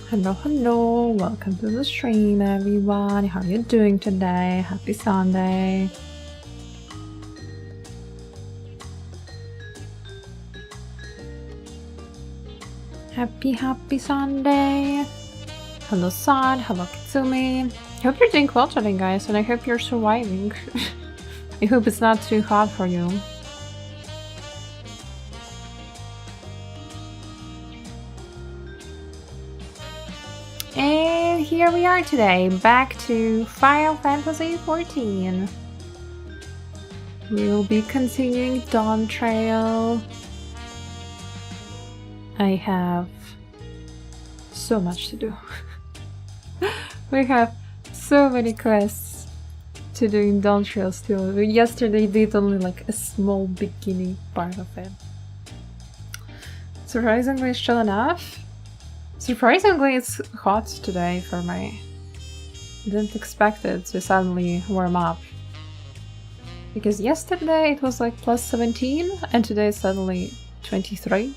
Hello, welcome to the stream everyone. How are you doing today? Happy Sunday. Happy Sunday. Hello Sad, hello Kitsumi. I hope you're doing well today guys, and I hope you're surviving. I hope it's not too hot for you. And here we are today, back to Final Fantasy XIV. We will be continuing Dawntrail. I have so much to do. We have so many quests to do in Dawntrail still. Yesterday did only like a small beginning part of it. Surprisingly it's chill enough. Surprisingly it's hot today for me. Didn't expect it to suddenly warm up. Because yesterday it was like plus 17 and today it's suddenly 23.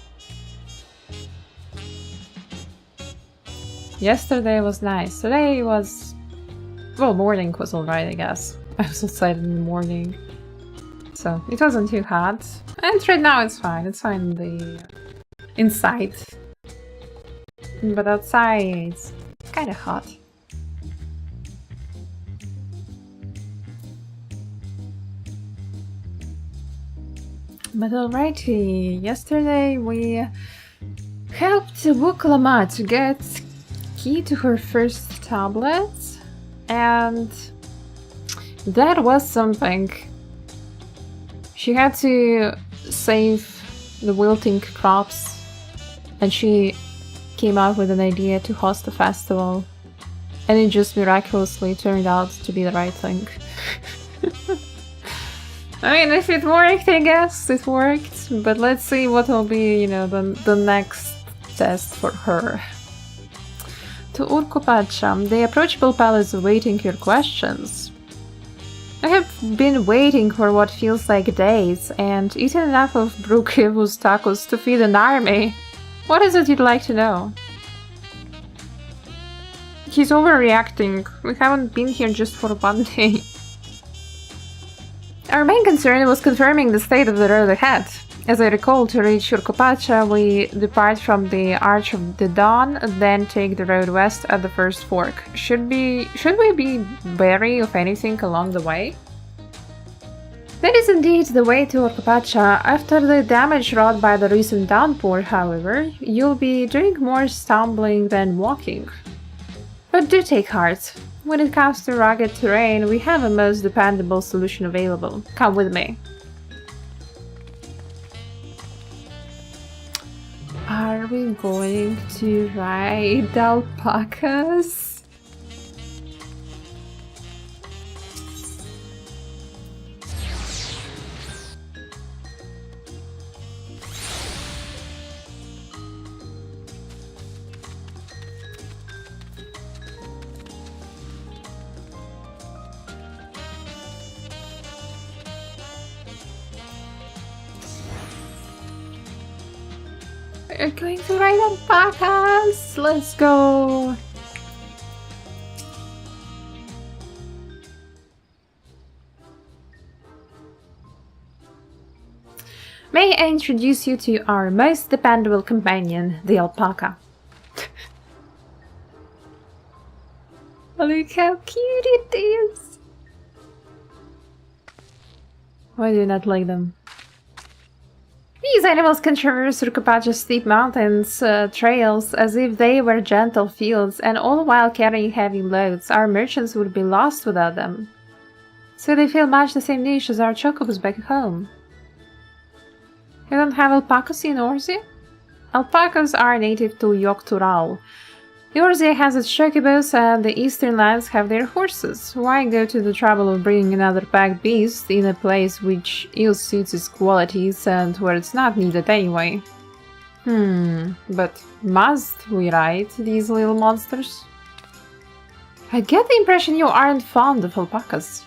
Yesterday was nice. Today was... well, morning was alright, I guess. I was outside in the morning. So it wasn't too hot. And right now it's fine. It's fine inside. But outside it's kind of hot. But alrighty, yesterday we helped Wuk Lamat get key to her first tablet, and that was something. She had to save the wilting crops, and she came up with an idea to host a festival, and it just miraculously turned out to be the right thing. I mean, if it worked, I guess it worked, but let's see what will be, you know, the next test for her. To Urkopacha, the approachable pal is awaiting your questions. I have been waiting for what feels like days, and eaten enough of Brookhaven's tacos to feed an army. What is it you'd like to know? He's overreacting. We haven't been here just for 1 day. Our main concern was confirming the state of the road ahead. As I recall, to reach Urkopacha, we depart from the Arch of the Dawn, then take the road west at the first fork. Should we be wary of anything along the way? That is indeed the way to Urkopacha. After the damage wrought by the recent downpour, however, you'll be doing more stumbling than walking. But do take heart. When it comes to rugged terrain, we have a most dependable solution available. Come with me. Are we going to ride alpacas? We're going to ride alpacas! Let's go! May I introduce you to our most dependable companion, the alpaca. Look how cute it is! Why do you not like them? These animals can traverse Urkopacha's steep mountains trails as if they were gentle fields, and all while carrying heavy loads. Our merchants would be lost without them. So they fill much the same niche as our chocobos back home. You don't have alpacas in Orzi? Alpacas are native to Yoktural. Orzi has its chocobos and the eastern lands have their horses. Why go to the trouble of bringing another pack beast in a place which ill-suits its qualities and where it's not needed anyway? But must we ride these little monsters? I get the impression you aren't fond of alpacas.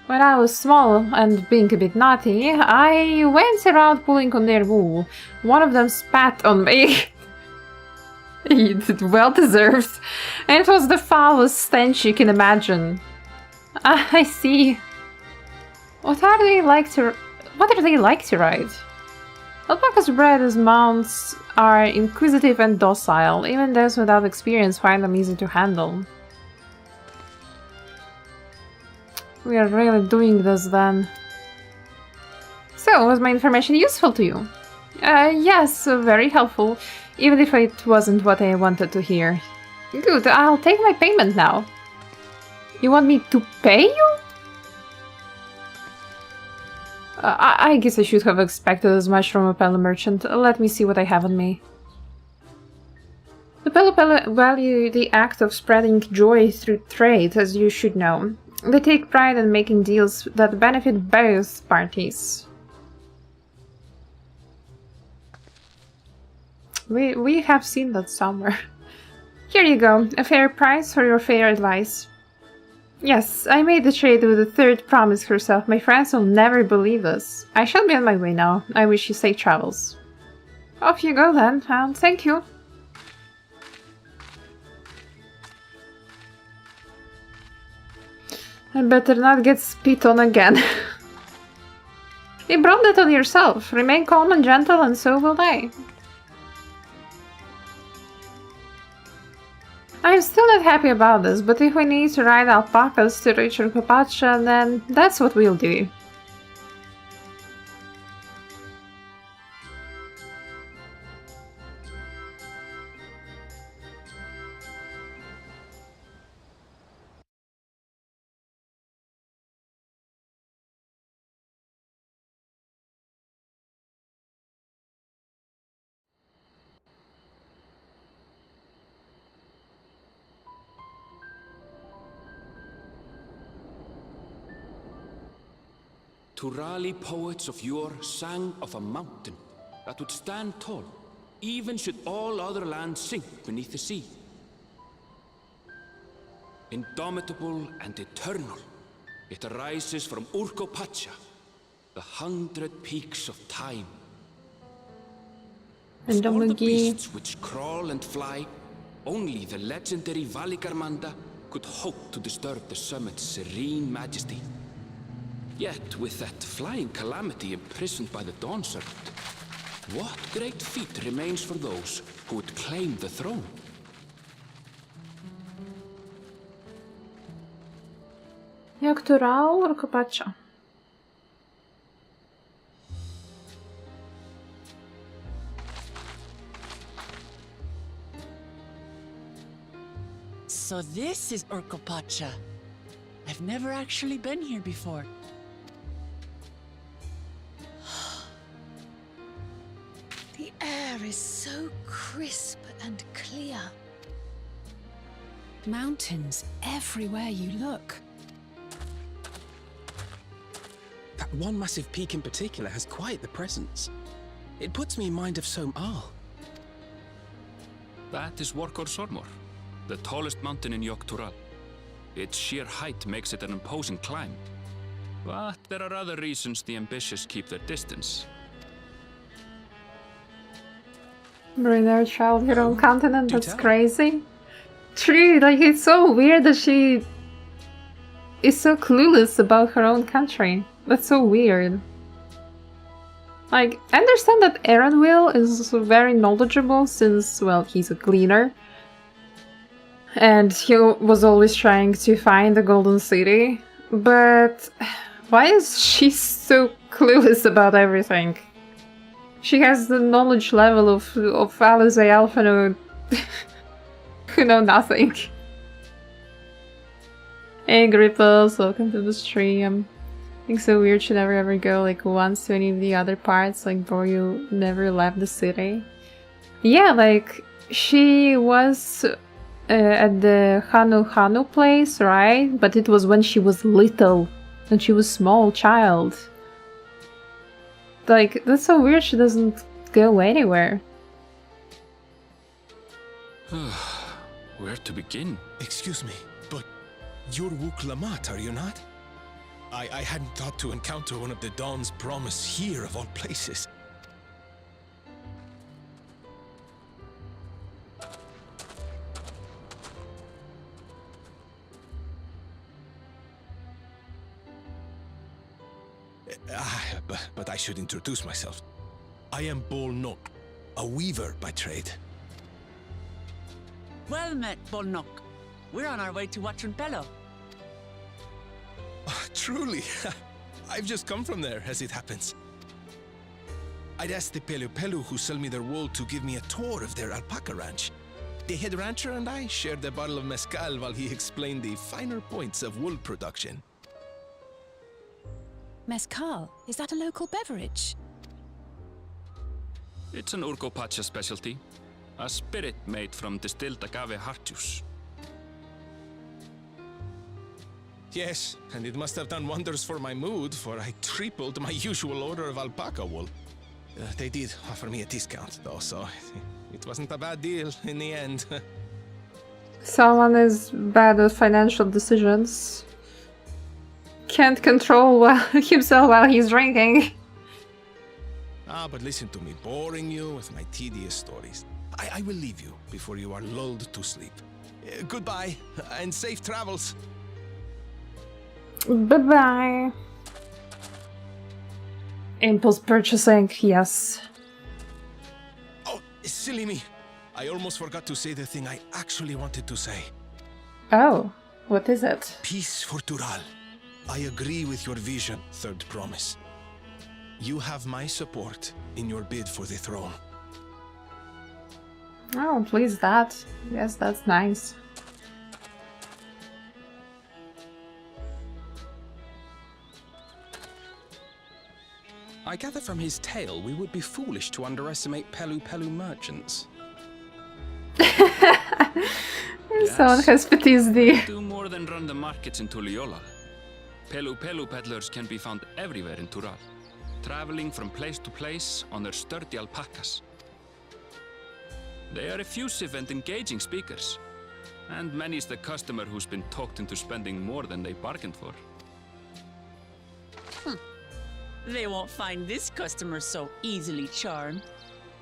When I was small and being a bit naughty, I went around pulling on their wool. One of them spat on me. Well deserved. And it was the foulest stench you can imagine. I see. What are they like to ride? Alpacas bred as mounts are inquisitive and docile. Even those without experience find them easy to handle. We are really doing this then. So, was my information useful to you? Yes, very helpful. Even if it wasn't what I wanted to hear. Good, I'll take my payment now. You want me to pay you? I guess I should have expected as much from a Pele merchant. Let me see what I have on me. The Pele value the act of spreading joy through trade, as you should know. They take pride in making deals that benefit both parties. We have seen that somewhere. Here you go, a fair price for your fair advice. Yes, I made the trade with the third promise herself. My friends will never believe us. I shall be on my way now. I wish you safe travels. Off you go then, and thank you. I better not get spit on again. You brought that on yourself. Remain calm and gentle, and so will I. I'm still not happy about this, but if we need to ride alpacas to reach Rukapacha, then that's what we'll do. Turali poets of yore sang of a mountain that would stand tall, even should all other lands sink beneath the sea. Indomitable and eternal, it arises from Urkopacha, the 100 peaks of time. Of all the beasts which crawl and fly, only the legendary Valigarmanda could hope to disturb the summit's serene majesty. Yet, with that flying calamity imprisoned by the Dawn Serpent, what great feat remains for those who would claim the throne? Yaktural or Kopacha? So this is Urkopacha. I've never actually been here before. The air is so crisp and clear. Mountains everywhere you look. That one massive peak in particular has quite the presence. It puts me in mind of Som-Al. That is Workor Sormor, the tallest mountain in Yogg-Tural. Its sheer height makes it an imposing climb. But there are other reasons the ambitious keep their distance. Bring our child her own continent, that's crazy. True, like it's so weird that she is so clueless about her own country. That's so weird. Like, I understand that Erenwil is very knowledgeable since, well, he's a cleaner. And he was always trying to find the Golden City. But why is she so clueless about everything? She has the knowledge level of Alizé Alphano who know nothing. Hey Gripples, welcome to the stream. I think so weird she never ever go like once to any of the other parts, like bro you never left the city. Yeah, like she was at the Hanu place, right? But it was when she was little, when she was small child. Like, that's so weird she doesn't go anywhere. Where to begin? Excuse me, but you're Wuk Lamat, are you not? I hadn't thought to encounter one of the Dawn's promise here of all places. But I should introduce myself. I am Bolnok, a weaver by trade. Well met, Bolnok. We're on our way to Watranpello. Truly, I've just come from there, as it happens. I'd asked the Pelu who sell me their wool to give me a tour of their alpaca ranch. The head rancher and I shared a bottle of mezcal while he explained the finer points of wool production. Mezcal? Is that a local beverage? It's an Urkopacha specialty. A spirit made from distilled agave heart juice. Yes, and it must have done wonders for my mood, for I tripled my usual order of alpaca wool. They did offer me a discount, though, so it wasn't a bad deal in the end. Someone is bad at financial decisions. can't control himself while he's drinking. Ah, but listen to me, boring you with my tedious stories. I will leave you before you are lulled to sleep. Goodbye, and safe travels. Bye-bye. Impulse purchasing, yes. Oh, silly me. I almost forgot to say the thing I actually wanted to say. Oh, what is it? Peace for Tural. I agree with your vision, third promise. You have my support in your bid for the throne. Oh, please, that. Yes, that's nice. I gather from his tale we would be foolish to underestimate Pelu Pelu merchants. Someone has PTSD. Do more than run the markets in Tuliola. Pelu Pelu peddlers can be found everywhere in Tural, traveling from place to place on their sturdy alpacas. They are effusive and engaging speakers, and many's the customer who's been talked into spending more than they bargained for. They won't find this customer so easily charmed.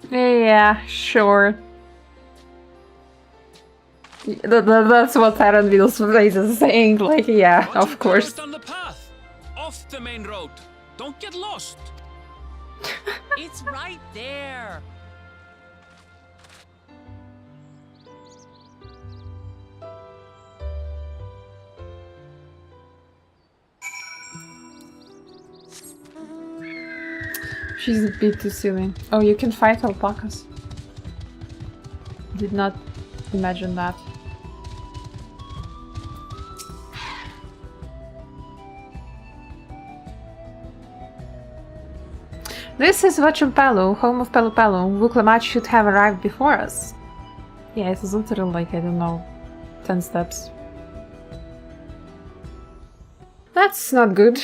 Yeah, sure. That's what Taranville's face is saying, like, yeah, Watch of your course. cars down the path, off the main road. Don't get lost. It's right there. She's a bit too silly. Oh, you can fight alpacas. Did not imagine that. This is Vachumpelu, home of Pelu Pelu. Wuk Lamat should have arrived before us. Yeah, it was literally like, I don't know, 10 steps. That's not good.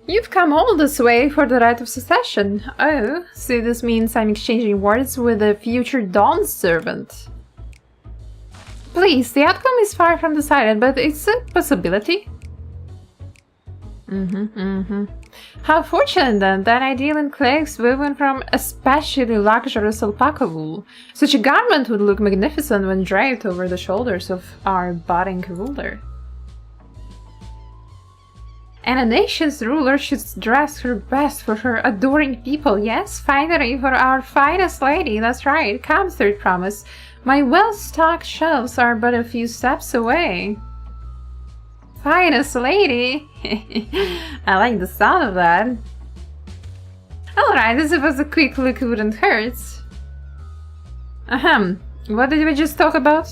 You've come all this way for the right of succession. Oh, so this means I'm exchanging words with a future Dawn servant. Please, the outcome is far from decided, but it's a possibility. How fortunate then that I deal in cloaks woven from especially luxurious alpaca wool. Such a garment would look magnificent when draped over the shoulders of our budding ruler. And a nation's ruler should dress her best for her adoring people. Yes, finery for our finest lady. That's right. Come, third promise. My well-stocked shelves are but a few steps away. Finest lady? I like the sound of that. Alright, I suppose a quick look wouldn't hurt. Ahem. What did we just talk about?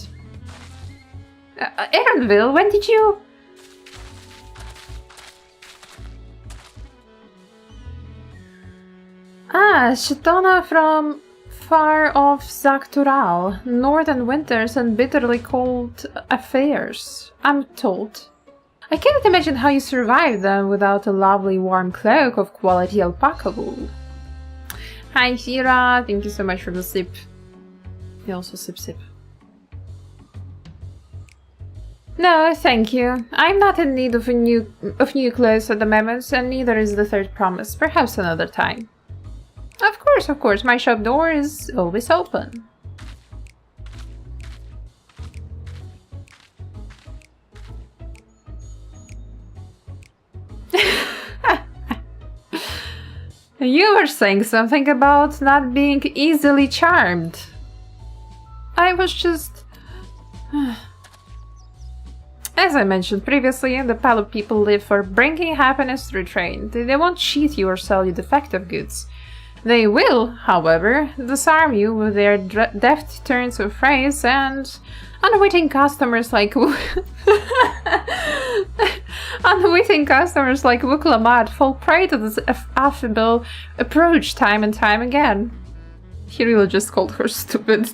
Erenville, when did you... Ah, Shetona from far off Zaktural, northern winters and bitterly cold affairs, I'm told. I cannot imagine how you survived them without a lovely warm cloak of quality alpaca wool. Hi Shira, thank you so much for the sip. You also sip. No, thank you. I'm not in need of new clothes at the moment, and neither is the third promise. Perhaps another time. Of course, my shop door is always open. You were saying something about not being easily charmed. I was just... As I mentioned previously, the Palo people live for bringing happiness through trade. They won't cheat you or sell you defective goods. They will, however, disarm you with their deft turns of phrase, and unwitting customers like Wuk Lamat fall prey to this affable approach time and time again. He really just called her stupid.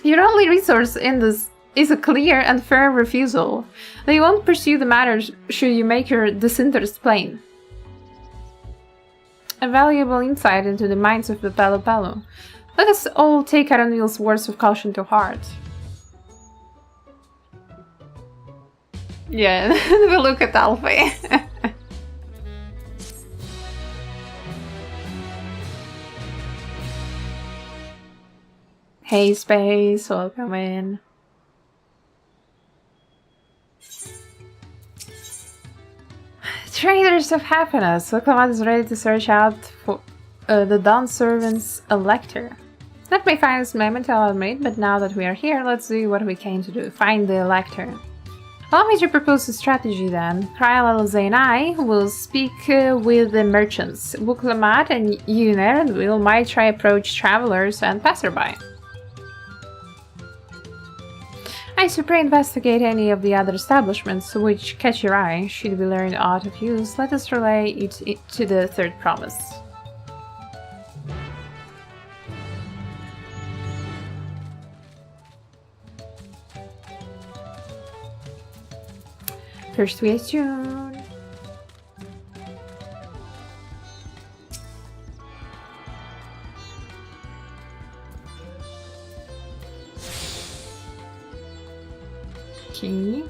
Your only resource in this is a clear and firm refusal. They won't pursue the matter should you make your disinterest plain. A valuable insight into the minds of the Palo Palo. Let us all take Aranvil's words of caution to heart. Yeah, we look at Alfie. Hey Space, welcome in. Traders of Happiness. Wuk Lamat is ready to search out for the Dawn Servant's Elector. Not my finest moment, I'll admit, but now that we are here, let's do what we came to do. Find the Elector. Allow me to propose a strategy then. Kyle, Elze and I will speak with the merchants. Wuk Lamat and you, Nerendwil, might try approach travelers and passerby. I super investigate any of the other establishments which catch your eye. Should we learn aught of use, let us relay it to the third promise. First we attune. Okay.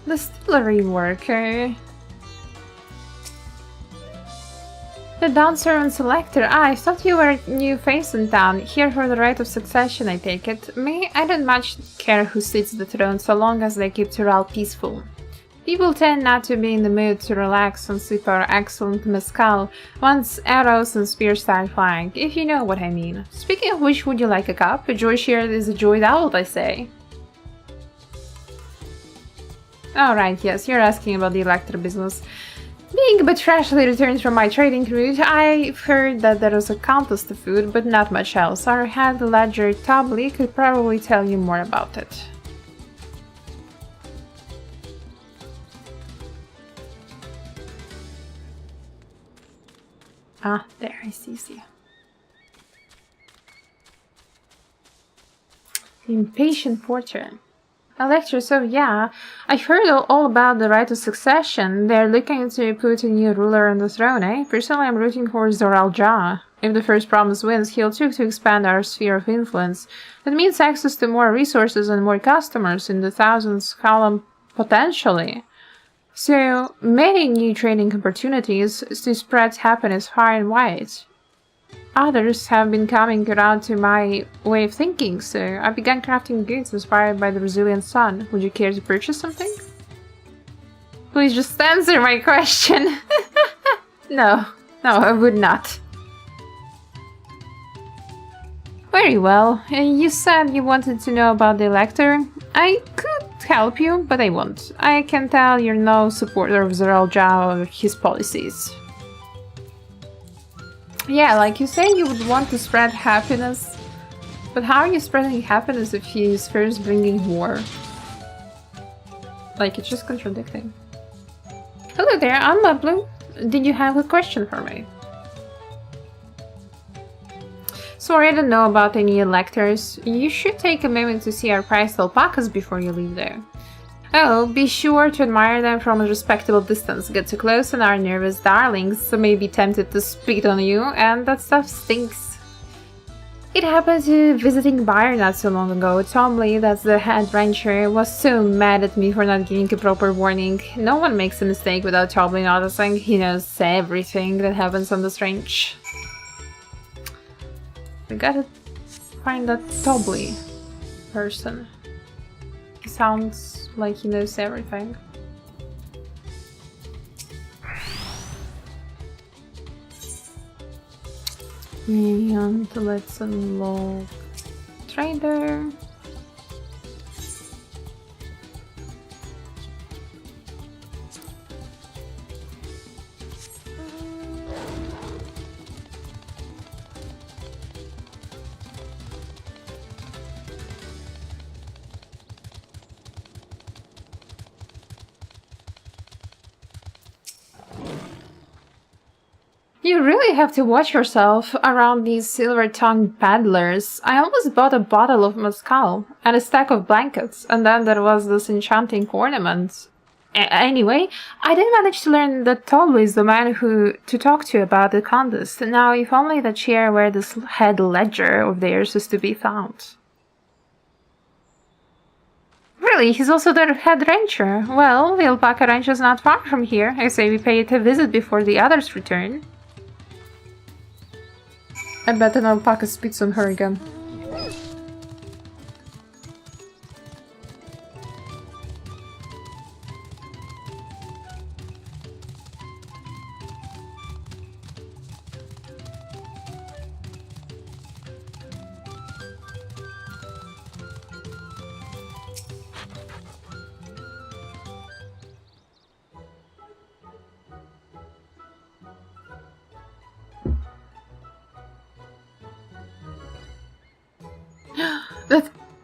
Distillery worker. The Dawn Servant Selector. I thought you were a new face in town. Here for the right of succession, I take it. Me, I don't much care who sits the throne so long as they keep Tural peaceful. People tend not to be in the mood to relax and sip our excellent mezcal once arrows and spears start flying, if you know what I mean. Speaking of which, would you like a cup? A joy shared is a joy doubled, I say. Alright, yes, you're asking about the Elector business. Being a bit freshly returned from my trading route, I've heard that there was a contest of food, but not much else. Our head ledger Tobley could probably tell you more about it. Ah, there, I see you. Impatient Portrait. Elector, so yeah, I've heard all about the right of succession. They're looking to put a new ruler on the throne, eh? Personally, I'm rooting for Zoral Ja. If the first promise wins, he'll try to expand our sphere of influence. That means access to more resources and more customers in the thousands column potentially. So, many new trading opportunities to spread happiness far and wide. Others have been coming around to my way of thinking, so I began crafting goods inspired by the resilient sun. Would you care to purchase something? Please just answer my question. No, I would not. Very well. You said you wanted to know about the Elector. I could help you, but I won't. I can tell you're no supporter of Zoral Ja or his policies. Yeah, like you say, you would want to spread happiness, but how are you spreading happiness if he is first bringing war? Like, it's just contradicting. Hello there, I'm Blue. Did you have a question for me? Sorry, I don't know about any electors. You should take a moment to see our prized alpacas before you leave there. Oh, be sure to admire them from a respectable distance. Get too close and our nervous darlings so may be tempted to spit on you, and that stuff stinks. It happened to visiting Byre not so long ago. Tom Lee, that's the head rancher, was so mad at me for not giving a proper warning. No one makes a mistake without Tom Lee noticing. He knows everything that happens on this range. We gotta find that Tobley person. He sounds like he knows everything. And let's unlock trader. You really have to watch yourself around these silver-tongued paddlers. I almost bought a bottle of mezcal and a stack of blankets, and then there was this enchanting ornament. Anyway, I did manage to learn that Tolu is the man to talk to about the contest. Now, if only the chair where this head ledger of theirs is to be found. Really, he's also the head rancher. Well, the alpaca ranch is not far from here. I say we pay it a visit before the others return. I bet an alpaca spits on her again.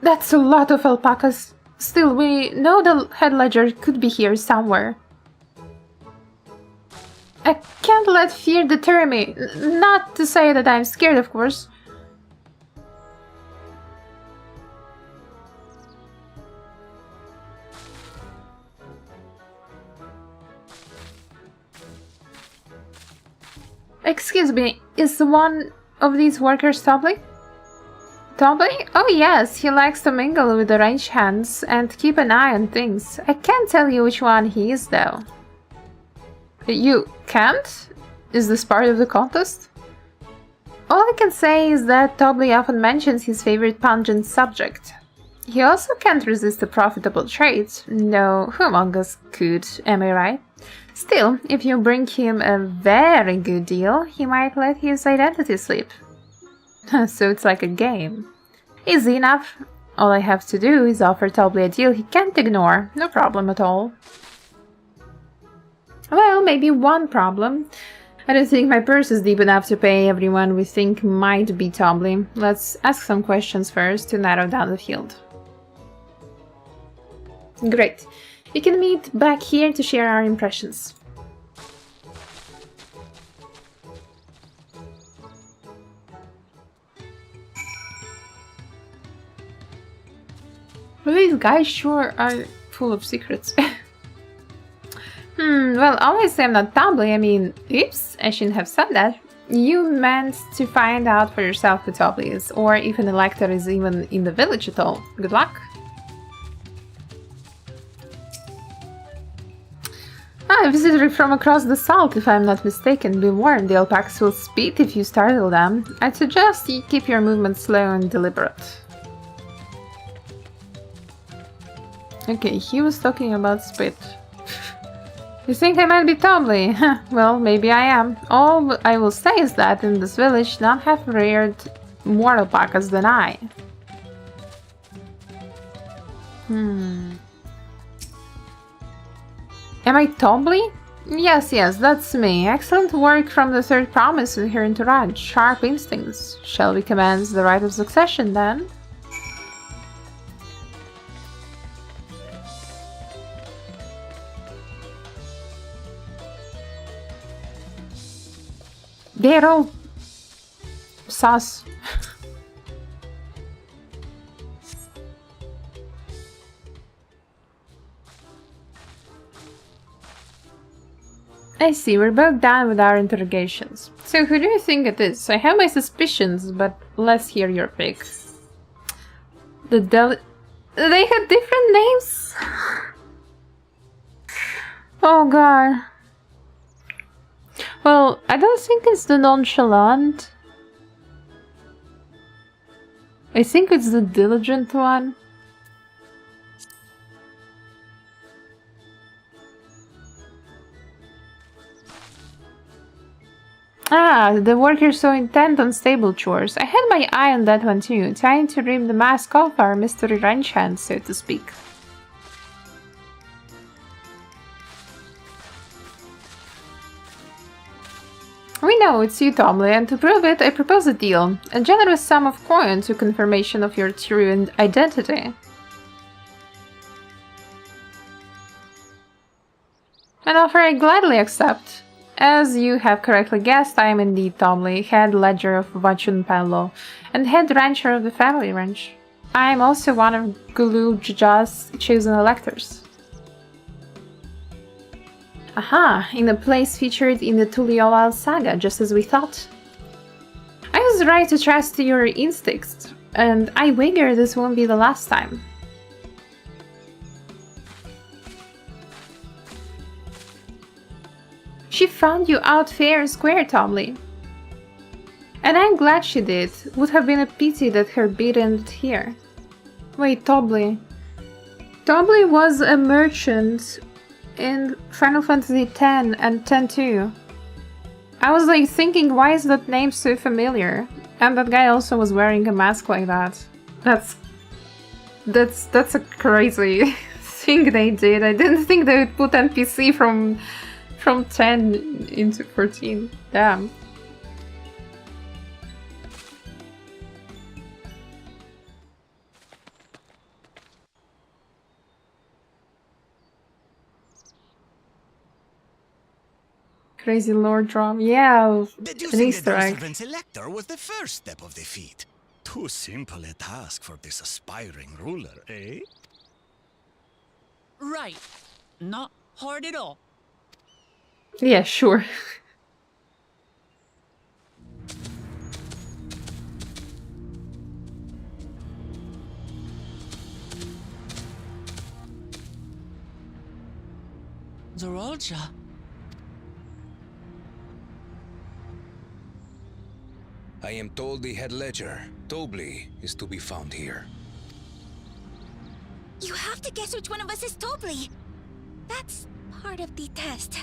That's a lot of alpacas. Still, we know the head ledger could be here somewhere. I can't let fear deter me. Not to say that I'm scared, of course. Excuse me, is one of these workers Tobley? Tobley? Oh yes, he likes to mingle with the range hands and keep an eye on things. I can't tell you which one he is though. You can't? Is this part of the contest? All I can say is that Tobley often mentions his favorite pungent subject. He also can't resist a profitable trade. No, who among us could, am I right? Still, if you bring him a very good deal, he might let his identity slip. So it's like a game. Easy enough. All I have to do is offer Tobley a deal he can't ignore. No problem at all. Well, maybe one problem. I don't think my purse is deep enough to pay everyone we think might be Tobley. Let's ask some questions first to narrow down the field. Great. We can meet back here to share our impressions. Well, these guys sure are full of secrets. Well, obviously I'm not Tobley. I mean, oops, I shouldn't have said that. You meant to find out for yourself who Tobley is, or if an elector is even in the village at all. Good luck. A visitor from across the salt, if I'm not mistaken. Be warned, the alpacas will spit if you startle them. I'd suggest you keep your movements slow and deliberate. Okay, he was talking about spit. You think I might be Tobley? Well, maybe I am. All I will say is that in this village none have reared more alpacas than I. Am I Tobley? Yes, that's me. Excellent work from the third promise in her entourage. Sharp instincts. Shall we commence the rite of succession then? They're all sus. I see, we're both done with our interrogations. So who do you think it is? I have my suspicions, but let's hear your pick. They had different names? Oh god. Well, I don't think it's the nonchalant. I think it's the diligent one. Ah, the worker so intent on stable chores. I had my eye on that one too, trying to rip the mask off our mystery ranch hand, so to speak. We know it's you, Tobley, and to prove it, I propose a deal. A generous sum of coin to confirmation of your true identity. An offer I gladly accept. As you have correctly guessed, I am indeed Tobley, head ledger of Vachunpalo, and head rancher of the family ranch. I am also one of Guluja's chosen electors. Aha, in a place featured in the Tuliolal saga, just as we thought. I was right to trust your instincts, and I wager this won't be the last time. She found you out fair and square, Tomley. And I'm glad she did. Would have been a pity that her beat ended here. Wait, Tobley. Tobley was a merchant in Final Fantasy X and X-2. I was like thinking, why is that name so familiar? And that guy also was wearing a mask like that. That's a crazy thing they did. I didn't think they would put NPC from 10 into 14. Damn. Crazy lore drop. Yeah, an Easter egg. Servant's elector was the first step of the feat. Too simple a task for this aspiring ruler, eh? Right. Not hard at all. Yeah, sure. Zorolja. I am told the head ledger, Tobley, is to be found here. You have to guess which one of us is Tobley. That's part of the test.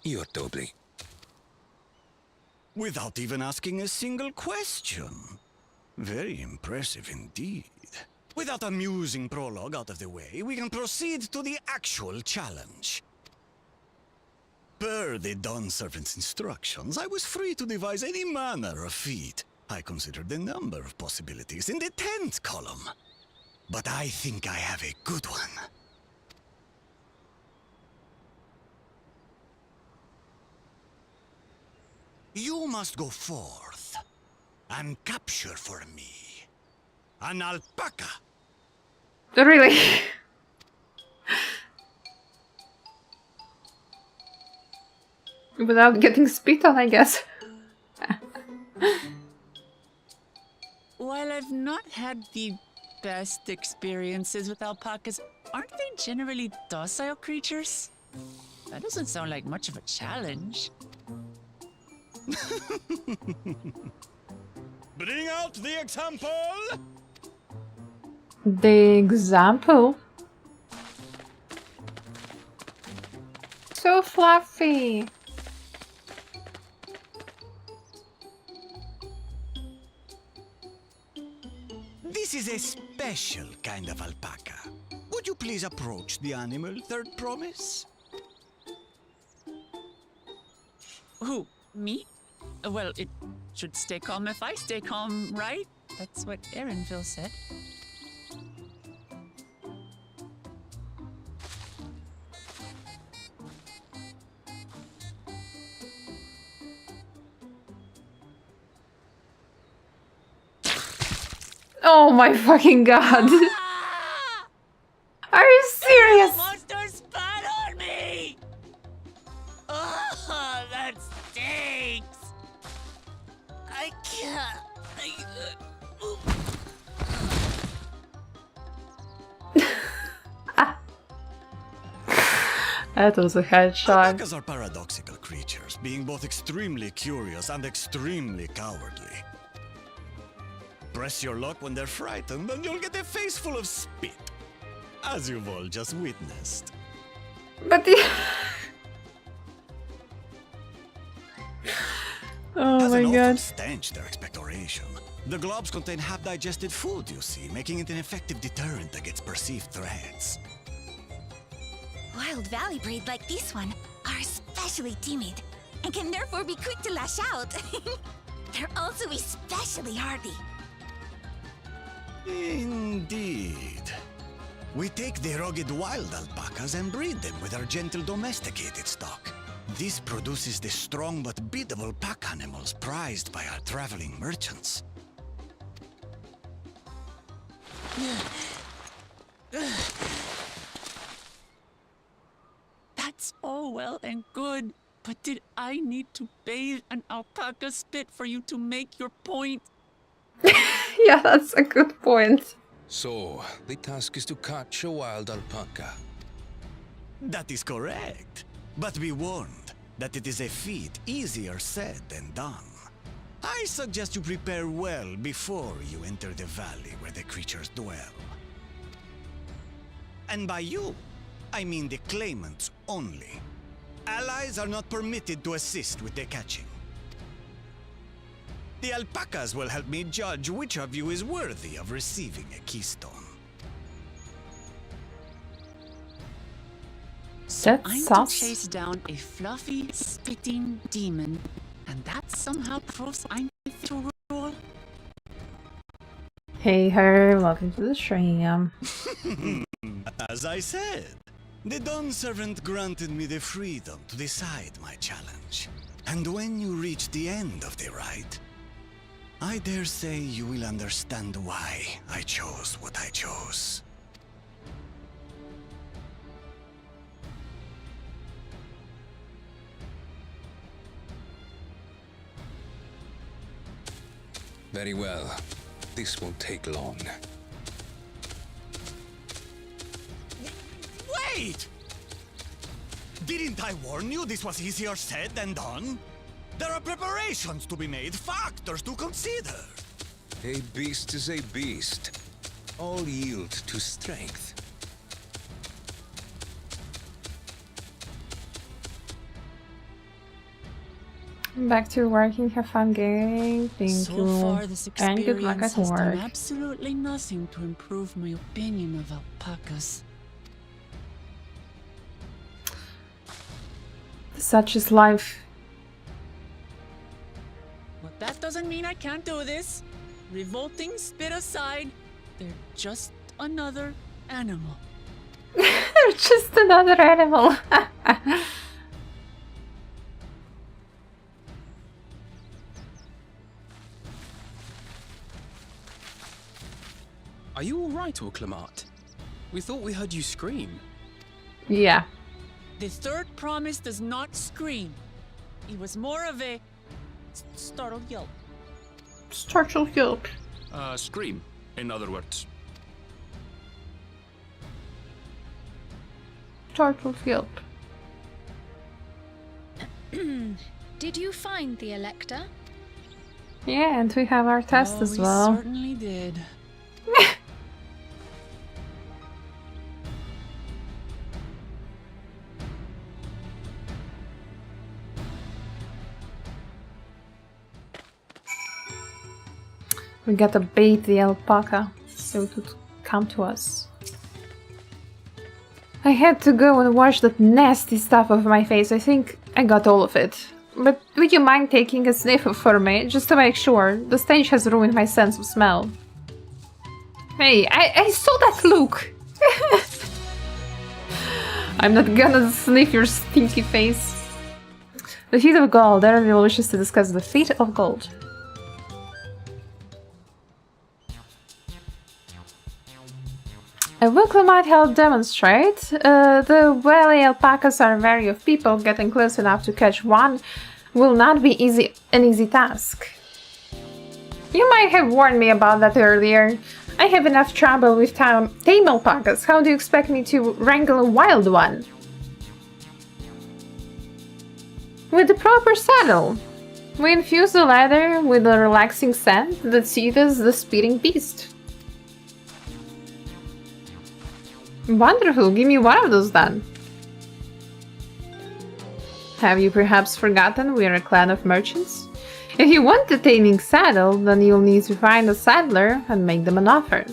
You're Tobley. Without even asking a single question. Very impressive indeed. With that amusing prologue out of the way, we can proceed to the actual challenge. Per the Dawn Servant's instructions, I was free to devise any manner of feat. I considered a number of possibilities in the 10th column. But I think I have a good one. You must go forth and capture for me an alpaca. Really? Without getting spit on, I guess. While I've not had the best experiences with alpacas, aren't they generally docile creatures? That doesn't sound like much of a challenge. Bring out the example! The example? So fluffy! This is a special kind of alpaca. Would you please approach the animal, Third Promise? Who? Me? Well, it should stay calm if I stay calm, right? That's what Erinville said. Oh my fucking god! Are you serious? Monster spat on me! Oh, that stinks! I can't. That was a headshot. Alpacas are paradoxical creatures, being both extremely curious and extremely cowardly. Press your luck when they're frightened, and you'll get a face full of spit, as you've all just witnessed. But the... Oh Has my an awful god. stench, their expectoration. The globs contain half-digested food, you see, making it an effective deterrent against perceived threats. Wild Valley breed like this one are especially timid and can therefore be quick to lash out. They're also especially hardy. Indeed. We take the rugged wild alpacas and breed them with our gentle domesticated stock. This produces the strong but biddable pack animals prized by our traveling merchants. That's all well and good, but did I need to bathe an alpaca spit for you to make your point? Yeah, that's a good point. So, the task is to catch a wild alpaca. That is correct. But be warned that it is a feat easier said than done. I suggest you prepare well before you enter the valley where the creatures dwell. And by you, I mean the claimants only. Allies are not permitted to assist with the catching. The alpacas will help me judge which of you is worthy of receiving a keystone. That's I'm sus. to chase down a fluffy, spitting demon, and that somehow proves I'm fit to rule? Hey her, welcome to the stream. As I said, the Dawn Servant granted me the freedom to decide my challenge. And when you reach the end of the ride, I dare say you will understand why I chose what I chose. Very well. This won't take long. Wait! Didn't I warn you this was easier said than done? There are preparations to be made, factors to consider. A beast is a beast. All yield to strength. Back to working, have fun gaming. Thank So you. far, this And good luck experience at has done work. absolutely nothing to improve my opinion of alpacas. Such is life. But that doesn't mean I can't do this. Revolting spit aside, they're just another animal. They're just another animal. Are you all right, Wuk Lamat? We thought we heard you scream. Yeah. The third promise does not scream. It was more of a startled yelp. Startled yelp. Scream, in other words. Startled yelp. Did you find the Elector? Yeah, and we have our test Oh, as we well. certainly did. We gotta bait the alpaca so it would come to us. I had to go and wash that nasty stuff off my face. I think I got all of it. But would you mind taking a sniff for me, just to make sure? The stench has ruined my sense of smell. Hey, I saw that look! I'm not gonna sniff your stinky face. The Feet of Gold. Daredevil wishes to discuss the Feet of Gold. Wuk Lamat helped demonstrate. The wily alpacas are wary of people. Getting close enough to catch one will not be an easy task. You might have warned me about that earlier. I have enough trouble with tame alpacas. How do you expect me to wrangle a wild one? With the proper saddle. We infuse the leather with a relaxing scent that soothes the speeding beast. Wonderful, give me one of those then. Have you perhaps forgotten we are a clan of merchants? If you want a taming saddle, then you'll need to find a saddler and make them an offer.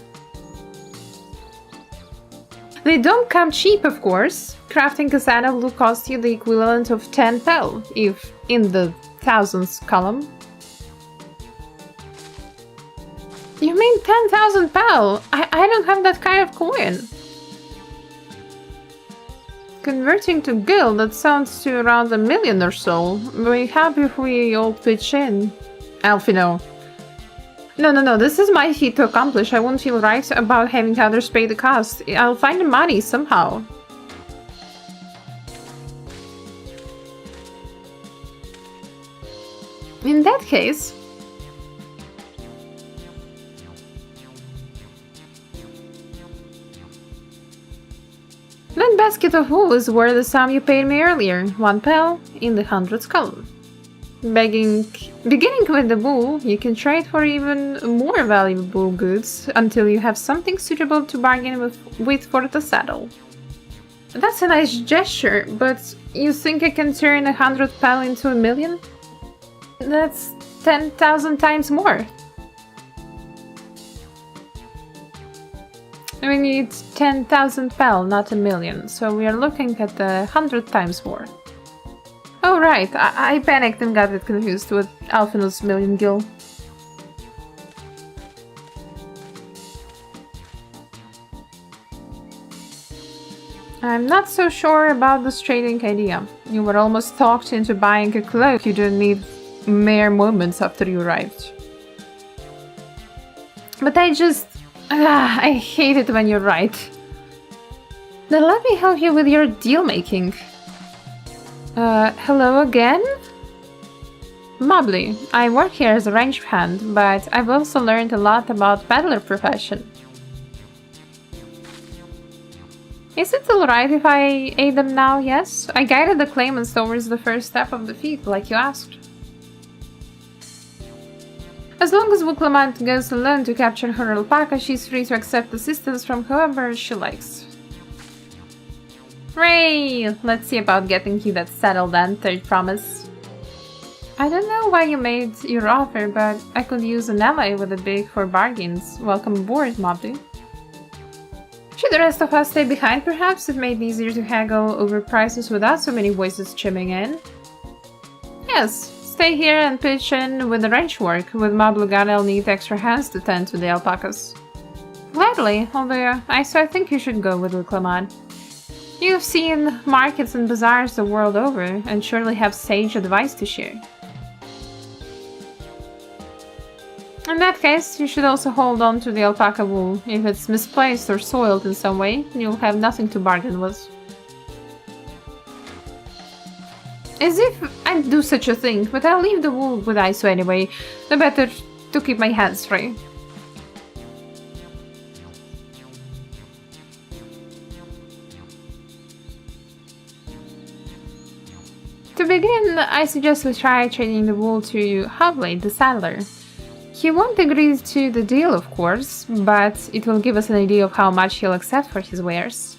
They don't come cheap, of course. Crafting a saddle will cost you the equivalent of 10 pel, if in the thousands column. You mean 10,000 pel? I don't have that kind of coin. Converting to gil, that sounds to around 1 million or so. We're happy if we all pitch in. Alfino. No, this is my feat to accomplish. I won't feel right about having others pay the cost. I'll find the money somehow. In that case... that basket of wool is worth the sum you paid me earlier, 1 pel in the hundreds column. Beginning with the wool, you can trade for even more valuable goods until you have something suitable to bargain with for the saddle. That's a nice gesture, but you think I can turn 100 pel into 1 million? That's 10,000 times more. We need 10,000 pel, not 1 million, so we are looking at 100 times more. Oh right, I panicked and got it confused with Alfino's million gil. I'm not so sure about this trading idea. You were almost talked into buying a cloak you didn't need mere moments after you arrived. But I hate it when you're right. Then let me help you with your deal making. Hello again? Mobley, I work here as a range hand, but I've also learned a lot about peddler profession. Is it alright if I aid them now, yes? I guided the claimants towards the first step of the feat, like you asked. As long as Wuk Lamat goes alone to capture her alpaca, she's free to accept assistance from whoever she likes. Hooray! Let's see about getting you that saddle then, third promise. I don't know why you made your offer, but I could use an ally with a big for bargains. Welcome aboard, Mobley. Should the rest of us stay behind, perhaps? It made it easier to haggle over prices without so many voices chiming in. Yes, stay here and pitch in with the ranch work. With Mobley, I'll need extra hands to tend to the alpacas. Gladly, although I think you should go with Wuk Lamat. You've seen markets and bazaars the world over, and surely have sage advice to share. In that case, you should also hold on to the alpaca wool. If it's misplaced or soiled in some way, you'll have nothing to bargain with. As if I'd do such a thing, but I'll leave the wool with Iso anyway. The better to keep my hands free. To begin, I suggest we try trading the wool to Hovlade, the saddler. He won't agree to the deal, of course, but it will give us an idea of how much he'll accept for his wares.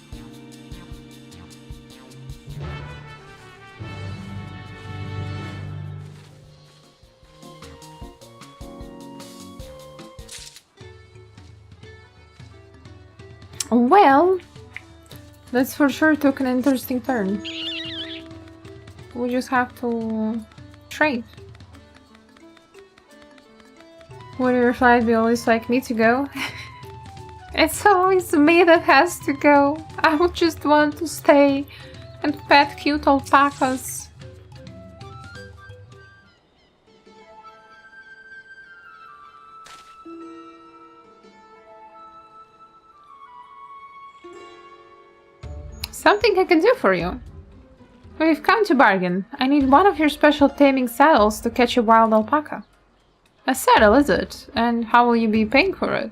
Well, that for sure took an interesting turn. We just have to trade. Would your flight be always like me to go? It's always me that has to go. I would just want to stay and pet cute alpacas. Something I can do for you. We've come to bargain. I need one of your special taming saddles to catch a wild alpaca. A saddle, is it? And how will you be paying for it?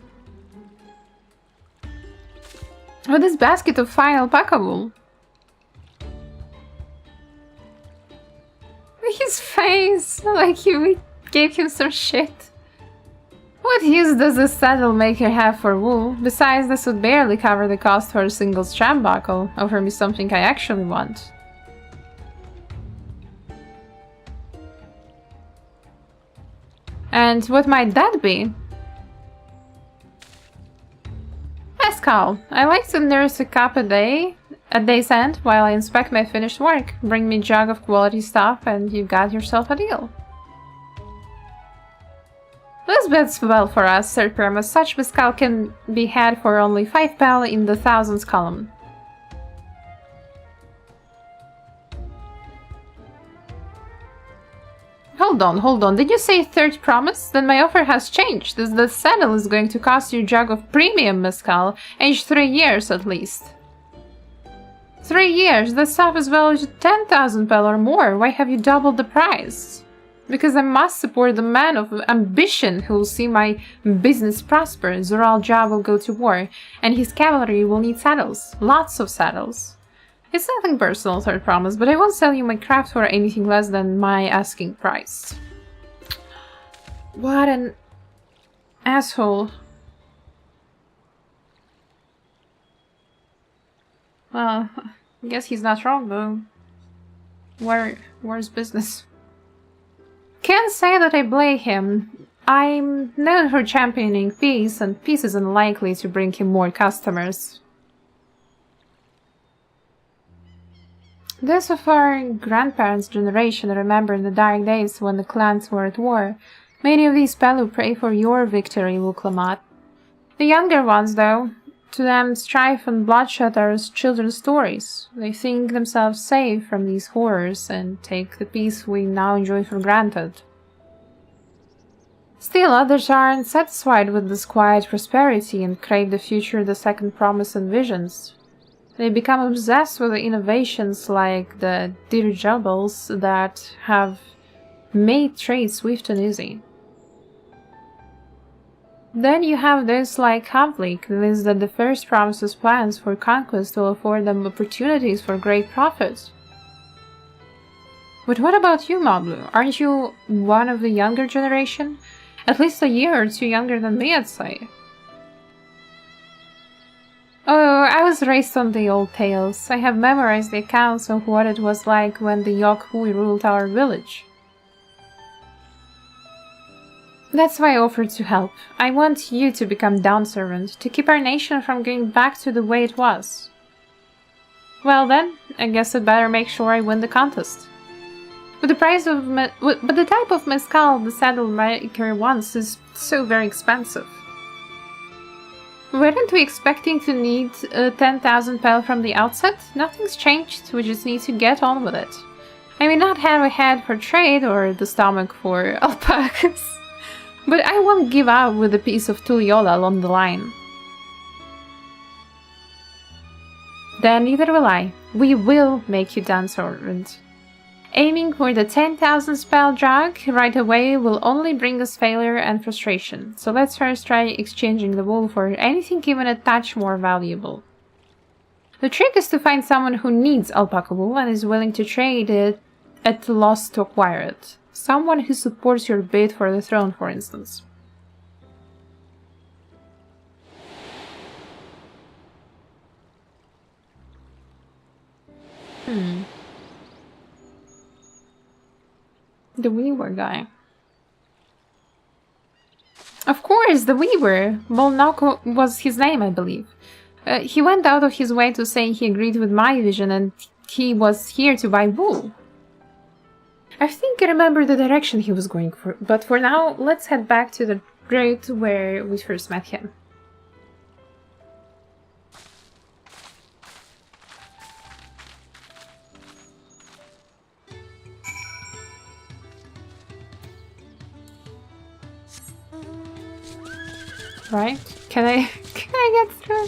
With this basket of fine alpaca wool. His face! Like you gave him some shit. What use does a saddle maker have for wool? Besides, this would barely cover the cost for a single strap buckle. Offer me something I actually want. And what might that be? Mescal. I like to nurse a cup a day's end, while I inspect my finished work. Bring me a jug of quality stuff and you've got yourself a deal. This bids well for us, Sir Perma. Such mescal can be had for only 5 pel in the thousands column. Hold on. Did you say third promise? Then my offer has changed. The saddle is going to cost you a jug of premium mezcal, aged 3 years at least. 3 years? That stuff is valued at 10,000 pel or more. Why have you doubled the price? Because I must support the man of ambition who will see my business prosper. Zoral Ja will go to war, and his cavalry will need saddles. Lots of saddles. It's nothing personal, third promise, but I won't sell you my craft for anything less than my asking price. What an asshole. Well, I guess he's not wrong though. Where's business? Can't say that I blame him. I'm known for championing peace, and peace is unlikely to bring him more customers. Those of our grandparents' generation remember the dark days when the clans were at war. Many of these Pelu pray for your victory, Wuk Lamat. The younger ones, though, to them strife and bloodshed are children's stories. They think themselves safe from these horrors and take the peace we now enjoy for granted. Still, others aren't satisfied with this quiet prosperity and crave the future the Second Promise envisions. They become obsessed with the innovations like the dirigibles that have made trade swift and easy. Then you have those like Havlik, convinced that the First Promise's plans for conquest will afford them opportunities for great profit. But what about you, Mablu? Aren't you one of the younger generation? At least a year or two younger than me, I'd say. Oh, I was raised on the old tales. I have memorized the accounts of what it was like when the Yok Hui ruled our village. That's why I offered to help. I want you to become Dawn Servant, to keep our nation from going back to the way it was. Well then, I guess I'd better make sure I win the contest. But the price of but the type of mezcal the saddle maker wants is so very expensive. Weren't we expecting to need 10,000 pel from the outset? Nothing's changed, we just need to get on with it. I may not have a head for trade or the stomach for alpacas, but I won't give up with a piece of Tuliola along the line. Then neither will I. We will make you Dawn Servant. Aiming for the 10,000 spell jug right away will only bring us failure and frustration, so let's first try exchanging the wool for anything even a touch more valuable. The trick is to find someone who needs alpaca wool and is willing to trade it at a loss to acquire it. Someone who supports your bid for the throne, for instance. The Weaver guy. Of course, the Weaver! Molnok was his name, I believe. He went out of his way to say he agreed with my vision and he was here to buy wool. I think I remember the direction he was going for, but for now, let's head back to the route where we first met him. Right? Can I get through?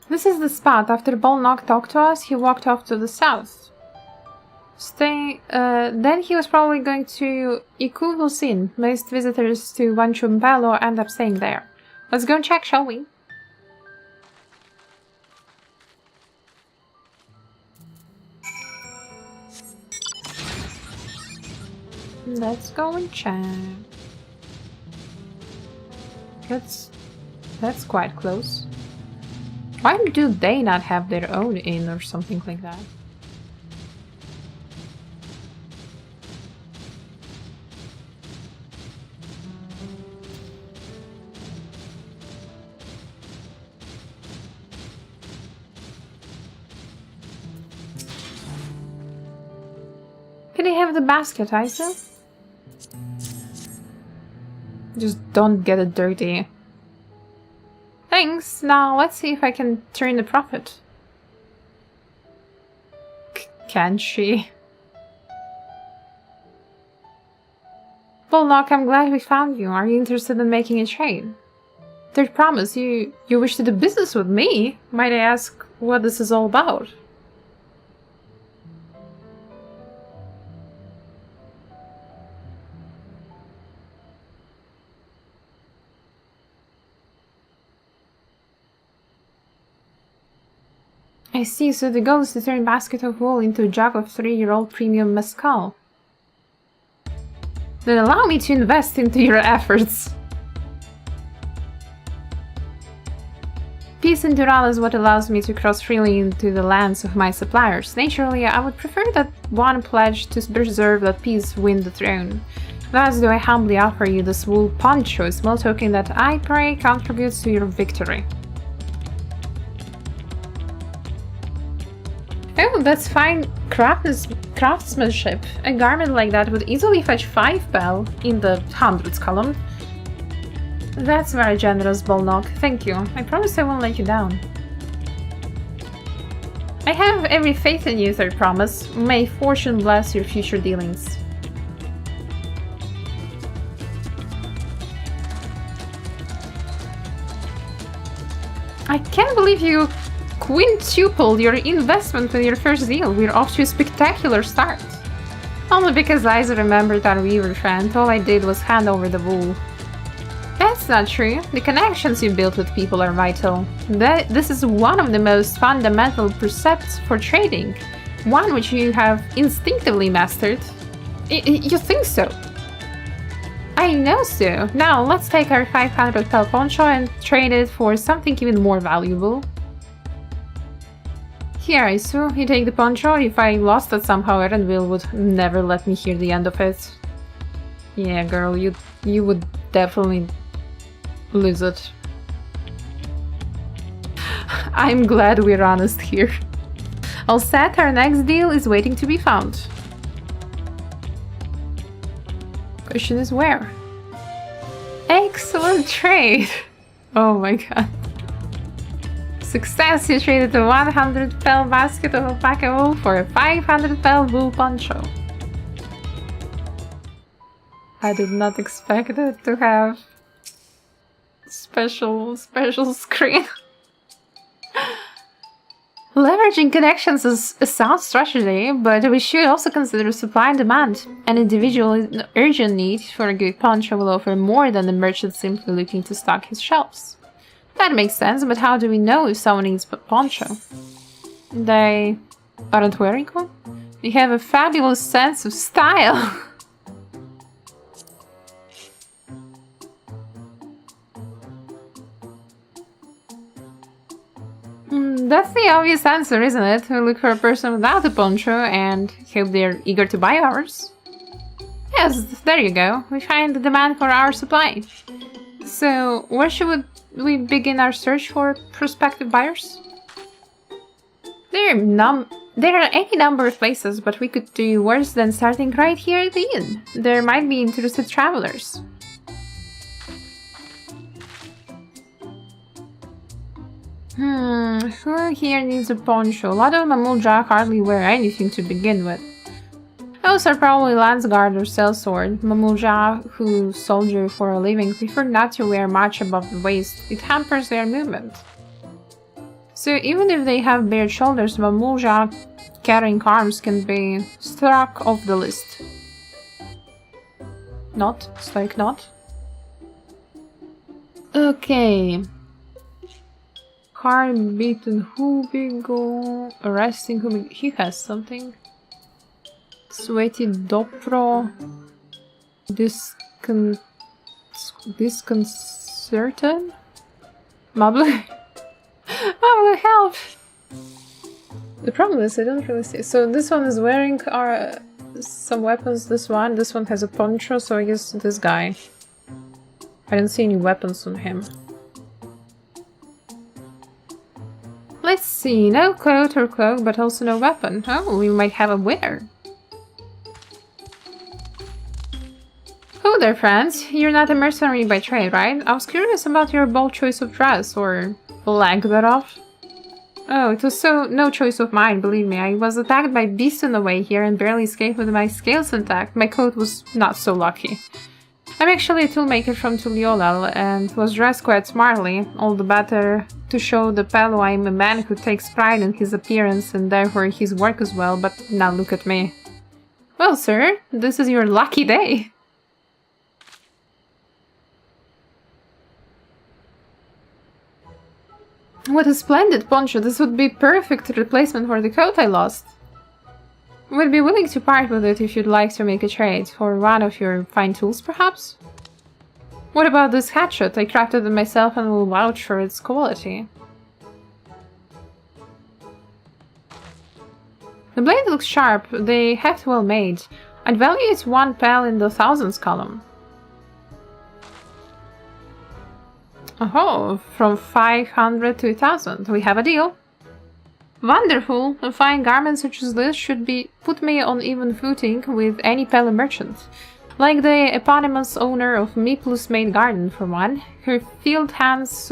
This is the spot. After Bolnok talked to us, he walked off to the south. Then he was probably going to Ikuvusin. Most visitors to Wanchumpelo end up staying there. Let's go and check, shall we? Let's go and check. That's quite close. Why do they not have their own inn or something like that? Can I have the basket, Isa? Just don't get it dirty. Thanks. Now let's see if I can turn the profit. Can she? Bullnock, I'm glad we found you. Are you interested in making a trade? Third promise, you wish to do business with me? Might I ask what this is all about? I see, so the goal is to turn basket of wool into a jug of 3-year-old premium mezcal. Then allow me to invest into your efforts. Peace in Dural is what allows me to cross freely into the lands of my suppliers. Naturally, I would prefer that one pledge to preserve that peace win the throne. Thus do I humbly offer you this wool poncho, a small token that I pray contributes to your victory. Oh, that's fine craftsmanship. A garment like that would easily fetch 5 bell in the hundreds column. That's very generous, Bullnock. Thank you. I promise I won't let you down. I have every faith in you, Third Promise. May fortune bless your future dealings. I can't believe you quintupled your investment with your first deal. We're off to a spectacular start. Only because Isa remembered our weaver friend, all I did was hand over the wool. That's not true. The connections you built with people are vital. This is one of the most fundamental precepts for trading. One which you have instinctively mastered. You think so? I know so. Now let's take our 500 pel poncho and trade it for something even more valuable. Here, Isu, you take the poncho. If I lost it somehow, Erenville would never let me hear the end of it. Yeah, girl, you would definitely lose it. I'm glad we're honest here. All set, our next deal is waiting to be found. Question is where? Excellent trade! Oh my god. Success! You traded a 100 pel basket of alpaca wool for a 500 pel wool poncho. I did not expect it to have special screen. Leveraging connections is a sound strategy, but we should also consider supply and demand. An individual urgent need for a good poncho will offer more than a merchant simply looking to stock his shelves. That makes sense, but how do we know if someone needs a poncho? They aren't wearing one? They have a fabulous sense of style! That's the obvious answer, isn't it? We look for a person without a poncho and hope they're eager to buy ours. Yes, there you go. We find the demand for our supply. So, where should we begin our search for prospective buyers? There are any number of places, but we could do worse than starting right here at the inn. There might be interested travelers. Who here needs a poncho? A lot of Mamulja hardly wear anything to begin with. Those are probably Landsguard or Sellsword. Mamulja, who soldier for a living, prefer not to wear much above the waist. It hampers their movement. So even if they have bared shoulders, Mamulja carrying arms can be struck off the list. Not? Strike not? Okay. Hard beaten Hubigo, arresting Hubigo. He has something. Sweaty Dopro. Disconcerted? Mablu? Mablu, help! The problem is I don't really see. So this one is wearing some weapons, this one has a poncho, so I guess this guy. I don't see any weapons on him. Let's see, no coat or cloak, but also no weapon. Oh, we might have a winner. Hello there, friends. You're not a mercenary by trade, right? I was curious about your bold choice of dress, or lack thereof. Oh, it was no choice of mine, believe me. I was attacked by beasts on the way here and barely escaped with my scales intact. My coat was not so lucky. I'm actually a toolmaker from Tuliolal and was dressed quite smartly, all the better to show the fellow I'm a man who takes pride in his appearance and therefore his work as well, but now look at me. Well, sir, this is your lucky day. What a splendid poncho, this would be perfect replacement for the coat I lost. Would be willing to part with it if you'd like to make a trade, for one of your fine tools perhaps? What about this hatchet? I crafted it myself and will vouch for its quality. The blade looks sharp, the heft well made. I'd value it 1 pel in the thousands column. Oh, from 500 to 1000. We have a deal. Wonderful! A fine garment such as this should put me on even footing with any Pele merchant. Like the eponymous owner of Miplus Maid Garden, for one. Her field hands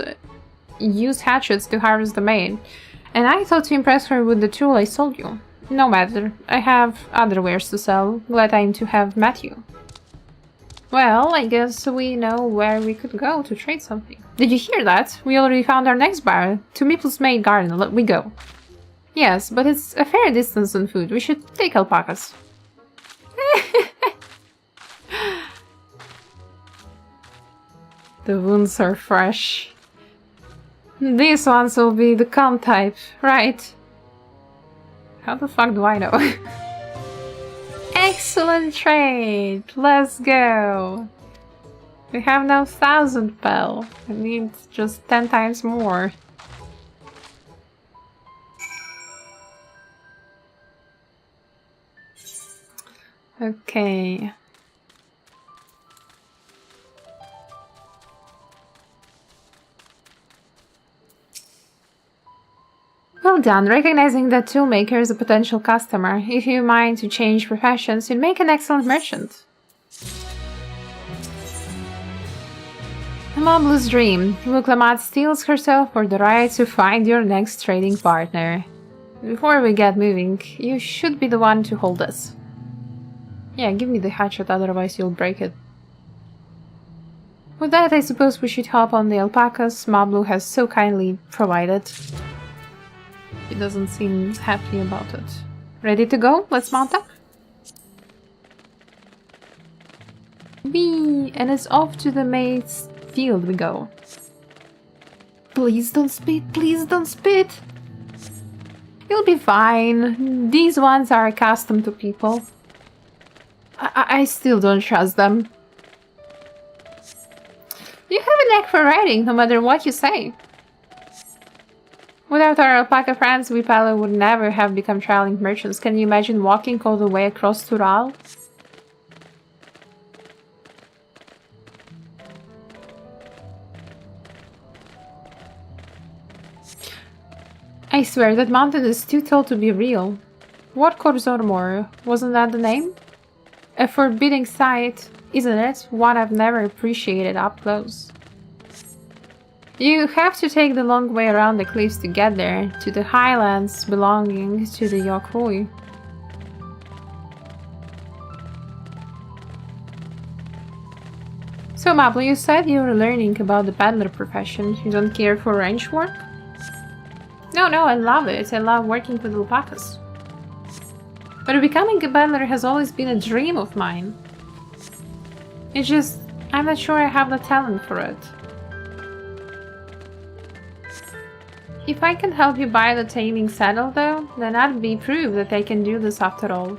use hatchets to harvest the maid, and I thought to impress her with the tool I sold you. No matter, I have other wares to sell. Glad I'm to have met you. Well, I guess we know where we could go to trade something. Did you hear that? We already found our next bar. To Miplus Maid Garden, let we go. Yes, but it's a fair distance on foot. We should take alpacas. The wounds are fresh. These ones will be the calm type, right? How the fuck do I know? Excellent trade! Let's go! We have now 1000 pel. I need just 10 times more. Okay. Well done, recognizing that toolmaker is a potential customer. If you mind to change professions, you'd make an excellent merchant. A Moblu's dream. Wuk Lamat steals herself for the right to find your next trading partner. Before we get moving, you should be the one to hold this. Yeah, give me the hatchet, otherwise you'll break it. With that, I suppose we should hop on the alpacas Mablu has so kindly provided. He doesn't seem happy about it. Ready to go? Let's mount up. Whee! And it's off to the maid's field we go. Please don't spit, please don't spit! You'll be fine. These ones are accustomed to people. I still don't trust them. You have a knack for riding, no matter what you say. Without our alpaca friends, we Pele would never have become traveling merchants. Can you imagine walking all the way across Tural? I swear that mountain is too tall to be real. What Korzormor? Wasn't that the name? A forbidding sight, isn't it? One I've never appreciated up close. You have to take the long way around the cliffs to get there, to the highlands belonging to the Yokhui. So Mablu, you said you were learning about the peddler profession. You don't care for range work? No, I love it. I love working with alpacas. But becoming a peddler has always been a dream of mine. It's just, I'm not sure I have the talent for it. If I can help you buy the taming saddle though, then that'd be proof that I can do this after all.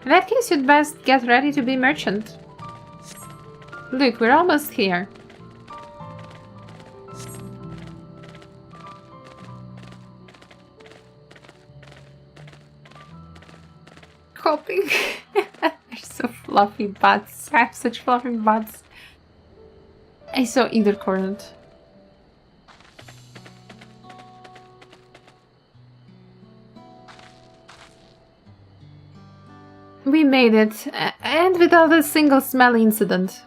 In that case, you'd best get ready to be merchant. Look, we're almost here. Hopping. They're so fluffy butts. I have such fluffy butts. I saw either cornet. We made it, and without a single smelly incident.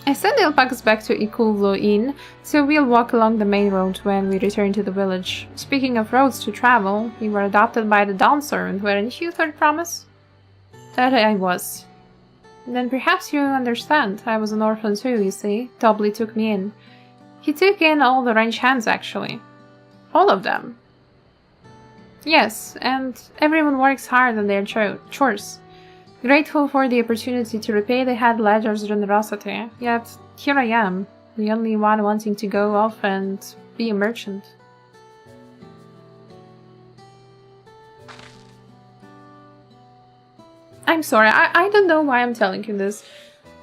I sent the alpacas back to Ikulvo Inn, so we'll walk along the main road when we return to the village. Speaking of roads to travel, we were adopted by the Dawn servant, weren't you, Third Promise? That I was. Then perhaps you understand. I was an orphan too, you see. Dobley took me in. He took in all the ranch hands, actually. All of them. Yes, and everyone works hard on their chores. Grateful for the opportunity to repay the head ledger's generosity, yet here I am, the only one wanting to go off and be a merchant. I'm sorry, I don't know why I'm telling you this.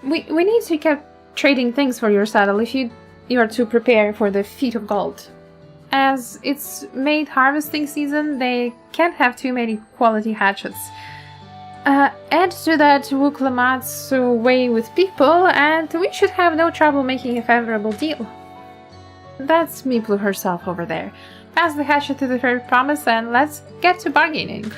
We need to keep trading things for your saddle if you are to prepare for the Feet of Gold. As it's made harvesting season, they can't have too many quality hatchets. Add to that Wuk Lamat's way with people, and we should have no trouble making a favorable deal. That's Miplu herself over there. Pass the hatchet to the Third Promise and let's get to bargaining.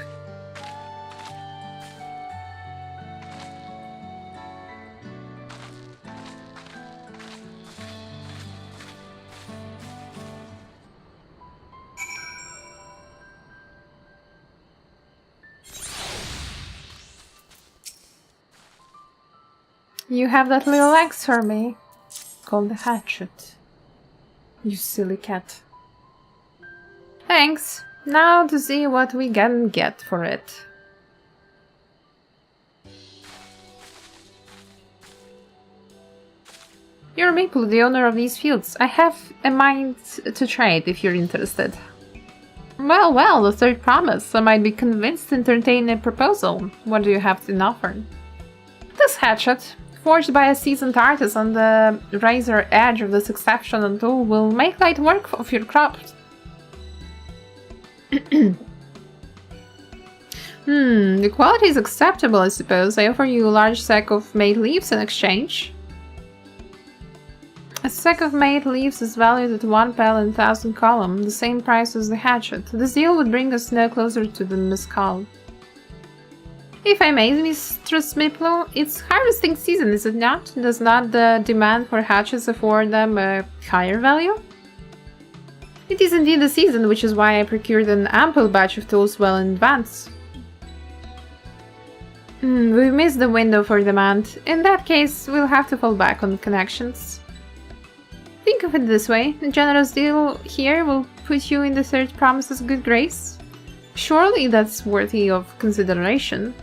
You have that little axe for me, called the hatchet. You silly cat. Thanks. Now to see what we can get for it. You're Maple, the owner of these fields. I have a mind to trade if you're interested. Well, the Third Promise. I might be convinced to entertain a proposal. What do you have to offer? This hatchet, forged by a seasoned artist on the razor edge of this exceptional tool, will make light work of your craft. The quality is acceptable, I suppose. I offer you a large sack of made leaves in exchange. A sack of made leaves is valued at 1 pel in 1,000 column, the same price as the hatchet. This deal would bring us no closer to the mescal. If I may, Mistress Miplo, it's harvesting season, is it not? Does not the demand for hatchets afford them a higher value? It is indeed the season, which is why I procured an ample batch of tools well in advance. We missed the window for demand. In that case, we'll have to fall back on connections. Think of it this way, a generous deal here will put you in the Third Promise's good grace. Surely that's worthy of consideration.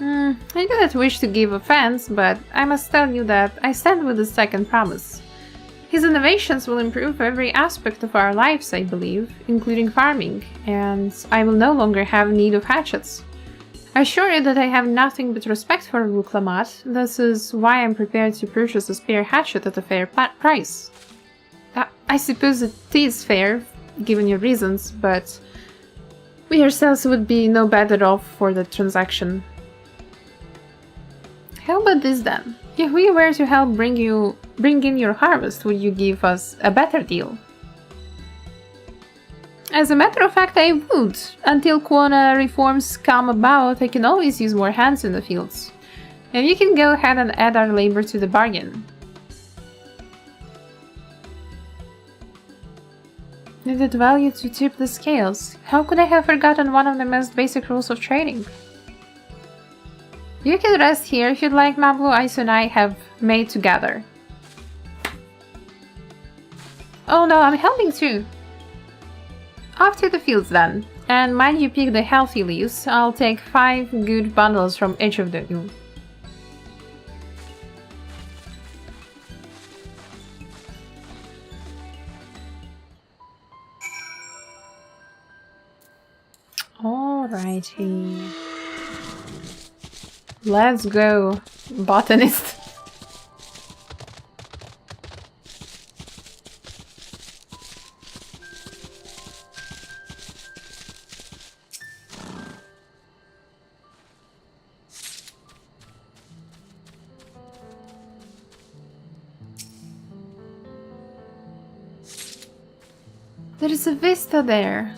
I do not wish to give offense, but I must tell you that I stand with the Second Promise. His innovations will improve every aspect of our lives, I believe, including farming, and I will no longer have need of hatchets. I assure you that I have nothing but respect for Wuk Lamat. This is why I am prepared to purchase a spare hatchet at a fair price. I suppose it is fair, given your reasons, but we ourselves would be no better off for the transaction. How about this then? If we were to help bring in your harvest, would you give us a better deal? As a matter of fact, I would. Until Quona reforms come about, I can always use more hands in the fields. And you can go ahead and add our labor to the bargain. Is it value to tip the scales? How could I have forgotten one of the most basic rules of trading? You can rest here if you'd like, Mablu. Ice and I have made together. Oh no, I'm helping too. Off to the fields then. And mind you pick the healthy leaves. I'll take 5 good bundles from each of you. Alrighty. Let's go, botanist. There is a vista there.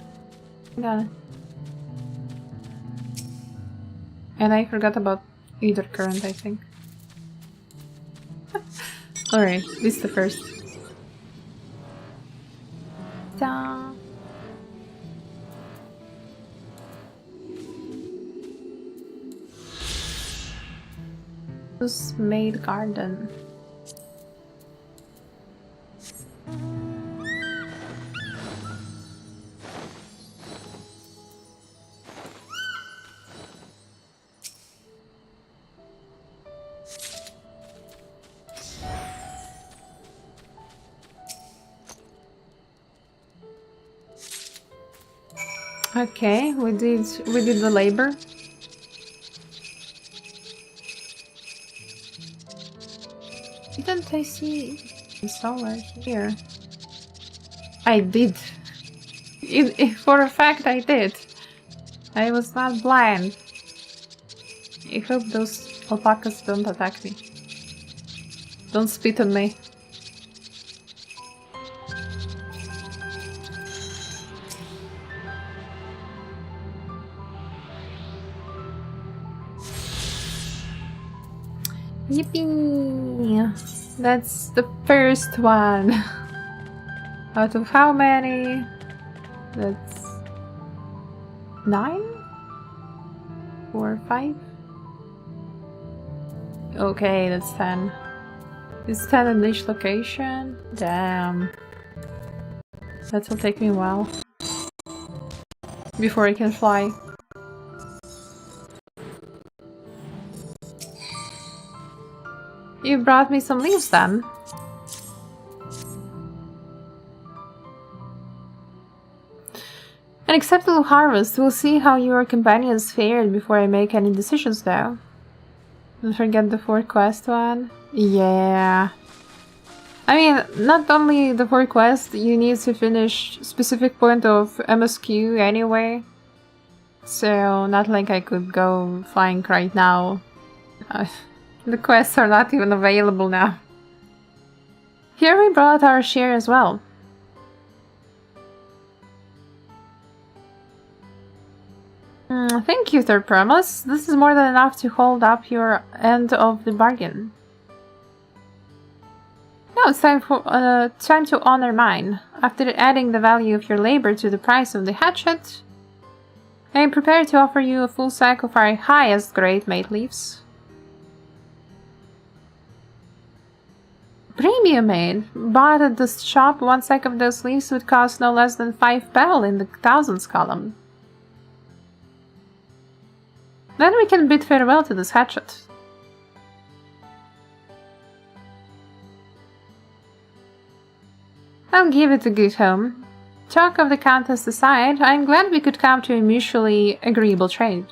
Got it. And I forgot about either current, I think. Alright, this is the first. Ta. Made garden. Okay, we did the labor. Didn't I see solar here? I did. For a fact I did. I was not blind. I hope those alpacas don't attack me. Don't spit on me. Yippee! That's the first one. Out of how many? That's 9? 4, 5? Okay, that's 10. It's 10 in each location? Damn. That'll take me a while. Before I can fly. You brought me some leaves then. An acceptable harvest. We'll see how your companions fared before I make any decisions though. Don't forget the 4th quest one. Yeah. I mean, not only the 4th quest, you need to finish specific point of MSQ anyway. So, not like I could go flying right now. The quests are not even available now. Here we brought our share as well. Thank you, Third Promise. This is more than enough to hold up your end of the bargain. Now it's time to honor mine. After adding the value of your labor to the price of the hatchet, I am prepared to offer you a full sack of our highest grade made leaves. Premium made. Bought at the shop, 1 sack of those leaves would cost no less than 5 bell in the thousands column. Then we can bid farewell to this hatchet. I'll give it a good home. Talk of the contest aside, I'm glad we could come to a mutually agreeable trade.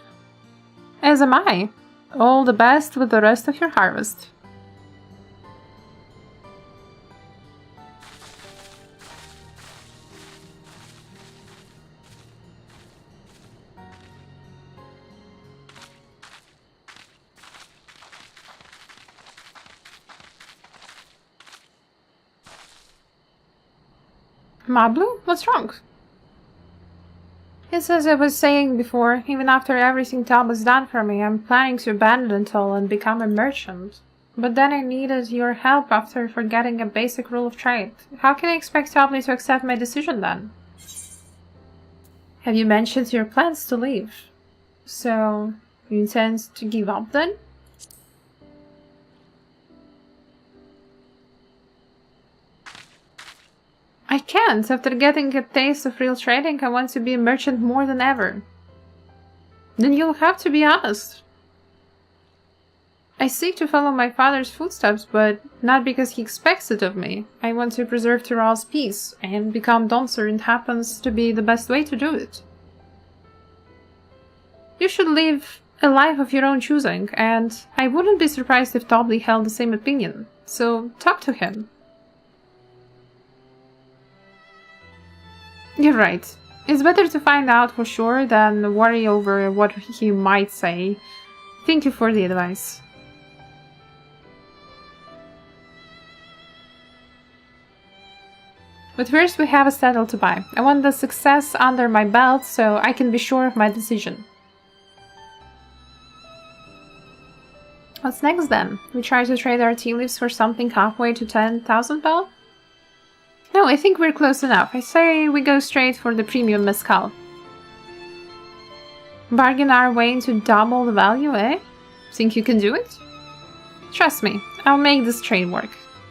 As am I. All the best with the rest of your harvest. Mablu? What's wrong? It's as I was saying before, even after everything Tom has done for me, I'm planning to abandon it all and become a merchant. But then I needed your help after forgetting a basic rule of trade. How can I expect Tobley to accept my decision then? Have you mentioned your plans to leave? So, you intend to give up then? I can't. After getting a taste of real trading, I want to be a merchant more than ever. Then you'll have to be honest. I seek to follow my father's footsteps, but not because he expects it of me. I want to preserve Tyrell's peace, and become Dancer and happens to be the best way to do it. You should live a life of your own choosing, and I wouldn't be surprised if Tobley held the same opinion. So talk to him. You're right. It's better to find out for sure than worry over what he might say. Thank you for the advice. But first we have a saddle to buy. I want the success under my belt so I can be sure of my decision. What's next then? We try to trade our tea leaves for something halfway to 10,000 bell? No, I think we're close enough. I say we go straight for the premium mezcal. Bargain our way into double the value, eh? Think you can do it? Trust me, I'll make this trade work.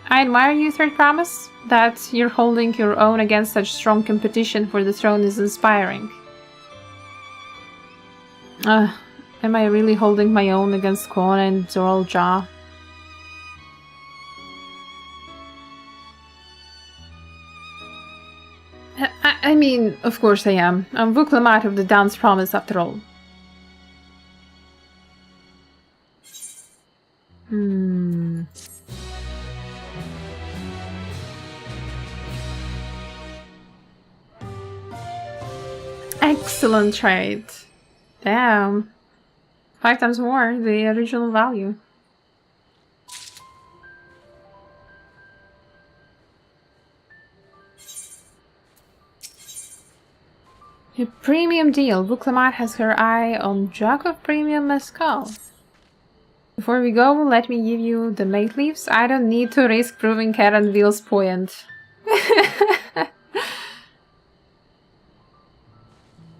I admire you, Third Promise. That you're holding your own against such strong competition for the throne is inspiring. Am I really holding my own against Kwon and Zoral Ja? I mean, of course I am. I'm Wuk Lamat of the Dance Promise after all. Excellent trade. Damn. 5 times more the original value. A premium deal. Wuk Lamat has her eye on jug of premium mezcal. Before we go, let me give you the mate leaves. I don't need to risk proving Karen Ville's point.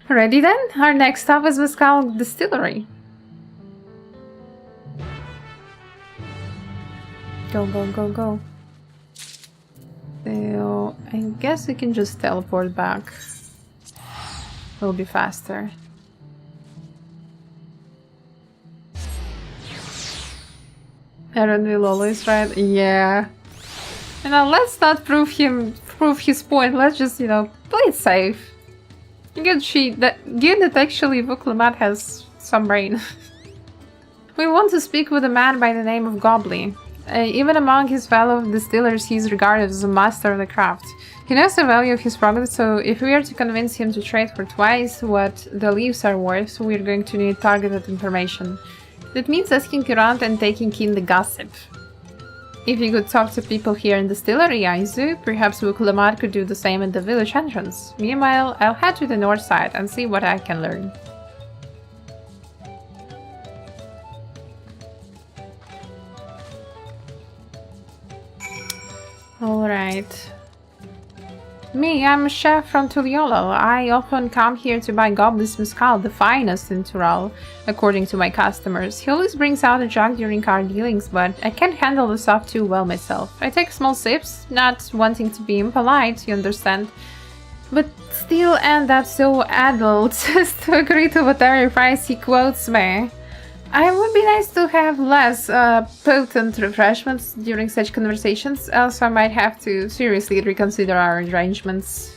Ready then? Our next stop is Mezcal Distillery. Go, go, go, go. So, I guess we can just teleport back. It'll be faster. Aaron will always right. Yeah. You know, let's not prove his point. Let's just, you know, play it safe. Given that actually Wuk Lamat has some brain. We want to speak with a man by the name of Gobley. Even among his fellow distillers, he is regarded as a master of the craft. He knows the value of his product, so if we are to convince him to trade for twice what the leaves are worth, we are going to need targeted information. That means asking around and taking in the gossip. If you could talk to people here in the distillery, Aizu, perhaps Wuk Lamat could do the same at the village entrance. Meanwhile, I'll head to the north side and see what I can learn. Alright. Me, I'm a chef from Tuliolo. I often come here to buy Goblin's Mezcal, the finest in Tural, according to my customers. He always brings out a jug during our dealings, but I can't handle the stuff too well myself. I take small sips, not wanting to be impolite, you understand, but still end up so adult as to agree to whatever price he quotes me. It would be nice to have less potent refreshments during such conversations, else I might have to seriously reconsider our arrangements.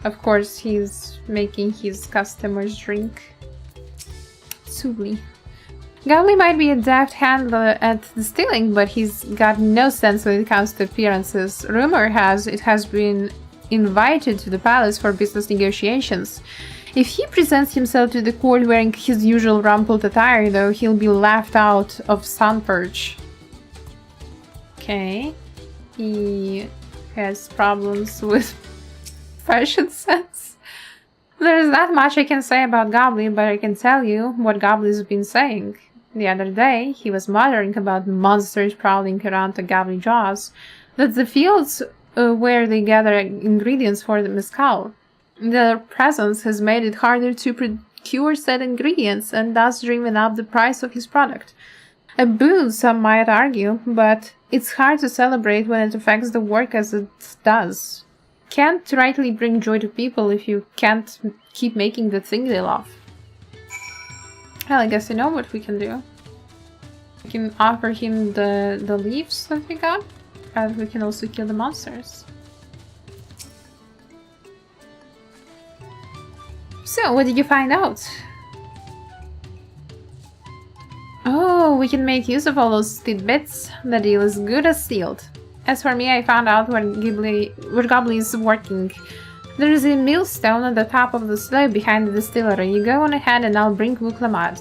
Of course, he's making his customers drink. Suli. Gowley might be a deft hand at distilling, but he's got no sense when it comes to appearances. Rumor has it has been invited to the palace for business negotiations. If he presents himself to the court wearing his usual rumpled attire, though, he'll be laughed out of Sunperch. Okay. He has problems with fashion sense. There's not much I can say about Goblin, but I can tell you what Goblin's been saying. The other day, he was muttering about monsters prowling around the Goblin jaws. That's the fields where they gather ingredients for the mezcal. Their presence has made it harder to procure said ingredients and thus driven up the price of his product. A boon, some might argue, but it's hard to celebrate when it affects the work as it does. Can't rightly bring joy to people if you can't keep making the thing they love. Well, I guess you know what we can do. We can offer him the leaves that we got, and we can also kill the monsters. So, what did you find out? Oh, we can make use of all those tidbits. The deal is good as sealed. As for me, I found out where Goblin is working. There is a millstone at the top of the slope behind the distillery. You go on ahead and I'll bring Wuk Lamat.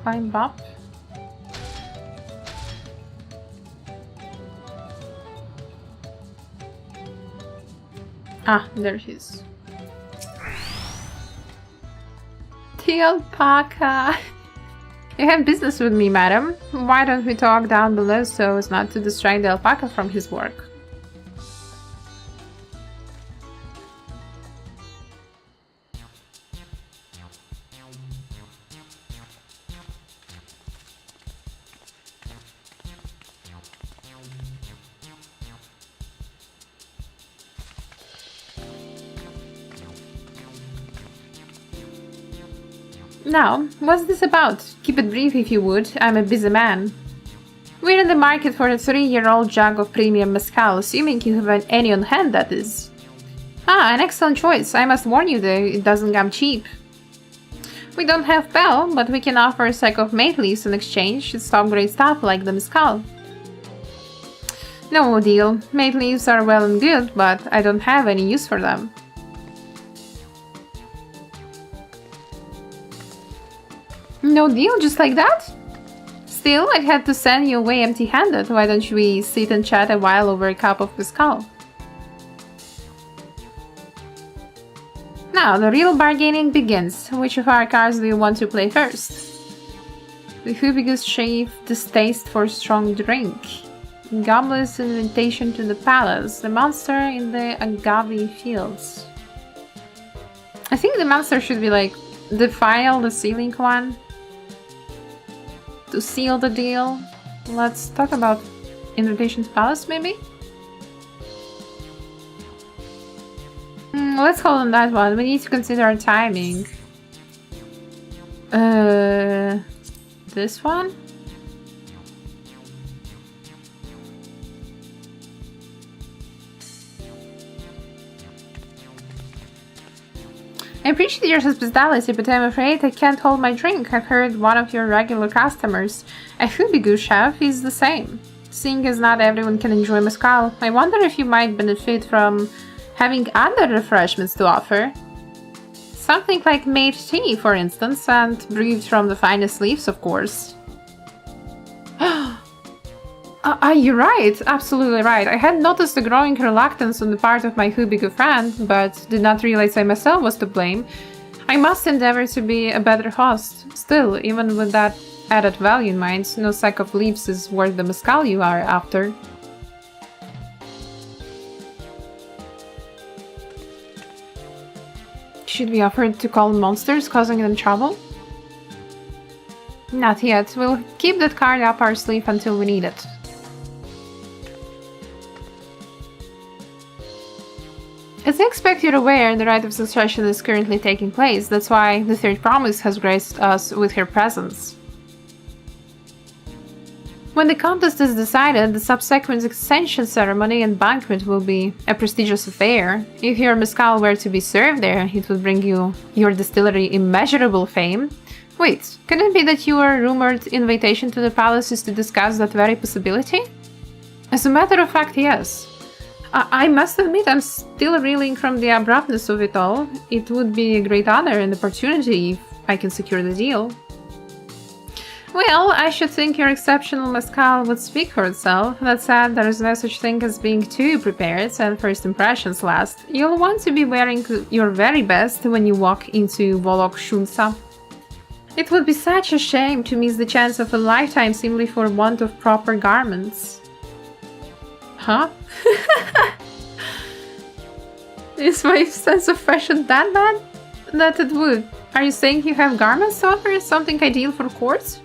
Climb up. Ah, there he is. The alpaca. You have business with me, madam. Why don't we talk down below so as not to distract the alpaca from his work? Now, what's this about? Keep it brief if you would, I'm a busy man. We're in the market for a 3-year-old jug of premium mezcal, assuming you have any on hand, that is. Ah, an excellent choice. I must warn you though, it doesn't come cheap. We don't have Bell, but we can offer a sack of mate leaves in exchange. It's top-grade stuff like the mezcal. No deal. Mate leaves are well and good, but I don't have any use for them. No deal, just like that? Still, I'd had to send you away empty-handed. Why don't we sit and chat a while over a cup of mezcal? Now, the real bargaining begins. Which of our cards do you want to play first? The Hoobigus Chief distaste for strong drink. Goblet's invitation to the palace. The monster in the agave fields. I think the monster should be like the final, the sealing one. To seal the deal, let's talk about invitation to palace, maybe? Let's hold on that one. We need to consider our timing. This one? I appreciate your hospitality, but I'm afraid I can't hold my drink. I've heard one of your regular customers, a Hoobigus chef, is the same. Seeing as not everyone can enjoy mezcal, I wonder if you might benefit from having other refreshments to offer. Something like made tea, for instance, and brewed from the finest leaves, of course. You're right, absolutely right. I had noticed a growing reluctance on the part of my Hoobigus friend, but did not realize I myself was to blame. I must endeavor to be a better host. Still, even with that added value in mind, no sack of leaves is worth the mezcal you are after. Should we offer to call monsters, causing them trouble? Not yet. We'll keep that card up our sleeve until we need it. As I expect you're aware, the rite of succession is currently taking place. That's why the third promise has graced us with her presence. When the contest is decided, the subsequent ascension ceremony and banquet will be a prestigious affair. If your mezcal were to be served there, it would bring you, your distillery, immeasurable fame. Wait, can it be that your rumored invitation to the palace is to discuss that very possibility? As a matter of fact, yes. I must admit I'm still reeling from the abruptness of it all. It would be a great honor and opportunity if I can secure the deal. Well, I should think your exceptional mezcal would speak for itself. That said, there is no such thing as being too prepared, and first impressions last. You'll want to be wearing your very best when you walk into Volok Shunsa. It would be such a shame to miss the chance of a lifetime simply for want of proper garments. Huh? Is my sense of fashion that bad? That it would. Are you saying you have garments to offer? Something ideal for court?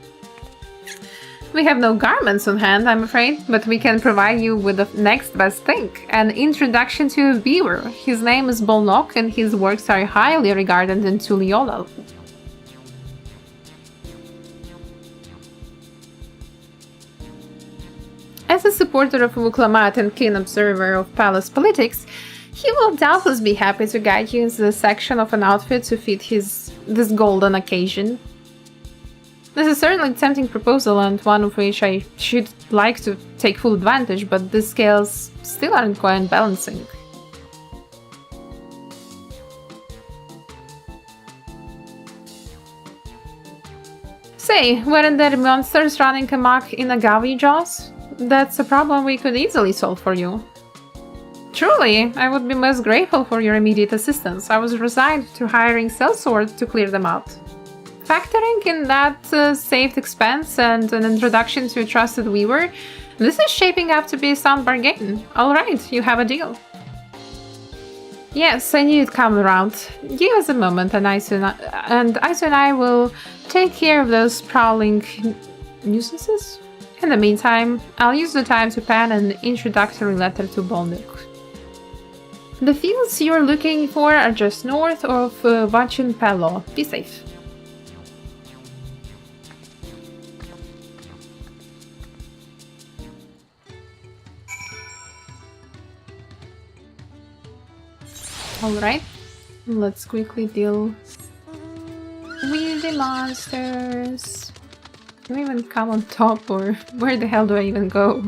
We have no garments on hand, I'm afraid, but we can provide you with the next best thing. An introduction to a viewer. His name is Bolnok and his works are highly regarded in Tuliolal. As a supporter of Wuk Lamat and keen observer of palace politics, he will doubtless be happy to guide you into the section of an outfit to fit this golden occasion. This is certainly a tempting proposal and one of which I should like to take full advantage, but the scales still aren't quite balancing. Say, weren't there monsters running amok in agave jaws? That's a problem we could easily solve for you. Truly, I would be most grateful for your immediate assistance. I was resigned to hiring sellsword to clear them out. factoring in that saved expense and an introduction to a trusted weaver, this is shaping up to be a sound bargain. Alright, you have a deal. Yes, I knew it'd come around. Give us a moment and Isu and I will take care of those prowling nuisances. In the meantime, I'll use the time to pen an introductory letter to Bolnuk. The fields you're looking for are just north of Vachun Pelo. Be safe. Alright, let's quickly deal with the monsters. Do I even come on top, or where the hell do I even go?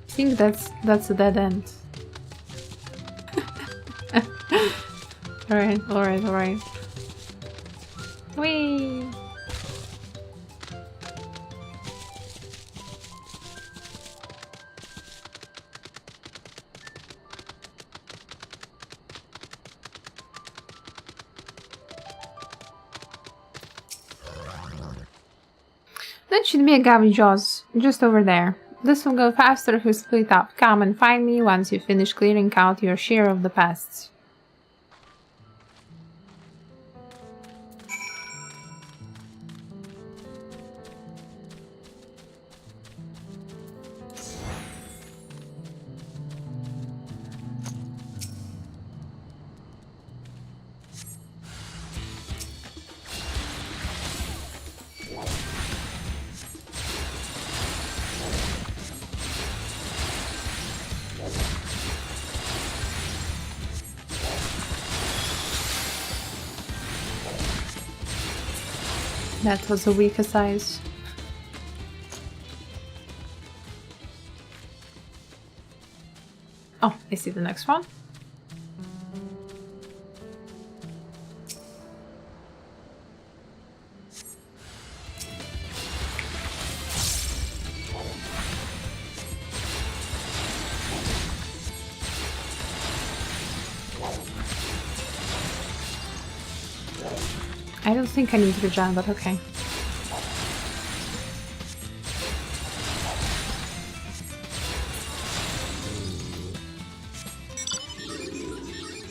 I think that's a dead end. Alright. Whee! That should be a Gavin Jaws, just over there. This will go faster if we split up. Come and find me once you finish clearing out your share of the pests. That was a weaker size. Oh, I see the next one. I don't think I need regen, but okay.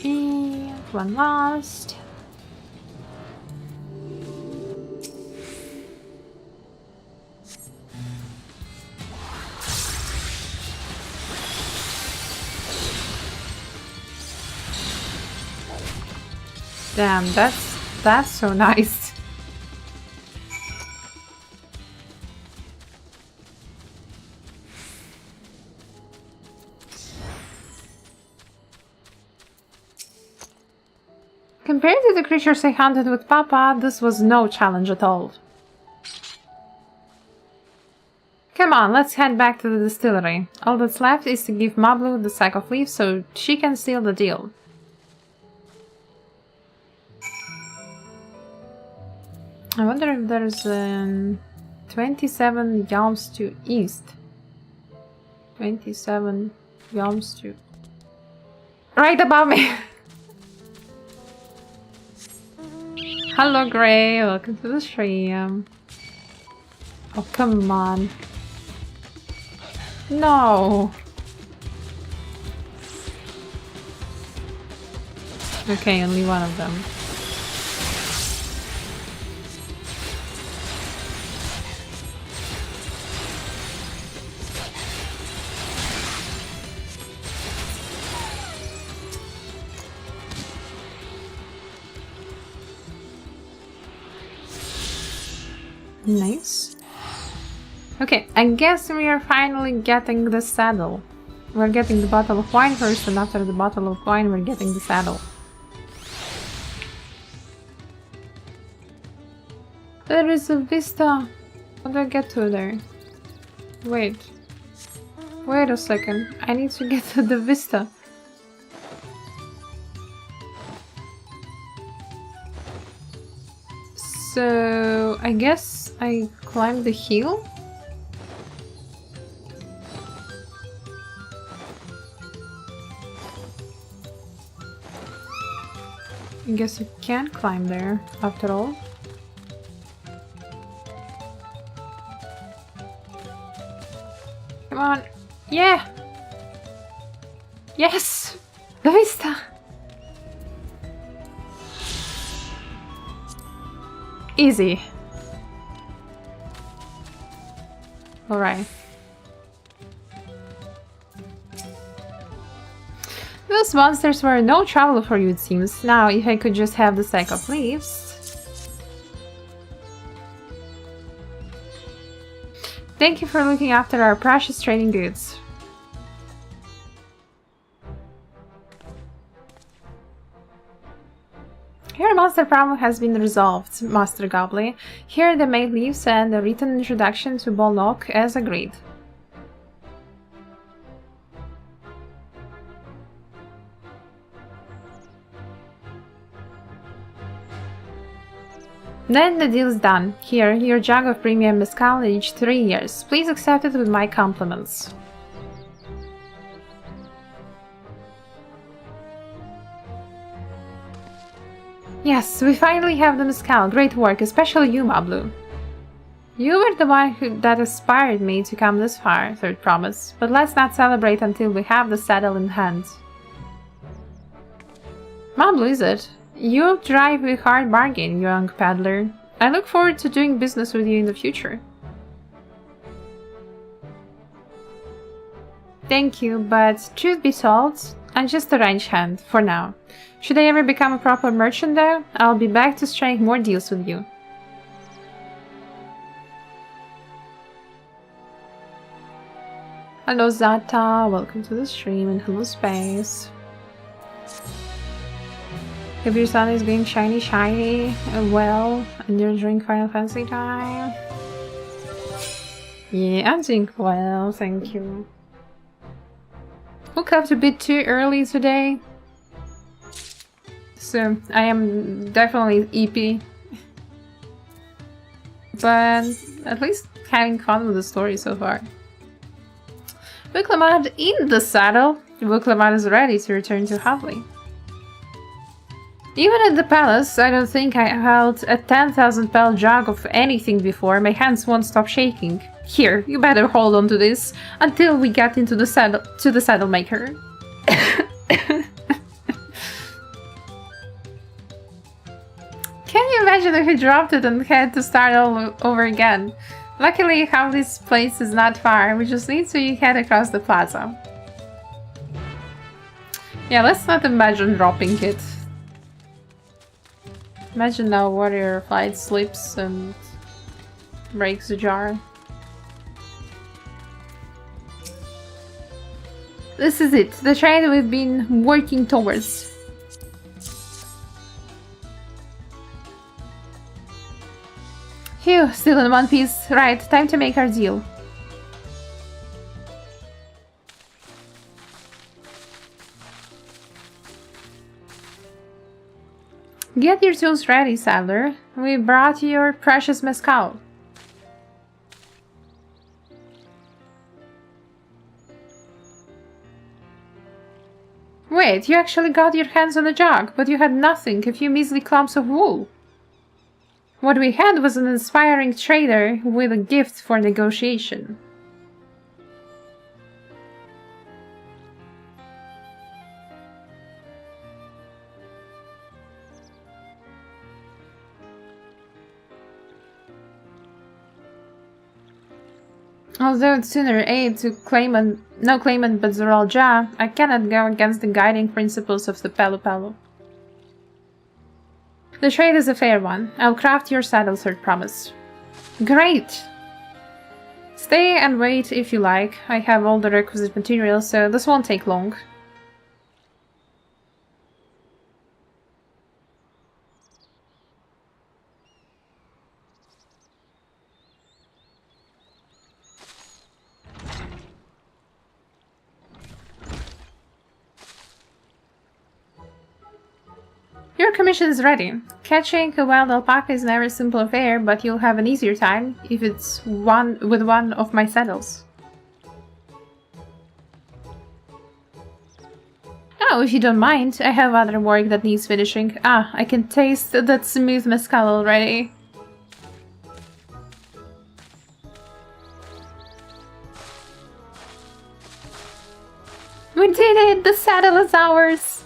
And one last. Damn, that's so nice. Compared to the creatures I hunted with Papa, this was no challenge at all. Come on, let's head back to the distillery. All that's left is to give Mablu the sack of leaves so she can seal the deal. I wonder if there's 27 yalms to east. 27 yalms to... Right above me! Hello Gray, welcome to the stream. Oh, come on. No! Okay, only one of them. Nice. Okay, I guess we are finally getting the saddle. We're getting the bottle of wine first, and after the bottle of wine we're getting the saddle. There is a vista. How do I get to there? Wait a second. I need to get to the vista. So I guess I climb the hill? I guess you can't climb there, after all. Come on. Yeah! Yes! The vista! Easy. Alright. Those monsters were no trouble for you, it seems. Now, if I could just have the sack of leaves. Thank you for looking after our precious trading goods. Your monster problem has been resolved, Master Gobbly. Here are the made leaves and a written introduction to Bolnock as agreed. Then the deal's done. Here, your jug of premium mezcal aged 3 years. Please accept it with my compliments. Yes, we finally have the mezcal. Great work, especially you, Mablu. You were the one that inspired me to come this far, Third Promise. But let's not celebrate until we have the saddle in hand. Mablu, is it? You drive a hard bargain, young peddler. I look forward to doing business with you in the future. Thank you, but truth be told, I'm just a ranch hand, for now. Should I ever become a proper merchant though, I'll be back to strike more deals with you. Hello Zata, welcome to the stream and hello Space. If your son is going shiny well, and you're doing Final Fantasy time. Yeah, I'm doing well, thank you. Woke up a bit too early today, so I am definitely EP. But at least having fun with the story so far. Wuk Lamat in the saddle. Wuk Lamat is ready to return to Havli. Even at the palace, I don't think I held a 10,000 pel jug of anything before. My hands won't stop shaking. Here, you better hold on to this until we get into the saddle maker. Can you imagine if he dropped it and had to start all over again? Luckily, how this place is not far. We just need to head across the plaza. Yeah, let's not imagine dropping it. Imagine now warrior flight slips and breaks the jar. This is it, the trade we've been working towards. Phew, still in one piece. Right, time to make our deal. Get your tools ready, saddler. We brought your precious mezcal. Wait, you actually got your hands on a jug, but you had nothing, a few measly clumps of wool. What we had was an inspiring trader with a gift for negotiation. Although it's sooner aid to no claimant but Zoral Ja, I cannot go against the guiding principles of the Pelu Pelu. The trade is a fair one. I'll craft your saddle, Third Promise. Great! Stay and wait if you like. I have all the requisite materials, so this won't take long. Your commission is ready. Catching a wild alpaca is never a simple affair, but you'll have an easier time if it's with one of my saddles. No, if you don't mind, I have other work that needs finishing. Ah, I can taste that smooth mezcal already. We did it! The saddle is ours!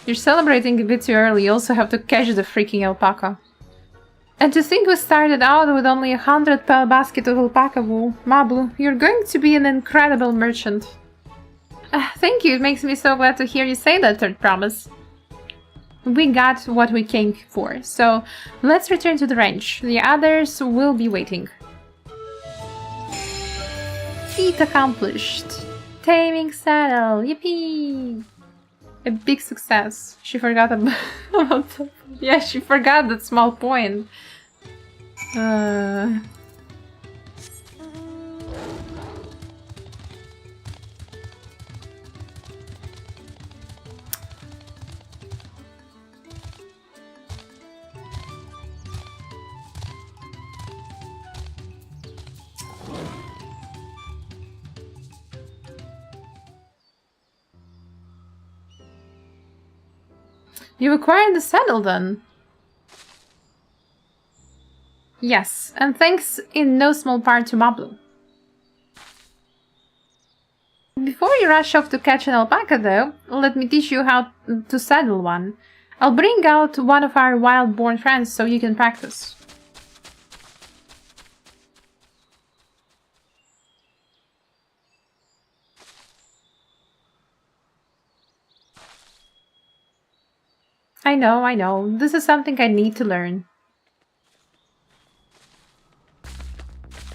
You're celebrating a bit too early, you also have to catch the freaking alpaca. And to think we started out with only 100 pearl basket of alpaca wool. Mablu, you're going to be an incredible merchant. Thank you, it makes me so glad to hear you say that, Third Promise. We got what we came for, so let's return to the ranch. The others will be waiting. Feat accomplished. Taming saddle, yippee! A big success. She forgot about that. Yeah, she forgot that small point. You acquired the saddle then? Yes, and thanks in no small part to Mablu. Before you rush off to catch an alpaca though, let me teach you how to saddle one. I'll bring out one of our wild-born friends so you can practice. I know. This is something I need to learn.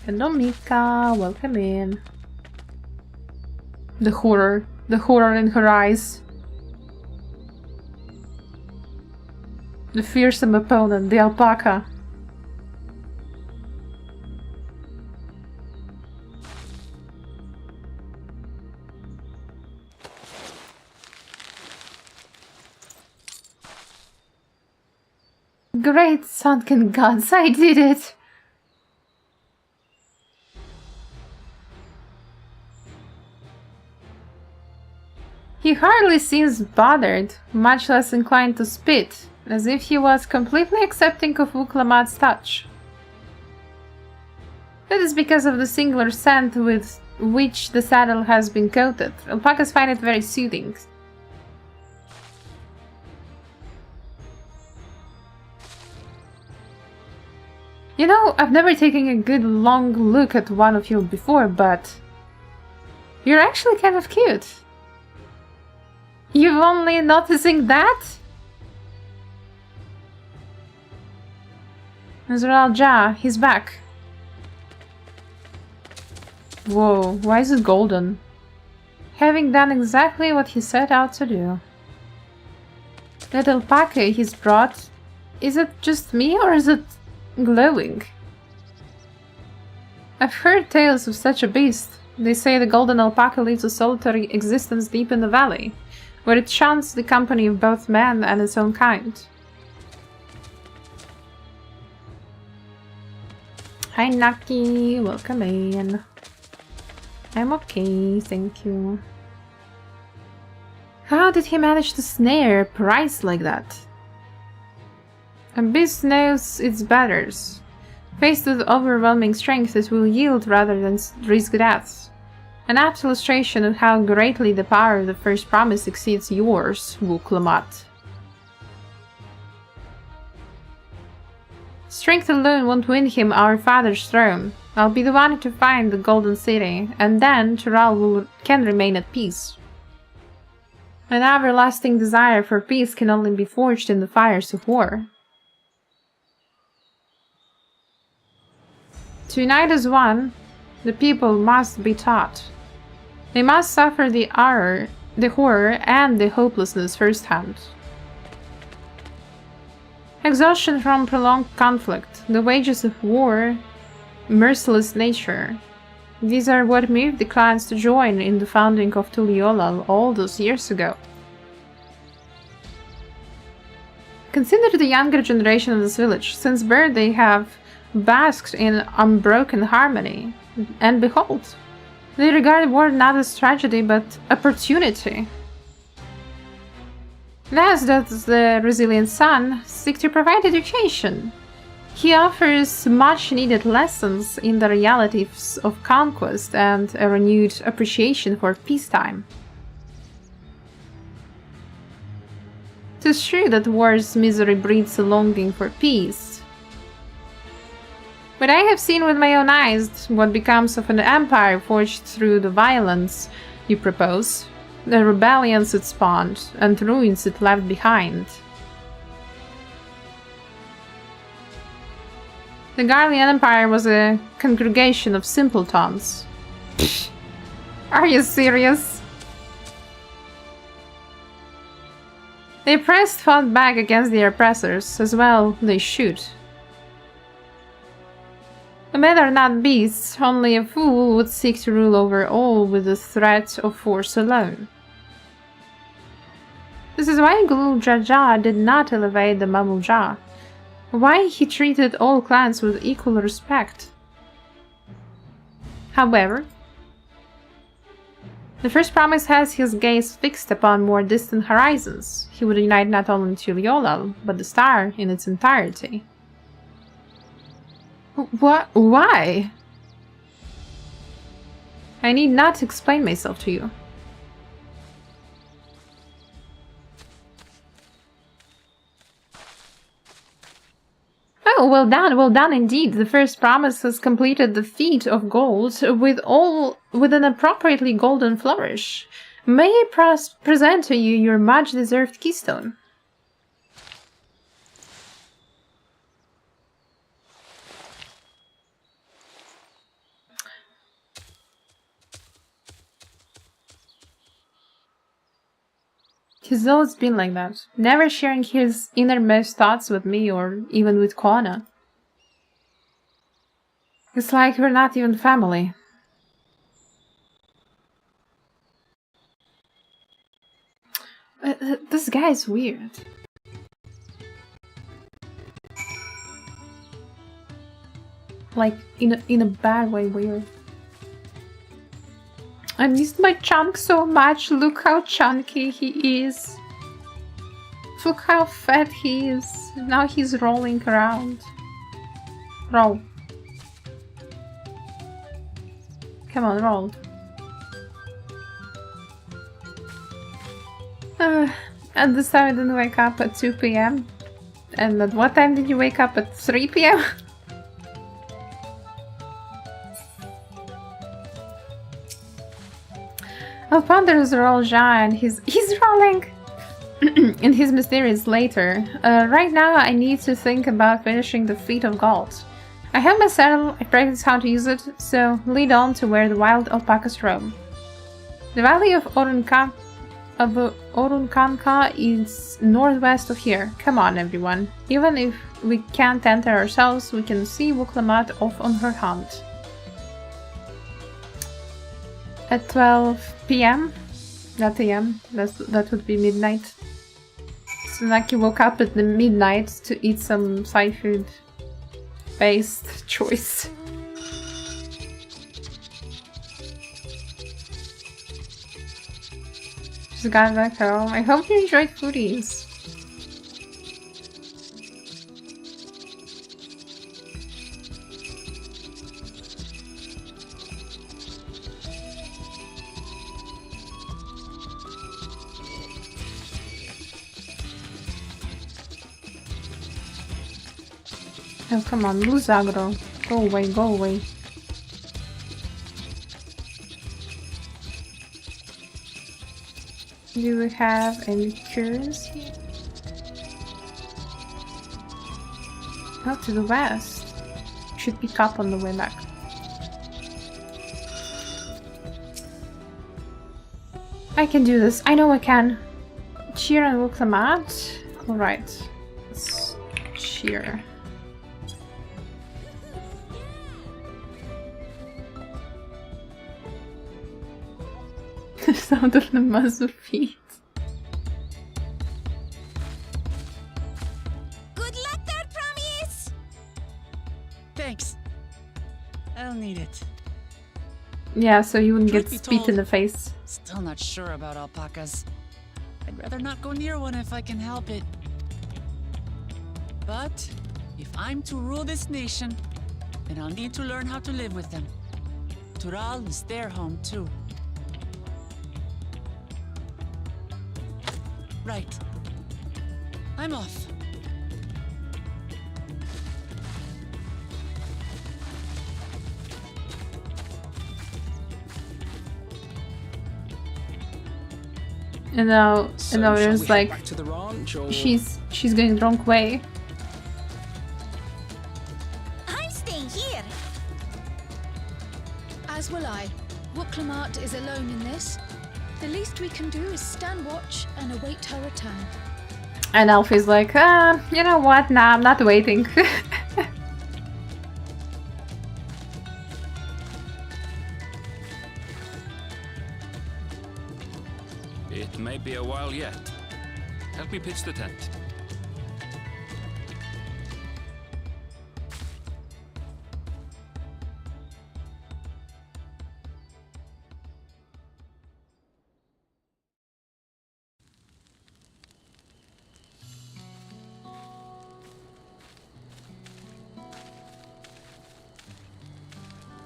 Hello, Mika. Welcome in. The horror in her eyes. The fearsome opponent, the alpaca. Great sunken gods, I did it! He hardly seems bothered, much less inclined to spit, as if he was completely accepting of Wuk Lamat's touch. That is because of the singular scent with which the saddle has been coated. Alpacas find it very soothing. You know, I've never taken a good long look at one of you before, but you're actually kind of cute. You've only noticing that? Azrael Ja, he's back. Whoa, why is it golden? Having done exactly what he set out to do. That alpaca he's brought, is it just me or is it glowing? I've heard tales of such a beast. They say the golden alpaca lives a solitary existence deep in the valley, where it shuns the company of both man and its own kind. Hi Naki, welcome in. I'm okay, thank you. How did he manage to snare a prize like that? A beast knows its batters. Faced with overwhelming strength, it will yield rather than risk death. An apt illustration of how greatly the power of the first promise exceeds yours, Wuk Lamat. Strength alone won't win him our father's throne. I'll be the one to find the Golden City, and then Tural can remain at peace. An everlasting desire for peace can only be forged in the fires of war. To unite as one, the people must be taught. They must suffer the horror and the hopelessness firsthand. Exhaustion from prolonged conflict, the wages of war, merciless nature. These are what moved the clans to join in the founding of Tuliolal all those years ago. Consider the younger generation of this village. Since birth they have basked in unbroken harmony, and behold, They regard war not as tragedy, but opportunity. Thus does the resilient son seek to provide education. He offers much-needed lessons in the realities of conquest and a renewed appreciation for peacetime. 'Tis true that war's misery breeds a longing for peace. But I have seen with my own eyes what becomes of an empire forged through the violence you propose, the rebellions it spawned, and ruins it left behind. The Garlean Empire was a congregation of simpletons. Are you serious? The oppressed fought back against the oppressors, as well they should. Men are not beasts, only a fool would seek to rule over all with the threat of force alone. This is why Gulu Jaja did not elevate the Mamulja, why he treated all clans with equal respect. However, the first promise has his gaze fixed upon more distant horizons. He would unite not only Tuliolal, but the star in its entirety. What? Why? I need not explain myself to you. Oh, well done indeed. The first promise has completed the feat of gold with an appropriately golden flourish. May I present to you your much-deserved keystone? He's always been like that, never sharing his innermost thoughts with me or even with Kwana. It's like we're not even family. This guy's weird. Like, in a bad way weird. I missed my chunk so much. Look how chunky he is. Look how fat he is. Now he's rolling around. Roll. Come on, roll. At this time I didn't wake up at 2 PM. And at what time did you wake up? At 3 PM? I'll ponder his roll and he's rolling! In his mysterious later. Right now I need to think about finishing the feat of gold. I have my saddle, I practice how to use it, so lead on to where the wild alpacas roam. The valley of Orunkanka is northwest of here. Come on everyone. Even if we can't enter ourselves, we can see Wuk Lamat off on her hunt. At 12 PM? Not AM, that would be midnight. Tsunaki woke up at the midnight to eat some side food based choice. Just got back home. I hope you enjoyed foodies. Oh, come on, lose aggro. Go away, go away. Do we have any cures here? Oh, to the west. Should pick up on the way back. I can do this. I know I can. Cheer and Wuk Lamat. Alright. Let's cheer. Sound of the muzzle feet. Good luck there, promise! Thanks. I'll need it. Yeah, so you wouldn't Truth get be spit in told, the face. Still not sure about alpacas. I'd rather not go near one if I can help it. But if I'm to rule this nation, then I'll need to learn how to live with them. Tural is their home too. Right. I'm off. And now So shall it's we head like back to the ranch, or she's going the wrong way. I'm staying here. As will I. Wuk Lamat is alone in this. The least we can do is stand watch and await her return. And Alfie's like, you know what? Nah, I'm not waiting. It may be a while yet. Help me pitch the tent.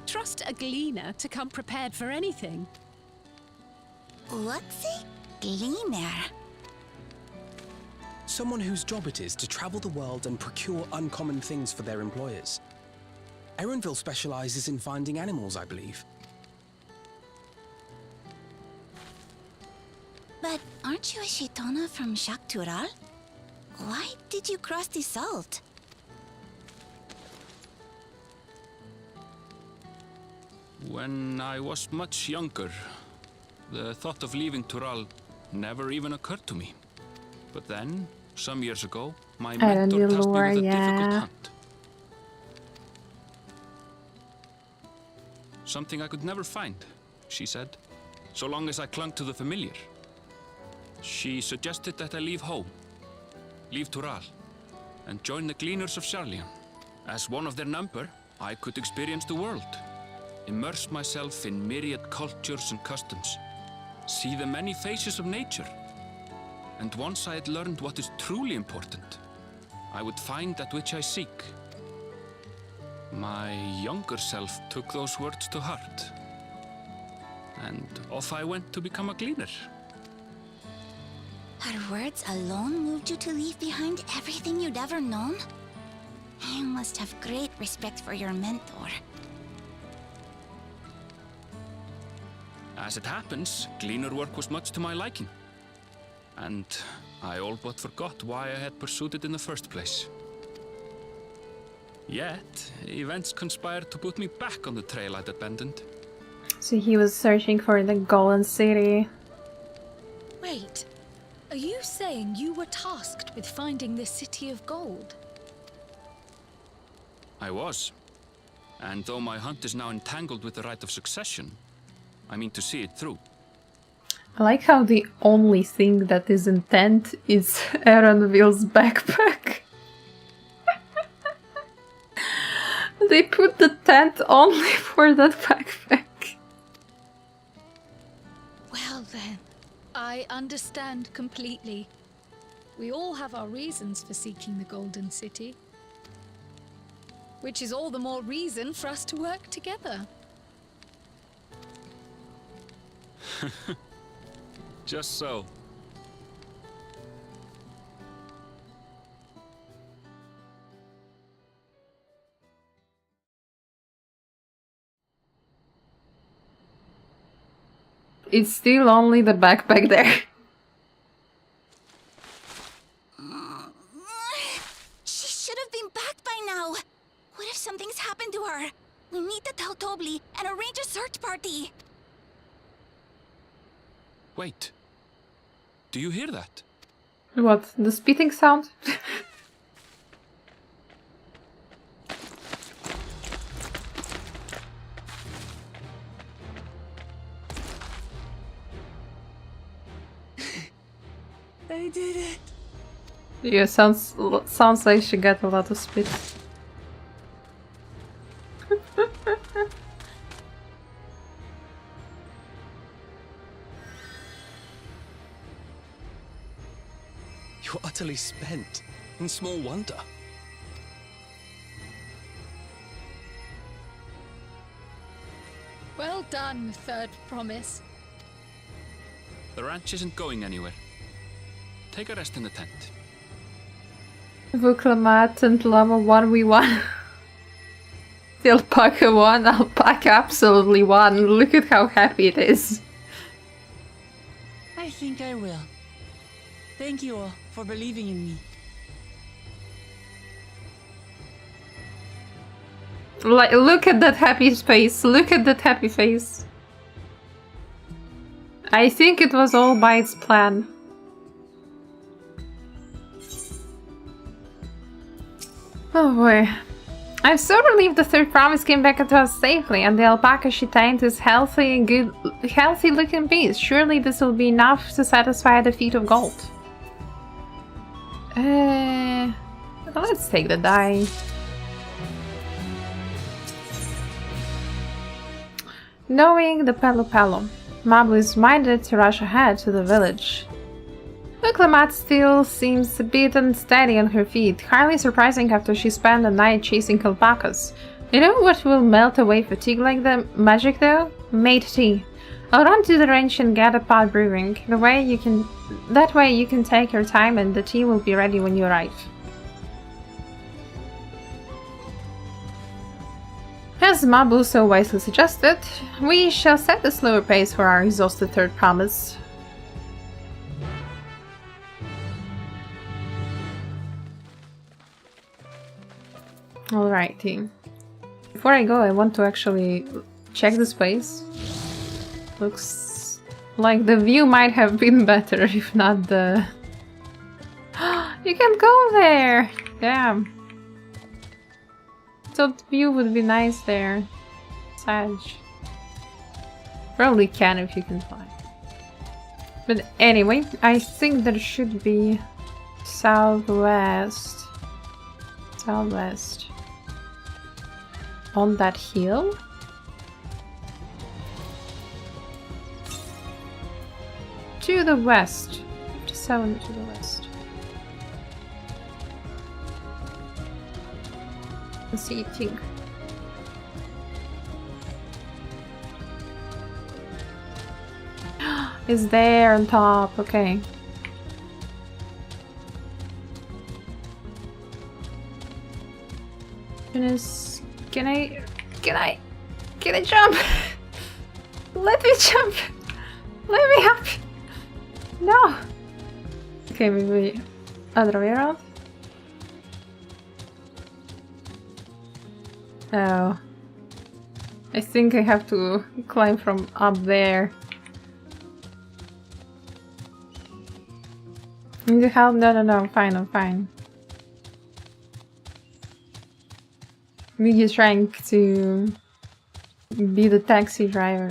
Trust a gleaner to come prepared for anything. What's a gleaner? someone whose job it is to travel the world and procure uncommon things for their employers. Erenville specializes in finding animals, I believe. But aren't you a Shaitana from Shaktural? Why did you cross the salt? When I was much younger, the thought of leaving Tural never even occurred to me. But then, some years ago, my mentor tasked me with a difficult hunt. Something I could never find, she said, so long as I clung to the familiar. She suggested that I leave home, leave Tural, and join the Gleaners of Sharlayan. As one of their number, I could experience the world, immerse myself in myriad cultures and customs, see the many faces of nature. And once I had learned what is truly important, I would find that which I seek. My younger self took those words to heart, and off I went to become a gleaner. Her words alone moved you to leave behind everything you'd ever known? You must have great respect for your mentor. As it happens, gleaner work was much to my liking, and I all but forgot why I had pursued it in the first place. Yet, events conspired to put me back on the trail I'd abandoned. So he was searching for the Golden City. Wait, are you saying you were tasked with finding this city of gold? I was. And though my hunt is now entangled with the right of succession, I mean to see it through. I like how the only thing that is in tent is Erenville's backpack. They put the tent only for that backpack. Well then, I understand completely. We all have our reasons for seeking the Golden City. Which is all the more reason for us to work together. Just so. It's still only the backpack there. She should have been back by now. What if something's happened to her? We need to tell Tobli and arrange a search party. Wait. Do you hear that? What, the spitting sound? I did it. Yeah, sounds like she got a lot of spit. utterly spent. And small wonder. Well done, Third Promise. The ranch isn't going anywhere. Take a rest in the tent. Wuk Lamat and Llama 1v1. The alpaca won. Alpaca absolutely won. Look at how happy it is. I think I will. Thank you all for believing in me. Like, look at that happy face. Look at that happy face. I think it was all by its plan. Oh boy. I'm so relieved the Third Promise came back to us safely, and the alpaca she tamed is healthy looking beast. Surely this will be enough to satisfy the feat of gold. Let's take the die. Knowing the Pelu, Mablu is minded to rush ahead to the village. Wuk Lamat still seems a bit unsteady on her feet, hardly surprising after she spent the night chasing alpacas. You know what will melt away fatigue like the magic though? Made tea. I'll run to the range and get a pot brewing. That way you can take your time and the tea will be ready when you arrive. As Mablu so wisely suggested, we shall set a slower pace for our exhausted Third Promise. Alright, team. Before I go, I want to actually check this place. Looks like the view might have been better, if not the... You can't go there! Damn. Thought the view would be nice there. Sad. Probably can if you can fly. But anyway, I think there should be southwest. Southwest. On that hill? To the west. 57 to the west. Let's see, think. It's there on top, okay. Goodness, can I jump? Let me jump! Let me up! No! Okay, maybe other way around? Oh. I think I have to climb from up there. Need help? No, I'm fine. Migi trying to be the taxi driver.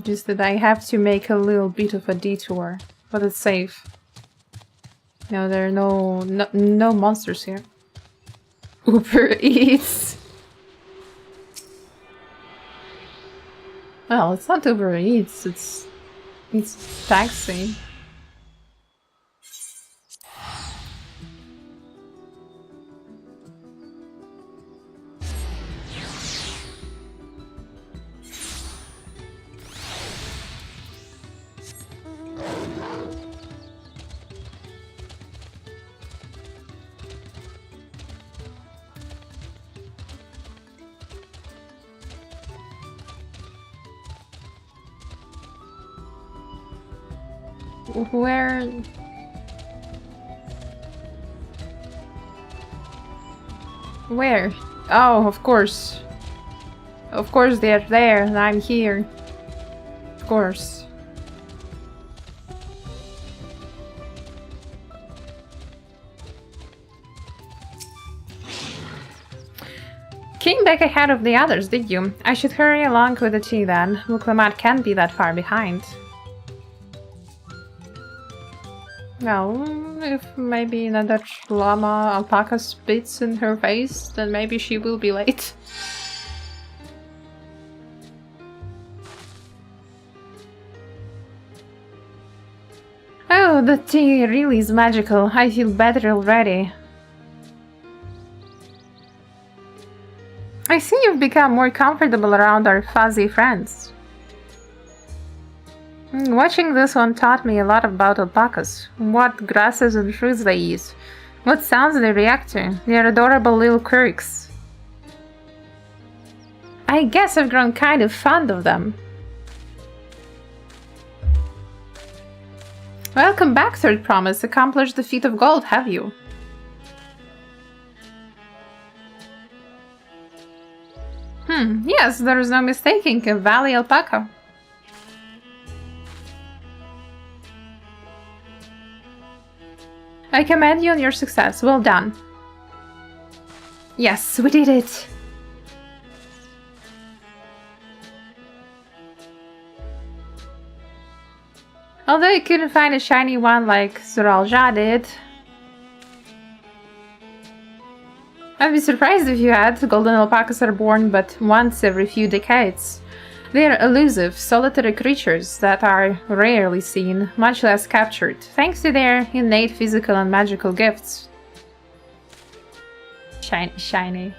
Just that I have to make a little bit of a detour, but it's safe. No, there are no monsters here. Uber Eats. Well, it's not Uber Eats, it's taxi. Where? Oh, of course. Of course they're there and I'm here. Of course. Came back ahead of the others, did you? I should hurry along with the tea then. Wuk Lamat can't be that far behind. Well, if maybe another llama alpaca spits in her face, then maybe she will be late. Oh, the tea really is magical. I feel better already. I see you've become more comfortable around our fuzzy friends. Watching this one taught me a lot about alpacas. What grasses and fruits they eat. What sounds they react to. They're adorable little quirks. I guess I've grown kind of fond of them. Welcome back, Third Promise. Accomplished the feat of gold, have you? Yes, there is no mistaking a valley alpaca. I commend you on your success. Well done. Yes, we did it. Although I couldn't find a shiny one like Zuralja did. I'd be surprised if you had. Golden alpacas are born but once every few decades. They are elusive, solitary creatures that are rarely seen, much less captured, thanks to their innate physical and magical gifts. Shiny.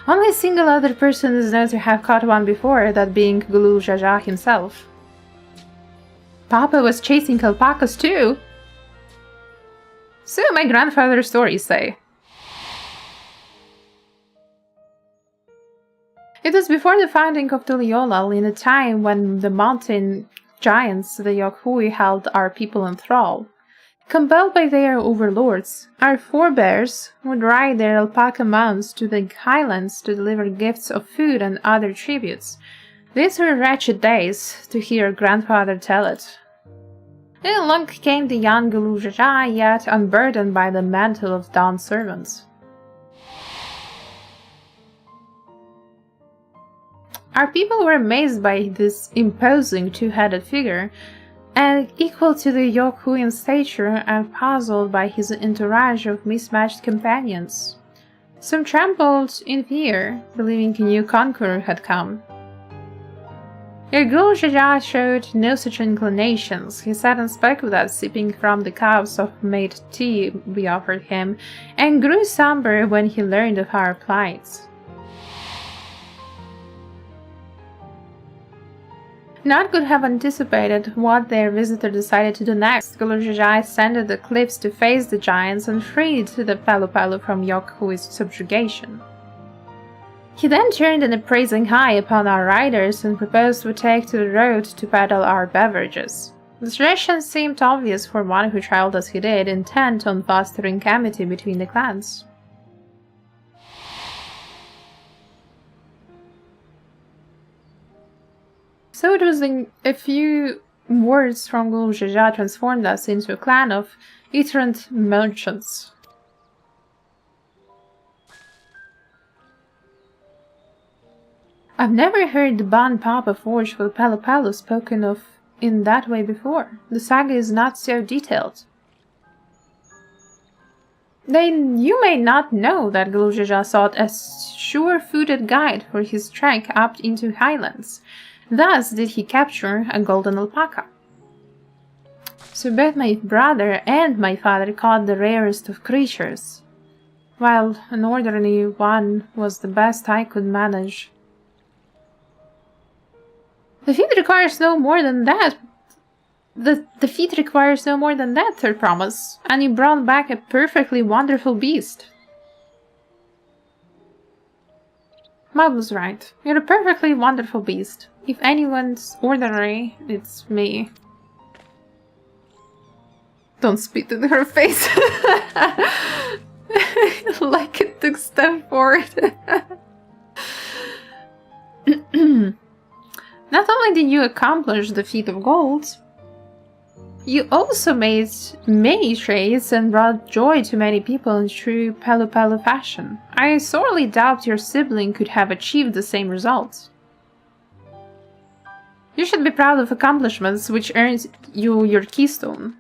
Only a single other person is known to have caught one before, that being Gulu Jaja himself. Papa was chasing alpacas too! So my grandfather's stories say. It was before the founding of Tuliolal, in a time when the mountain giants, the Yokhui, held our people in thrall. Compelled by their overlords, our forebears would ride their alpaca mounts to the highlands to deliver gifts of food and other tributes. These were wretched days, to hear grandfather tell it. Then along came the young Gulu Jaja, yet unburdened by the mantle of Dawn servants. Our people were amazed by this imposing two-headed figure, and equal to the Yokhui in stature, and puzzled by his entourage of mismatched companions. Some trembled in fear, believing a new conqueror had come. Gulu Jaja showed no such inclinations. He sat and spoke with us, sipping from the cups of made tea we offered him, and grew somber when he learned of our plight. None could have anticipated what their visitor decided to do next. Gulu Jaja ascended the cliffs to face the giants and freed the Palu from Yokhui's subjugation. He then turned an appraising eye upon our riders and proposed we take to the road to peddle our beverages. The suggestion seemed obvious for one who travelled as he did, intent on fostering amity between the clans. So it was a few words from Gulu Jaja transformed us into a clan of itinerant merchants. I've never heard the Ban Papa forge for Palu spoken of in that way before. The saga is not so detailed. Then you may not know that Gulu Jaja sought a sure-footed guide for his trek up into highlands. Thus did he capture a golden alpaca. So both my brother and my father caught the rarest of creatures, while an ordinary one was the best I could manage. The feat requires no more than that. The feat requires no more than that, Third Promise, and you brought back a perfectly wonderful beast. Mab was right. You're a perfectly wonderful beast. If anyone's ordinary, it's me. Don't spit in her face. Like it took step forward. Not only did you accomplish the feat of gold, you also made many trades and brought joy to many people in true Palu fashion. I sorely doubt your sibling could have achieved the same results. You should be proud of accomplishments which earned you your keystone.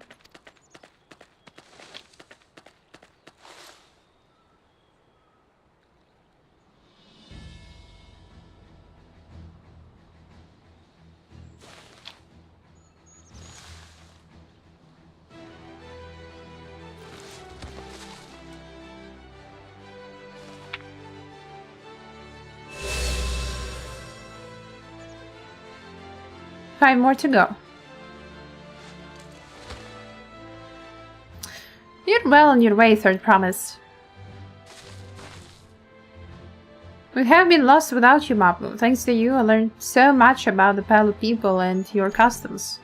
5 more to go. You're well on your way, Third Promise. We have been lost without you, Mablu. Thanks to you, I learned so much about the Pelu people and your customs.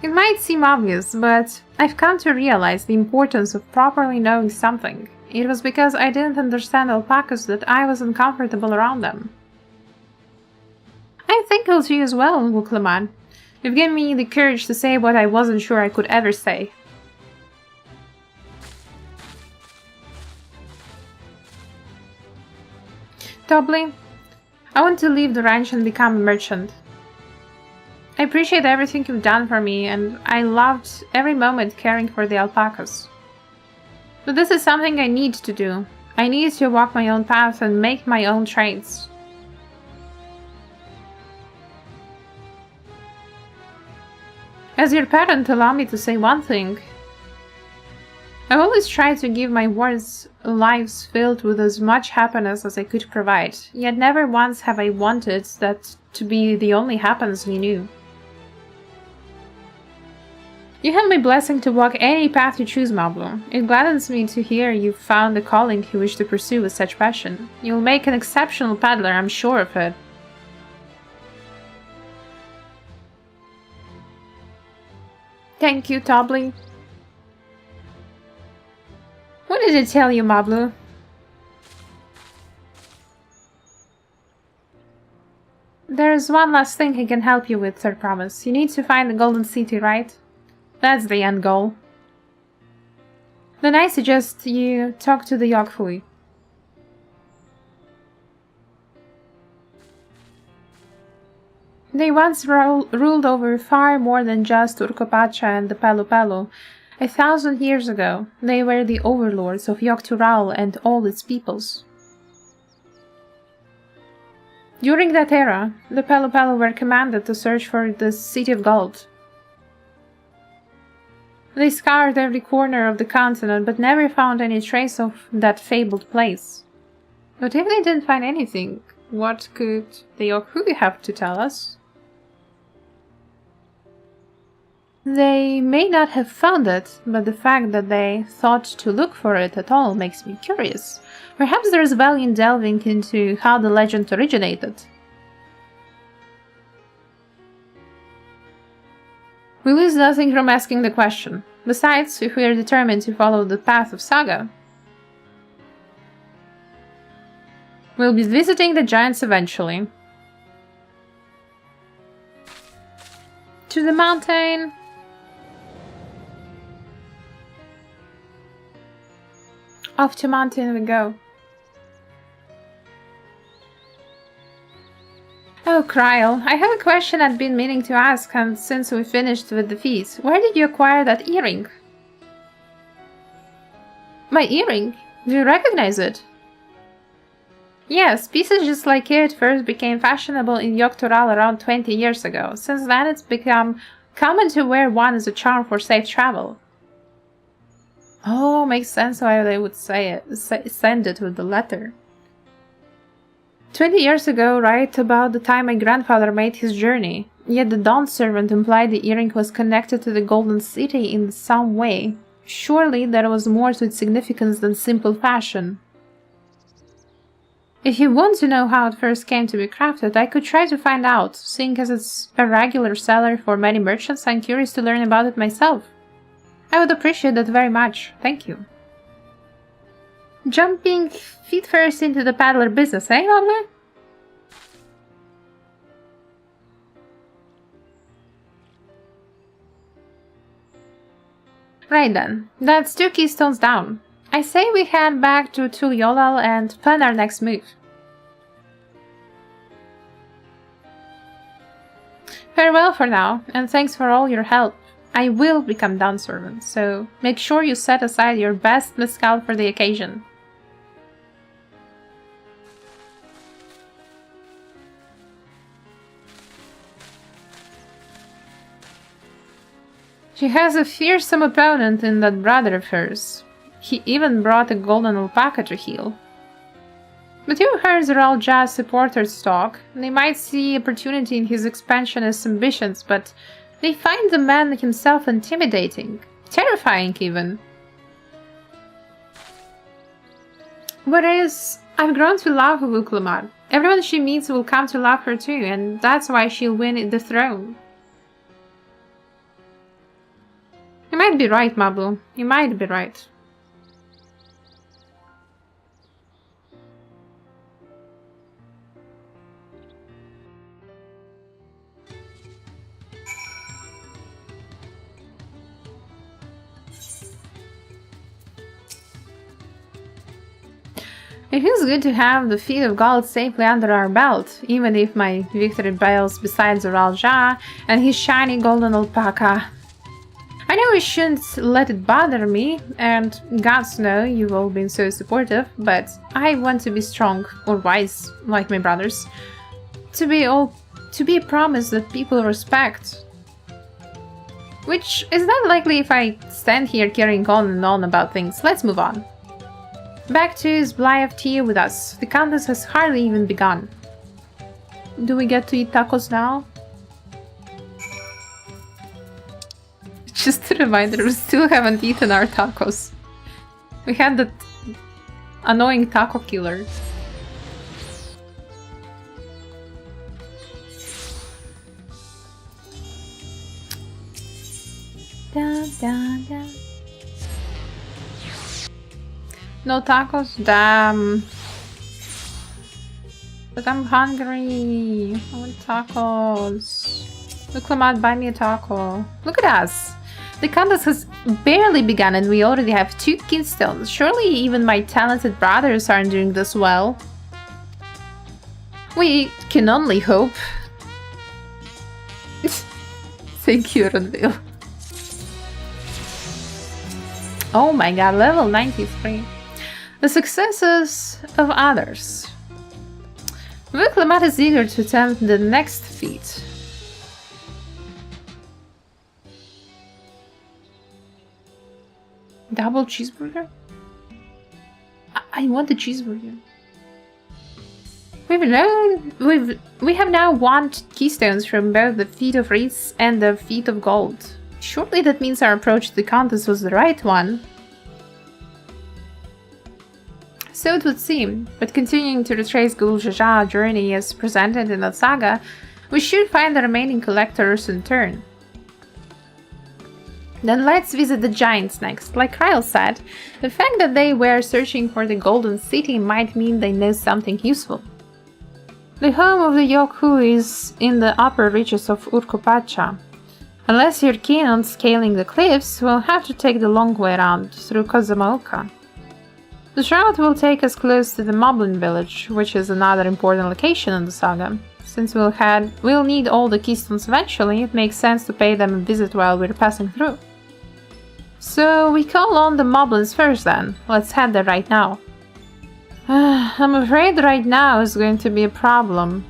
It might seem obvious, but I've come to realize the importance of properly knowing something. It was because I didn't understand alpacas that I was uncomfortable around them. I'm thankful to you as well, Wuk Lamat. You've given me the courage to say what I wasn't sure I could ever say. Tobli, I want to leave the ranch and become a merchant. I appreciate everything you've done for me, and I loved every moment caring for the alpacas. But this is something I need to do. I need to walk my own path and make my own trades. As your parent, allow me to say one thing. I've always tried to give my wards lives filled with as much happiness as I could provide, yet never once have I wanted that to be the only happiness we knew. You have my blessing to walk any path you choose, Mablu. It gladdens me to hear you've found the calling you wish to pursue with such passion. You'll make an exceptional paddler, I'm sure of it. Thank you, Tobli. What did I tell you, Mablu? There's one last thing I can help you with, Third Promise. You need to find the Golden City, right? That's the end goal. Then I suggest you talk to the Yokfui. They once ruled over far more than just Urkopacha and the Pelu Pelu. 1,000 years ago, they were the overlords of Yogg-Tural and all its peoples. During that era, the Pelu Pelu were commanded to search for the City of Gold. They scoured every corner of the continent, but never found any trace of that fabled place. But if they didn't find anything, what could the Yokfui have to tell us? They may not have found it, but the fact that they thought to look for it at all makes me curious. Perhaps there is value in delving into how the legend originated. We lose nothing from asking the question. Besides, if we are determined to follow the path of Saga, we'll be visiting the giants eventually. To the mountain. Off to mountain we go. Oh, Kryl, I have a question I've been meaning to ask, and since we finished with the feast, where did you acquire that earring? My earring? Do you recognize it? Yes, pieces just like it first became fashionable in Yogg-Tural around 20 years ago. Since then it's become common to wear one as a charm for safe travel. Oh, makes sense why they would send it with the letter. 20 years ago, right about the time my grandfather made his journey. Yet the Dawn servant implied the earring was connected to the Golden City in some way. Surely there was more to its significance than simple fashion. If you want to know how it first came to be crafted, I could try to find out. Seeing as it's a regular seller for many merchants, I'm curious to learn about it myself. I would appreciate that very much. Thank you. Jumping feet first into the paddler business, eh, Mablu? Right then, that's 2 keystones down. I say we head back to Tuliolal and plan our next move. Farewell for now, and thanks for all your help. I will become Dawn servant, so make sure you set aside your best mezcal for the occasion. She has a fearsome opponent in that brother of hers. He even brought a golden alpaca to heal. But you heard Zoral Jazz supporters talk. They might see opportunity in his expansionist ambitions, but they find the man himself intimidating, terrifying even. Whereas, I've grown to love Wuk Lamat. Everyone she meets will come to love her too, and that's why she'll win the throne. You might be right, Mabu. You might be right. It feels good to have the feet of gold safely under our belt, even if my victory bells besides Zoral Ja and his shiny golden alpaca. I know I shouldn't let it bother me, and gods know you've all been so supportive, but I want to be strong or wise, like my brothers. To be a promise that people respect. Which is not likely if I stand here carrying on and on about things. Let's move on. Back to Zblayev of tea with us. The contest has hardly even begun. Do we get to eat tacos now? Just a reminder, we still haven't eaten our tacos. We had that annoying taco killer. Dun, dun, dun. No tacos? Damn. But I'm hungry. I want tacos. Look, Lamat, buy me a taco. Look at us. The contest has barely begun and we already have 2 keystones. Surely even my talented brothers aren't doing this well. We can only hope. Thank you, Ronville. Oh my god, level 93. The successes of others. Wuk Lamat is eager to attempt the next feat. Double cheeseburger? I want the cheeseburger. We have now won keystones from both the Feet of Wreaths and the Feet of Gold. Surely that means our approach to the contest was the right one. So it would seem, but continuing to retrace Gul Jaja's journey as presented in that saga, we should find the remaining collectors in turn. Then let's visit the giants next. Like Ryle said, the fact that they were searching for the Golden City might mean they know something useful. The home of the Yokhu is in the upper reaches of Urkopacha. Unless you're keen on scaling the cliffs, we'll have to take the long way around, through Kozamaoka. The route will take us close to the Moblin village, which is another important location in the saga. Since we'll need all the keystones eventually, it makes sense to pay them a visit while we're passing through. So we call on the Moblins first then. Let's head there right now. I'm afraid right now is going to be a problem.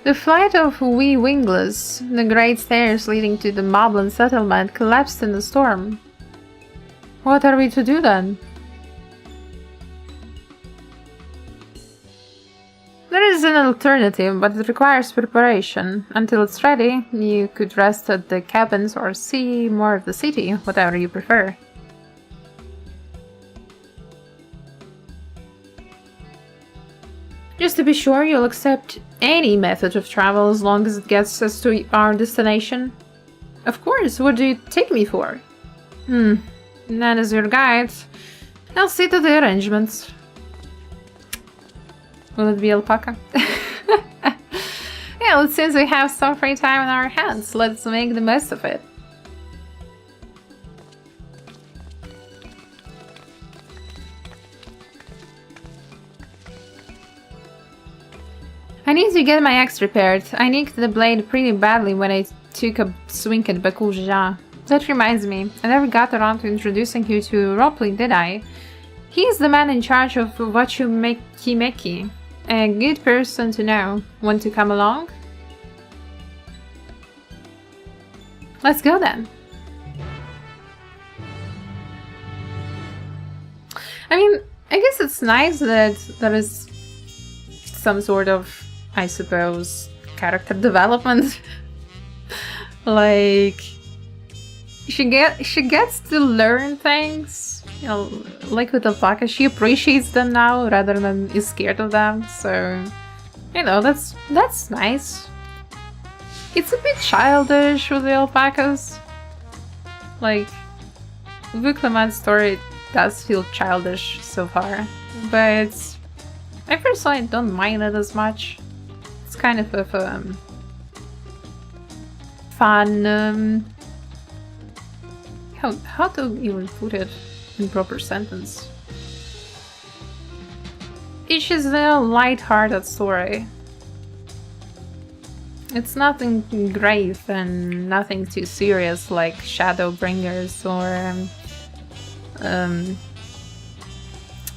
The flight of wee wingless, the great stairs leading to the Moblin settlement, collapsed in the storm. What are we to do then? There is an alternative, but it requires preparation. Until it's ready, you could rest at the cabins or see more of the city, whatever you prefer. Just to be sure, you'll accept any method of travel as long as it gets us to our destination. Of course, what do you take me for? And as your guide, I'll see to the arrangements. Will it be alpaca? Yeah, since we have some free time on our hands, let's make the most of it. I need to get my axe repaired. I nicked the blade pretty badly when I took a swing at Bakul Jaja. That reminds me, I never got around to introducing you to Ropley, did I? He's the man in charge of Wachumeki. A good person to know. Want to come along? Let's go then. I mean, I guess it's nice that there is some sort of, I suppose, character development. Like, she gets to learn things, you know, like with Alpaca. She appreciates them now rather than is scared of them. So, you know, that's nice. It's a bit childish with the alpacas. Like, Wuk Lamat's story does feel childish so far, but I personally don't mind it as much. It's kind of a fun. How to even put it in proper sentence? It's just a light-hearted story. It's nothing grave and nothing too serious like Shadowbringers or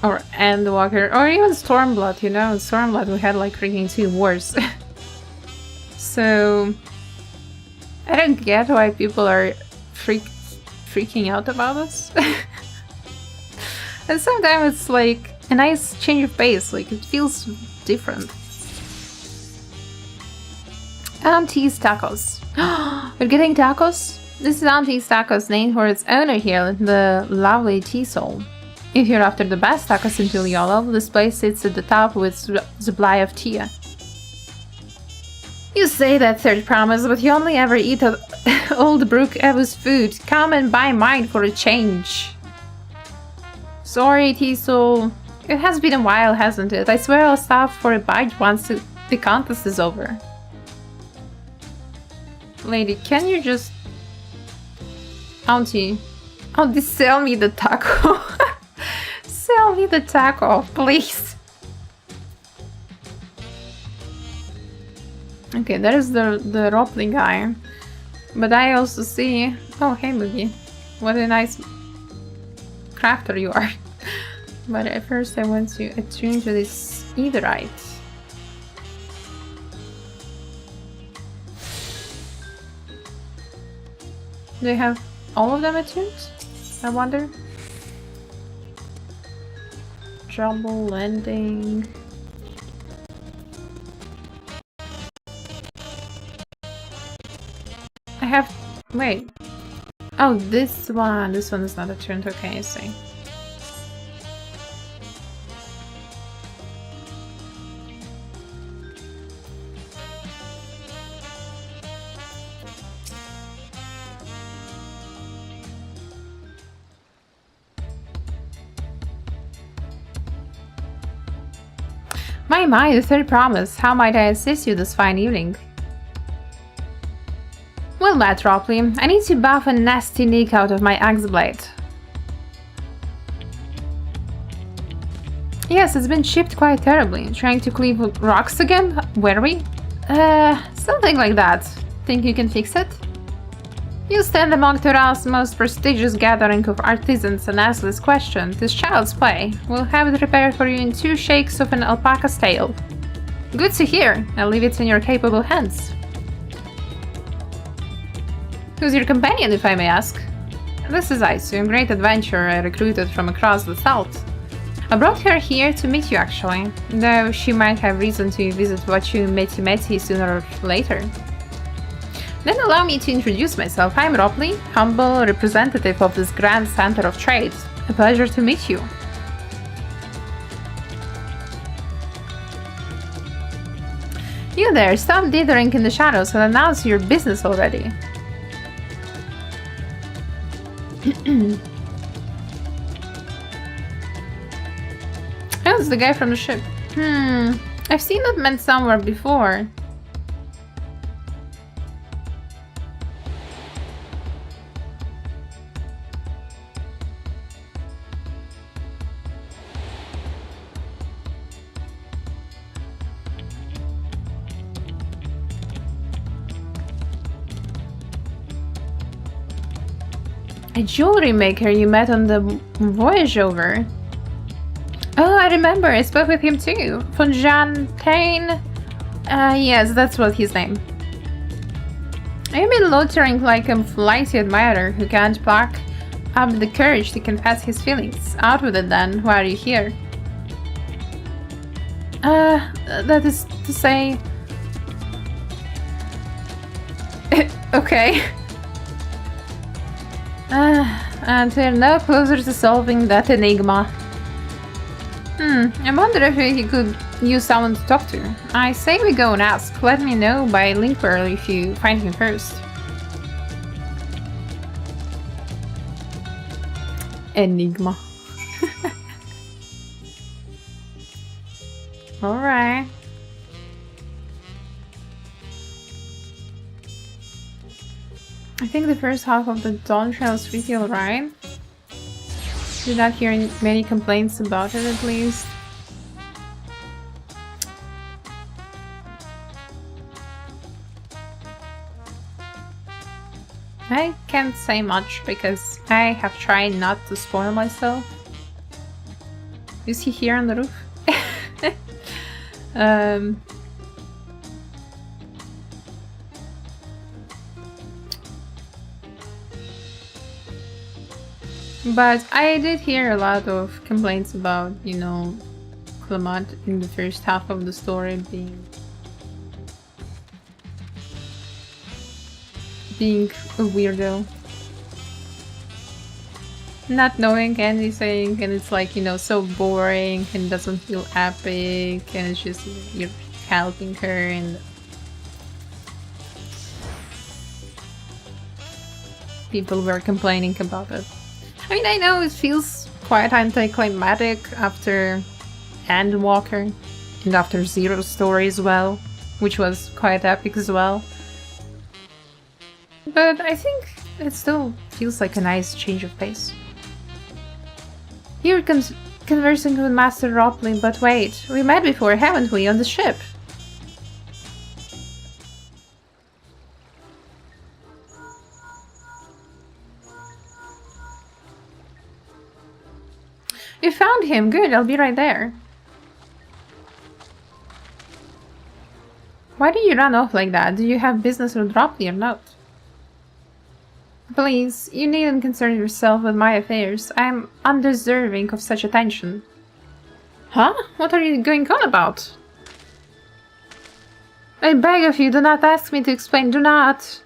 Endwalker or even Stormblood, you know. In Stormblood we had like freaking 2 wars. So I don't get why people are freaking out about this. And sometimes it's like a nice change of pace, like it feels different. Auntie's Tacos. We're getting tacos? This is Auntie's Tacos, named for its owner here, the lovely T-Soul. If you're after the best tacos in Tuliolo, this place sits at the top with supply of Tia. You say that, third promise, but you only ever eat old Brook Evu's food. Come and buy mine for a change. Sorry, T-Soul. It has been a while, hasn't it? I swear I'll stop for a bite once the contest is over. Lady, can you just... Auntie. Auntie, sell me the taco. Sell me the taco, please. Okay, there's the Ropley guy. But I also see... Oh, hey, Boogie. What a nice crafter you are. But at first I want to attune to this Etherite. Do they have all of them attuned? I wonder. Trouble landing. I have... Wait. Oh, this one. This one is not attuned. Okay, I see. My, the third promise. How might I assist you this fine evening? Well met, Ropley. I need to buff a nasty nick out of my axe blade. Yes, it's been chipped quite terribly. Trying to cleave rocks again? Were we? Something like that. Think you can fix it? You stand among Toral's most prestigious gathering of artisans and ask this question. This child's play. We'll have it repaired for you in 2 shakes of an alpaca's tail. Good to hear. I'll leave it in your capable hands. Who's your companion, if I may ask? This is Aisu, a great adventurer I recruited from across the south. I brought her here to meet you, actually, though she might have reason to visit Wachu Meti sooner or later. Then allow me to introduce myself. I'm Ropley, humble representative of this grand center of trade. A pleasure to meet you. You there, stop dithering in the shadows and announce your business already. Oh, it's the guy from the ship. I've seen that man somewhere before. A jewelry maker you met on the voyage over. Oh, I remember. I spoke with him too. Fontaine. Yes, that's what his name. I've been loitering like a flighty admirer who can't park up the courage to confess his feelings. Out with it then. Why are you here? That is to say... okay. And we're now closer to solving that enigma. I wonder if he could use someone to talk to. I say we go and ask. Let me know by link pearl if you find him first. Enigma. Alright. I think the first half of the Dawntrail is pretty alright. Did not hear many complaints about it, at least. I can't say much because I have tried not to spoil myself. Is he here on the roof? But I did hear a lot of complaints about, you know, Wuk Lamat in the first half of the story being a weirdo. Not knowing anything, and it's like, you know, so boring and doesn't feel epic, and it's just you're helping her and people were complaining about it. I mean, I know it feels quite anticlimactic after Endwalker and after Zero's story as well, which was quite epic as well. But I think it still feels like a nice change of pace. You're conversing with Master Ropley, but wait, we met before, haven't we, on the ship? You found him, good, I'll be right there. Why do you run off like that? Do you have business with Ropley or not? Please, you needn't concern yourself with my affairs. I am undeserving of such attention. Huh? What are you going on about? I beg of you, do not ask me to explain, do not!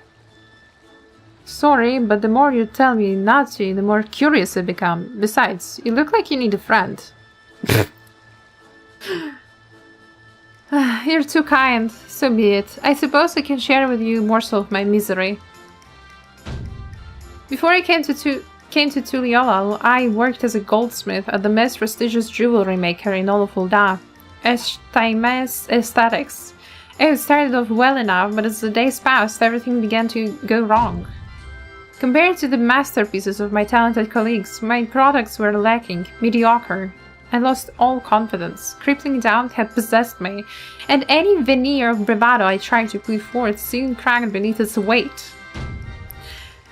Sorry, but the more you tell me not to, the more curious I become. Besides, you look like you need a friend. You're too kind, so be it. I suppose I can share with you a morsel of my misery. Before I came to Tuliolal, I worked as a goldsmith at the most prestigious jewelry maker in all of Ul'dah, Eshtimes Aesthetics. It started off well enough, but as the days passed, everything began to go wrong. Compared to the masterpieces of my talented colleagues, my products were lacking, mediocre. I lost all confidence. Crippling doubt had possessed me, and any veneer of bravado I tried to put forth soon cracked beneath its weight.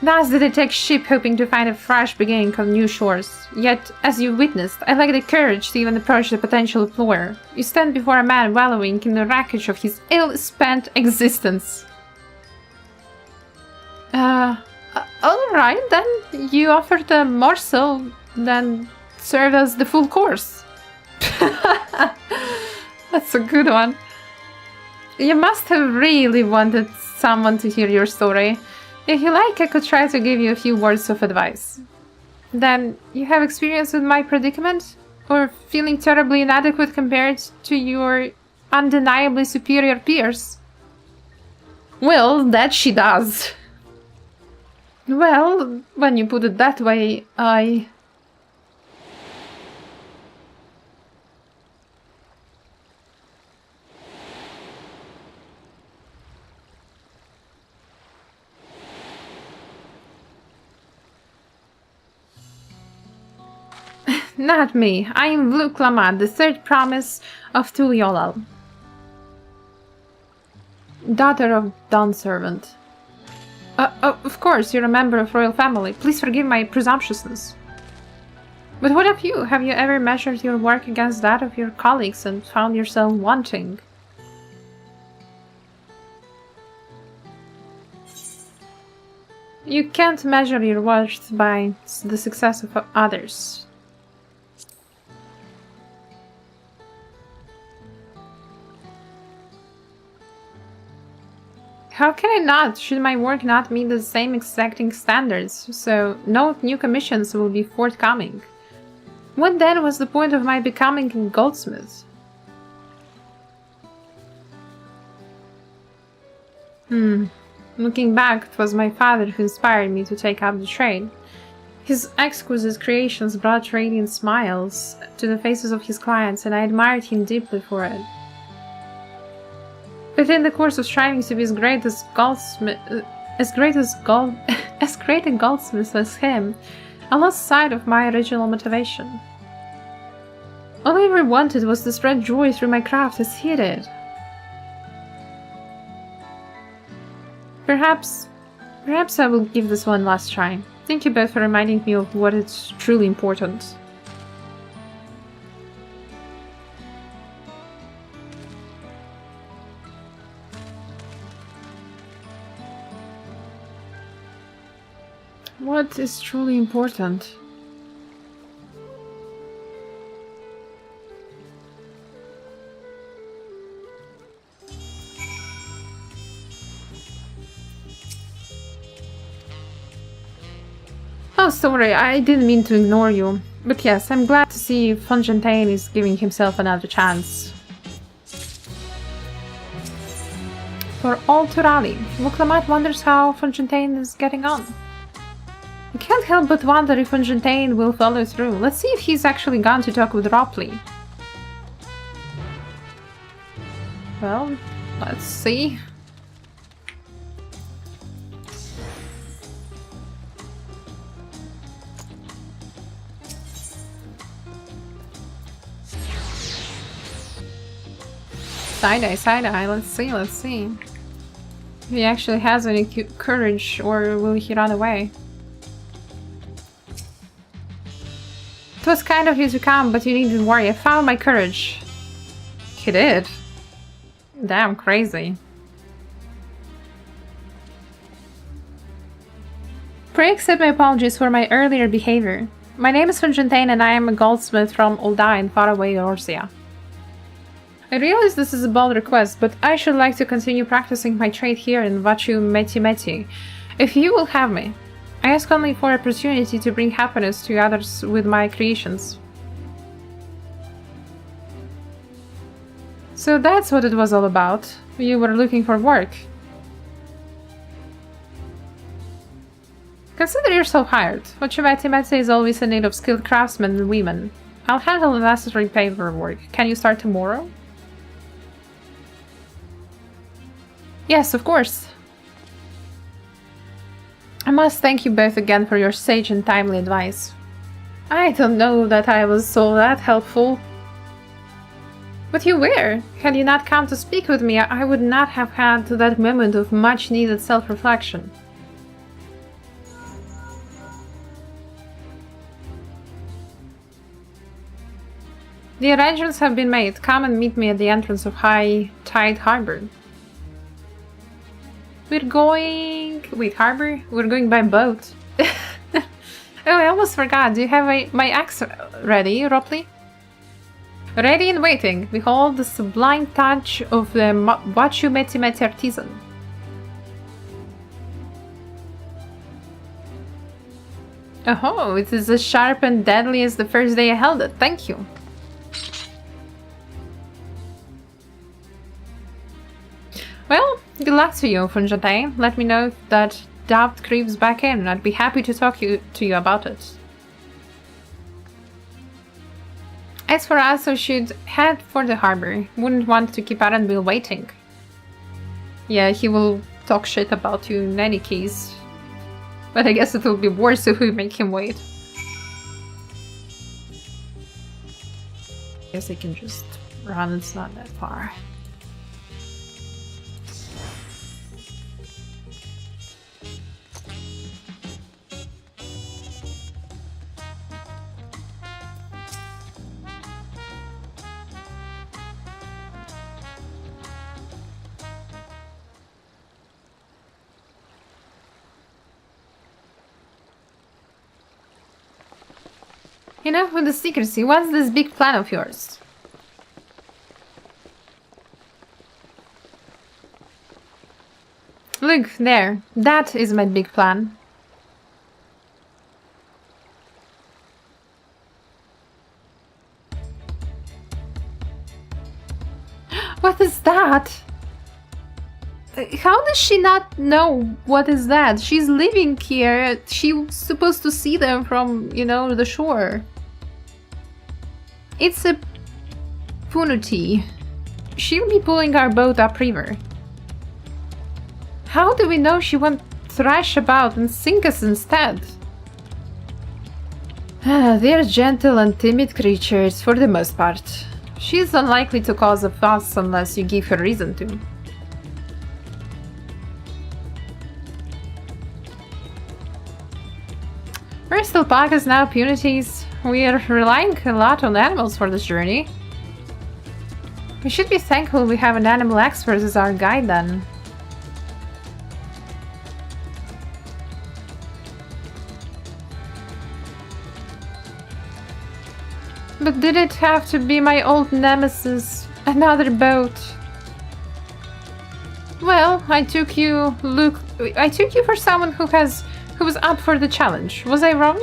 Thus did I take ship, hoping to find a fresh beginning on new shores. Yet, as you witnessed, I lacked the courage to even approach the potential employer. You stand before a man wallowing in the wreckage of his ill-spent existence. Alright, then you offered a morsel, then served as the full course. That's a good one. You must have really wanted someone to hear your story. If you like, I could try to give you a few words of advice. Then, you have experience with my predicament? Or feeling terribly inadequate compared to your undeniably superior peers? Well, that she does. Well, when you put it that way, Not me. I am Wuk Lamat, the third promise of Tuliolal. Daughter of Dawn Servant. Of course, you're a member of royal family. Please forgive my presumptuousness. But what of you? Have you ever measured your work against that of your colleagues and found yourself wanting? You can't measure your worth by the success of others. How can I not? Should my work not meet the same exacting standards, so no new commissions will be forthcoming? What then was the point of my becoming a goldsmith? Looking back, it was my father who inspired me to take up the trade. His exquisite creations brought radiant smiles to the faces of his clients, and I admired him deeply for it. But in the course of striving to be as great a goldsmith as him, I lost sight of my original motivation. All I ever wanted was to spread joy through my craft as he did. Perhaps I will give this one last try. Thank you both for reminding me of what is truly important. What is truly important? Oh, sorry, I didn't mean to ignore you. But yes, I'm glad to see Fontaine is giving himself another chance. For all to rally, Wuk Lamat wonders how Fontaine is getting on. I can't help but wonder if Fontaine will follow through. Let's see if he's actually gone to talk with Ropley. Well, let's see. Side-eye, let's see. If he actually has any courage, or will he run away? It was kind of you to come, but you needn't worry, I found my courage. He did? Damn crazy. Pray accept my apologies for my earlier behavior. My name is Fontaine and I am a goldsmith from Ulda in faraway Orsia. I realize this is a bold request, but I should like to continue practicing my trade here in Vachu Meti. If you will have me. I ask only for opportunity to bring happiness to others with my creations. So that's what it was all about. You were looking for work. Consider yourself hired. Vachu Meti is always in need of skilled craftsmen and women. I'll handle the necessary paperwork. Can you start tomorrow? Yes, of course. I must thank you both again for your sage and timely advice. I don't know that I was so that helpful. But you were. Had you not come to speak with me, I would not have had that moment of much-needed self-reflection. The arrangements have been made. Come and meet me at the entrance of High Tide Harbor. We're going... Wait, harbor? We're going by boat. Oh, I almost forgot. Do you have my axe ready, Ropley? Ready and waiting. Behold the sublime touch of the Vachu Meti artisan. Oh, it is as sharp and deadly as the first day I held it. Thank you. Well, good luck to you, Fontaine. Let me know if that doubt creeps back in, and I'd be happy to talk to you about it. As for us, we should head for the harbor. Wouldn't want to keep Arenville waiting. Yeah, he will talk shit about you in any case. But I guess it will be worse if we make him wait. Guess I can just run, it's not that far. Enough with the secrecy. What's this big plan of yours? Look, there. That is my big plan. What is that? How does she not know what is that? She's living here. She's supposed to see them from, you know, the shore. It's a punity. She'll be pulling our boat upriver. How do we know she won't thrash about and sink us instead? They're gentle and timid creatures for the most part. She's unlikely to cause a fuss unless you give her reason to. We're still alpacas now, punities. We're relying a lot on animals for this journey. We should be thankful we have an animal expert as our guide then. But did it have to be my old nemesis? Another boat? Well, I took you for someone who was up for the challenge. Was I wrong?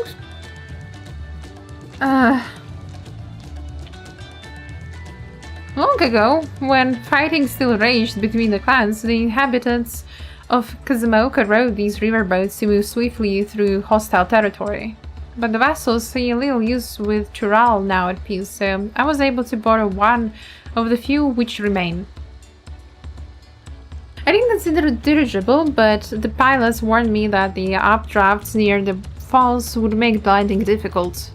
Long ago, when fighting still raged between the clans, the inhabitants of Kazumaoka rode these riverboats to move swiftly through hostile territory. But the vessels see little use with Chural now at peace, so I was able to borrow one of the few which remain. I didn't consider it dirigible, but the pilots warned me that the updrafts near the falls would make landing difficult.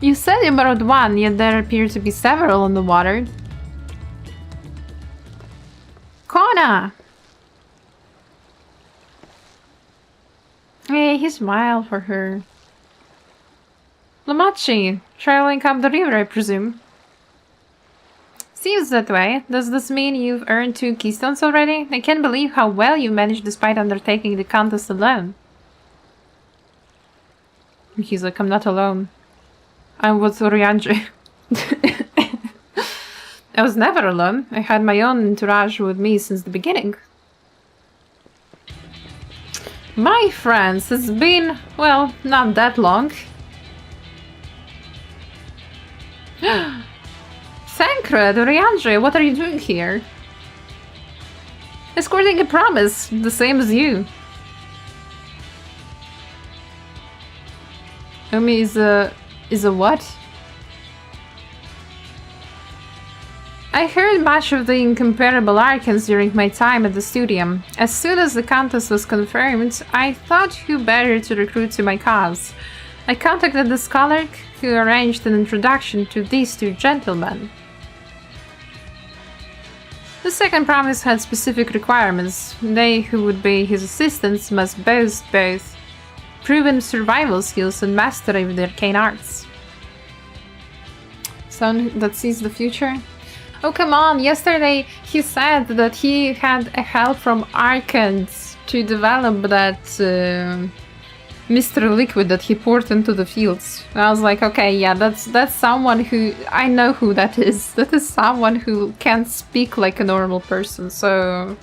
You said you borrowed one, yet there appear to be several on the water. Kona! Hey, he smiled for her. Lamachi, traveling up the river, I presume. Seems that way. Does this mean you've earned 2 keystones already? I can't believe how well you managed despite undertaking the contest alone. He's like, I'm not alone. I'm with Ryanji. I was never alone. I had my own entourage with me since the beginning. My friends, it's been, well, not that long. Thancred, Ryanji, what are you doing here? Escorting a promise, the same as you. Umi is a what? I heard much of the incomparable Arcans during my time at the studium. As soon as the contest was confirmed, I thought who better to recruit to my cause. I contacted the scholar who arranged an introduction to these 2 gentlemen. The second promise had specific requirements. They who would be his assistants must boast both proven survival skills and mastery of the arcane arts. Someone that sees the future? Oh, come on! Yesterday he said that he had help from Arcans to develop that Mr. Liquid that he poured into the fields. And I was like, okay, yeah, that's someone who... I know who that is. That is someone who can't speak like a normal person, so...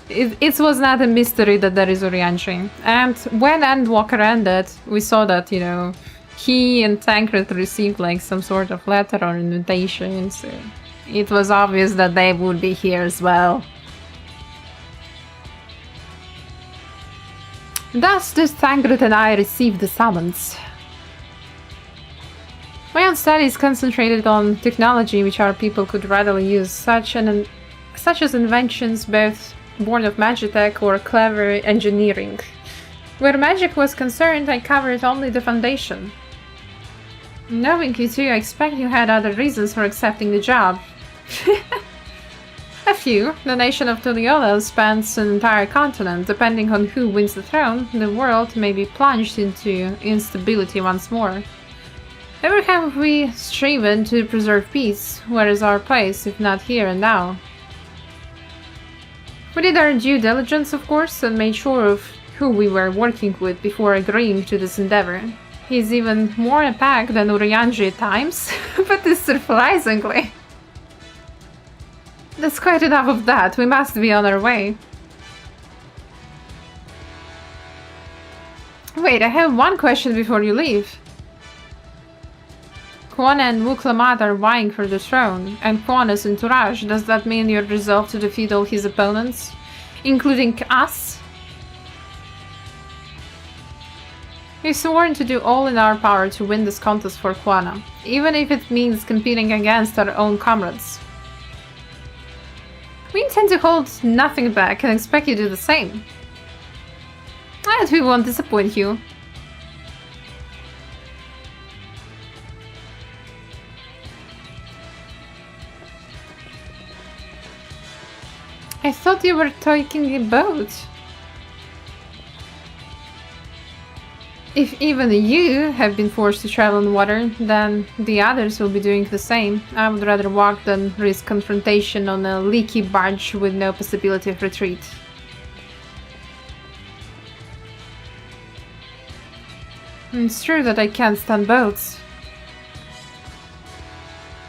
It was not a mystery that there is Ryanji. And when Endwalker ended, we saw that, you know, he and Tancred received like some sort of letter or invitation, so... It was obvious that they would be here as well. Thus did Tancred and I receive the summons. My own studies concentrated on technology which our people could readily use, such as inventions both born of magitech or clever engineering. Where magic was concerned, I covered only the foundation. Knowing you two, I expect you had other reasons for accepting the job. A few. The nation of Tuliolo spans an entire continent. Depending on who wins the throne, the world may be plunged into instability once more. Ever have we striven to preserve peace? Where is our place, if not here and now? We did our due diligence, of course, and made sure of who we were working with before agreeing to this endeavor. He's even more a pack than Urianji at times, but this surprisingly. That's quite enough of that. We must be on our way. Wait, I have one question before you leave. Quan and Wuk Lamat are vying for the throne, and Quan is entourage. Does that mean you're resolved to defeat all his opponents? Including us? We've sworn to do all in our power to win this contest for Quana, even if it means competing against our own comrades. We intend to hold nothing back and expect you to do the same. And we won't disappoint you. I thought you were taking a boat. If even you have been forced to travel in water, then the others will be doing the same. I would rather walk than risk confrontation on a leaky barge with no possibility of retreat. It's true that I can't stand boats,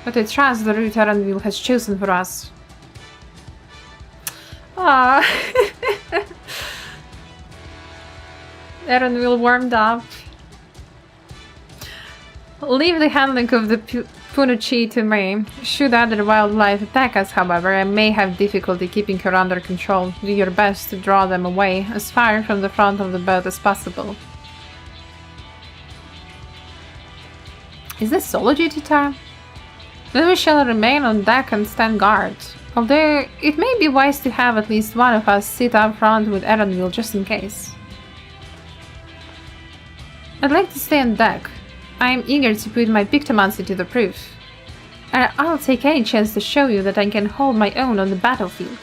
but I trust the route Aranville has chosen for us. Ah, Aranville warmed up. Leave the handling of the Punuchi to me. Should other wildlife attack us, however, I may have difficulty keeping her under control. Do your best to draw them away, as far from the front of the boat as possible. Is this solo duty time? Then we shall remain on deck and stand guard. Although, it may be wise to have at least one of us sit up front with Aranville just in case. I'd like to stay on deck. I am eager to put my pictomancy to the proof. And I'll take any chance to show you that I can hold my own on the battlefield.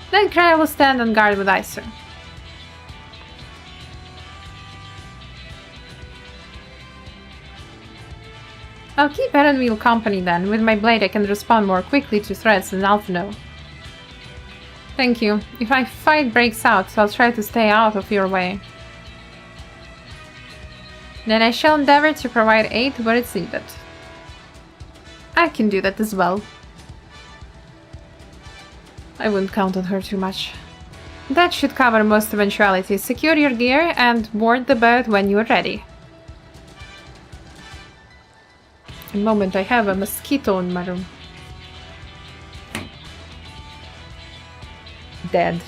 Then Cry will stand on guard with Iser. I'll keep Aranville company then. With my blade I can respond more quickly to threats than Alphino. Thank you. If a fight breaks out, I'll try to stay out of your way. Then I shall endeavor to provide aid where it's needed. I can do that as well. I wouldn't count on her too much. That should cover most eventualities. Secure your gear and board the boat when you're ready. A moment, I have a mosquito in my room. Dead.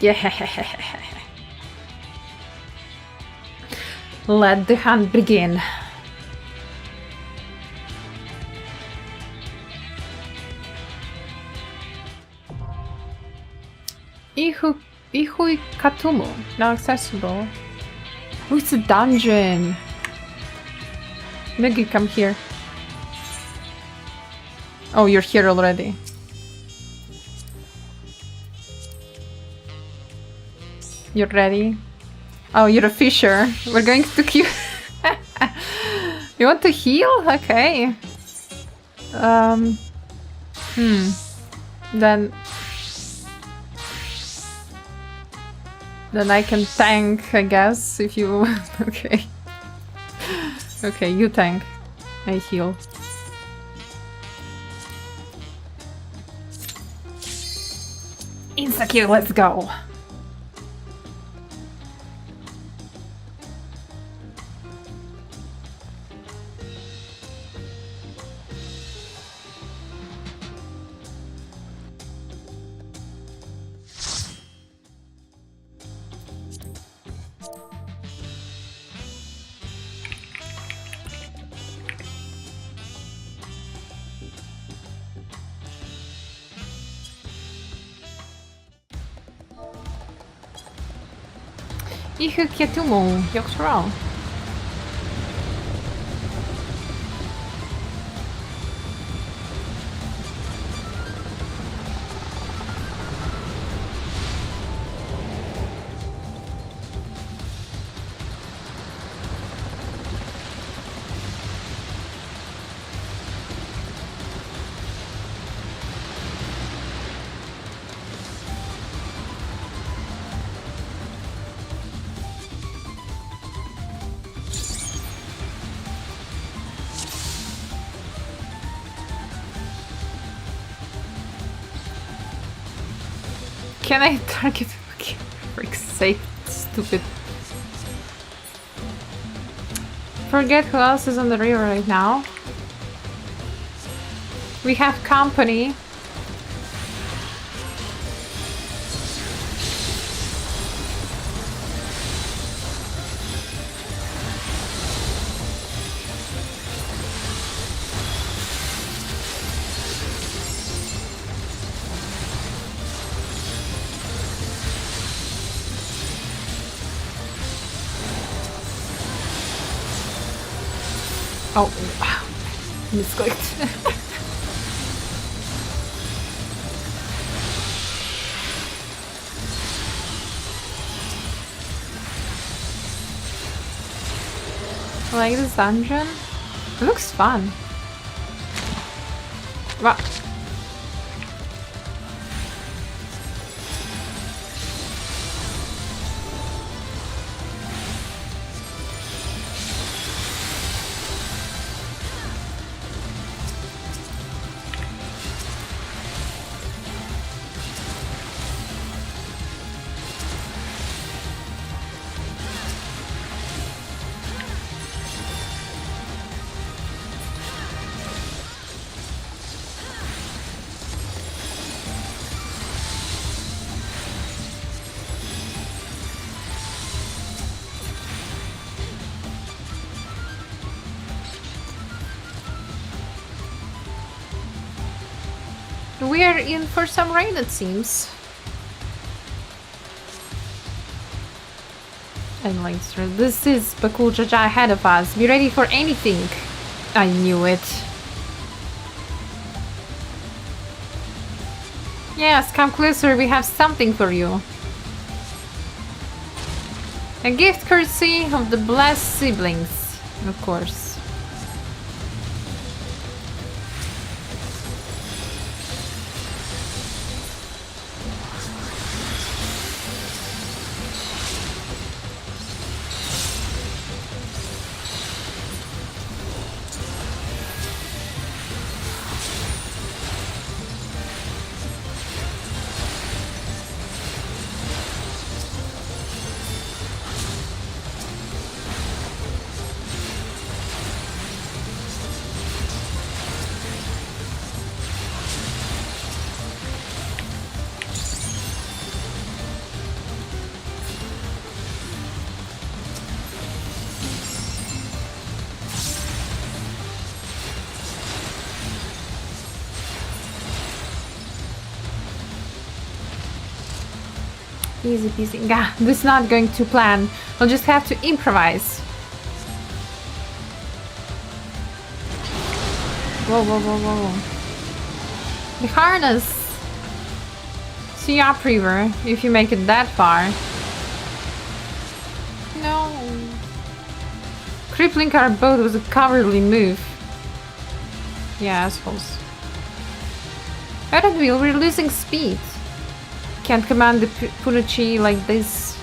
Yeah. Let the hunt begin. Ihui Katumu, now accessible. Oh, it's a dungeon! Maybe come here. Oh, you're here already. You're ready? Oh, you're a fisher. We're going to queue. You want to heal? Okay. Then I can tank, I guess, if you... Okay. Okay, you tank. I heal. Insta-Q, let's go! Ihu Kiatumu, Yokshral. Can I target? Okay, for frick's sake, stupid. Forget who else is on the river right now. We have company. Oh, misclicked. I like this dungeon. It looks fun. Wow. We are in for some rain, it seems. And like, this is Bakul Jaja ahead of us. Be ready for anything. I knew it. Yes, come closer. We have something for you. A gift courtesy of the blessed siblings, of course. Easy peasy. Yeah, this is not going to plan. We'll just have to improvise. Whoa, whoa, whoa, whoa, whoa. The harness. See upriver if you make it that far. No. Crippling our boat was a cowardly move. Yeah, I suppose. Out of wheel, we're losing speed. Can't command the Punuchi like this.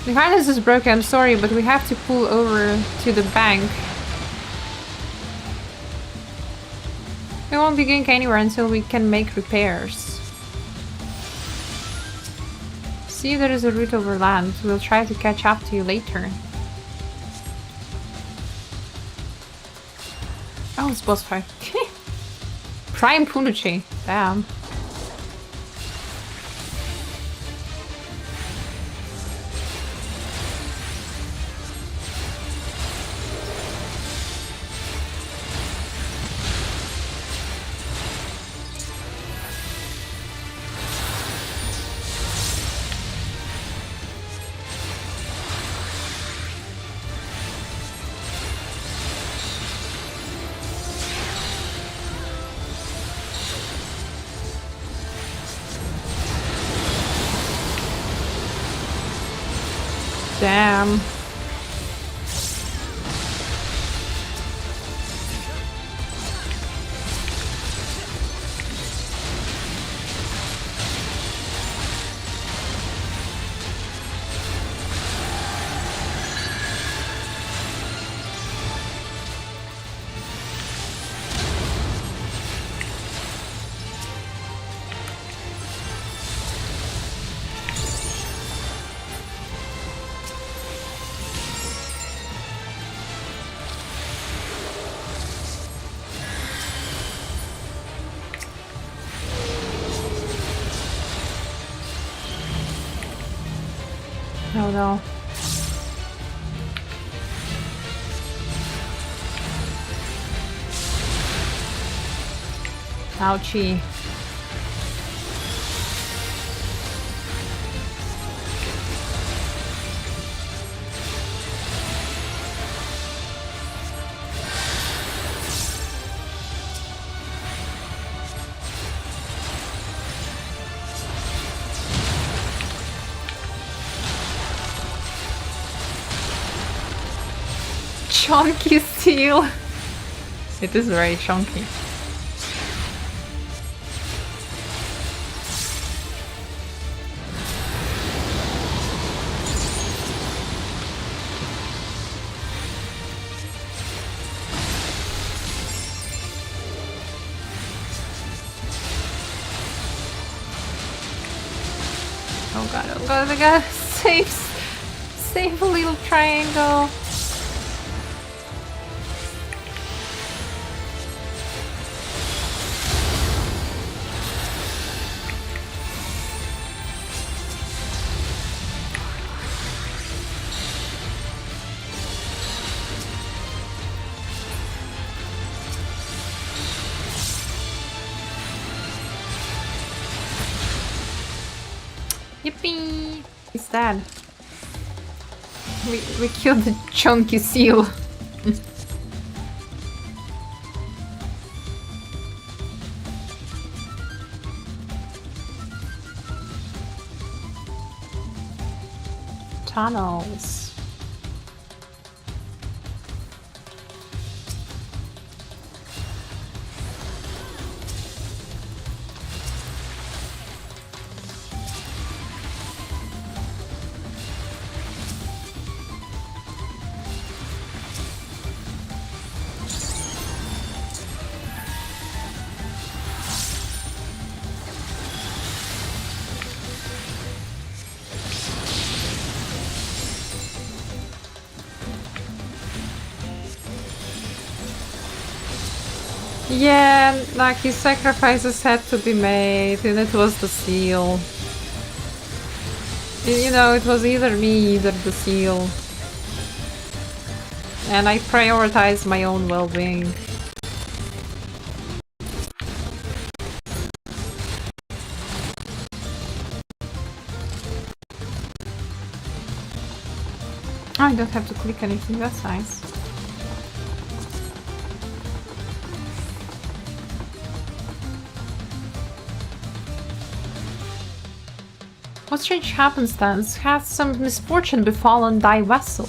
The harness is broken, I'm sorry, but we have to pull over to the bank. We won't be going anywhere until we can make repairs. See if there is a route over land. We'll try to catch up to you later. Oh, it's boss fight. Prime Punuchi. Damn. Damn. Oh no. Ouchie. Chunky steel. It is very chunky. Oh god, oh god, oh god. Save a little triangle. Yippee! He's dead. We killed the chunky seal. Tunnels. Yeah, like his sacrifices had to be made, and it was the seal. You know, it was either me, either the seal. And I prioritized my own well-being. Oh, I don't have to click anything, that's nice. What strange happenstance has some misfortune befallen thy vessel?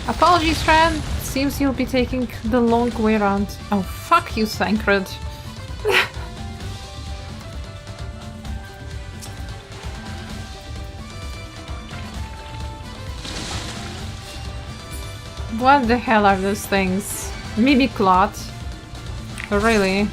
Apologies, friend. Seems you'll be taking the long way around. Oh, fuck you, Thancred. What the hell are those things? Mimiclot? Really?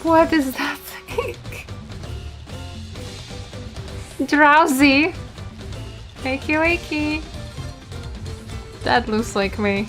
What is that thing? Drowsy. Wakey wakey. That looks like me.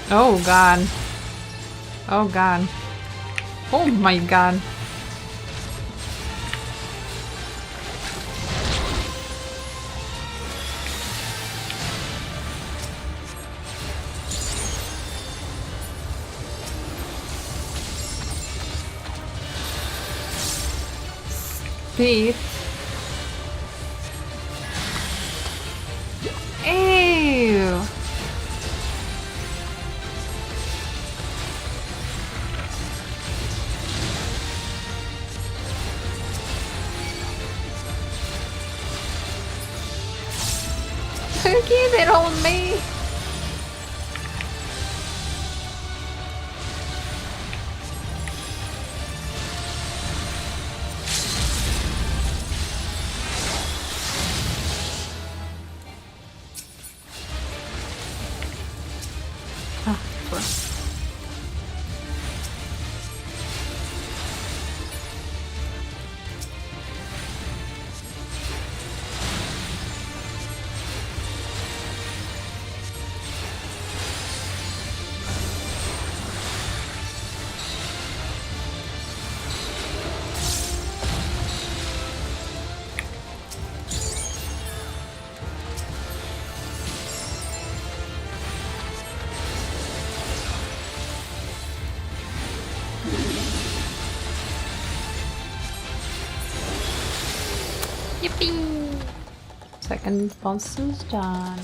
Oh god. Oh god. Oh my god. Speed. Ew. Keep it on me. Ah, poor. Yippee! Second boss is done.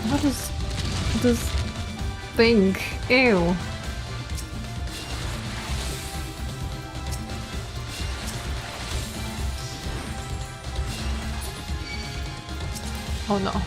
What is this thing? Ew. Oh no.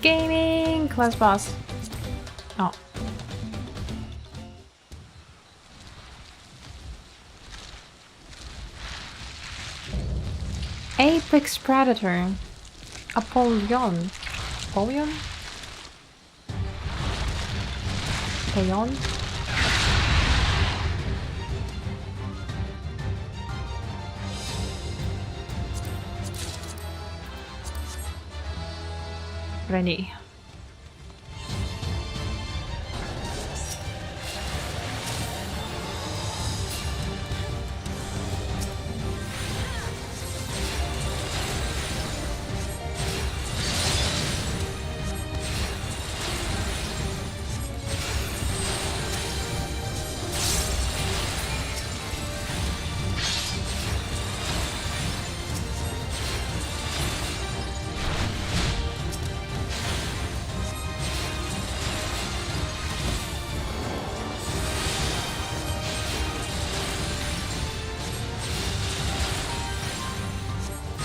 Gaming class boss. Oh. Apex Predator. Apollyon. Apollyon? Apollyon? Ready.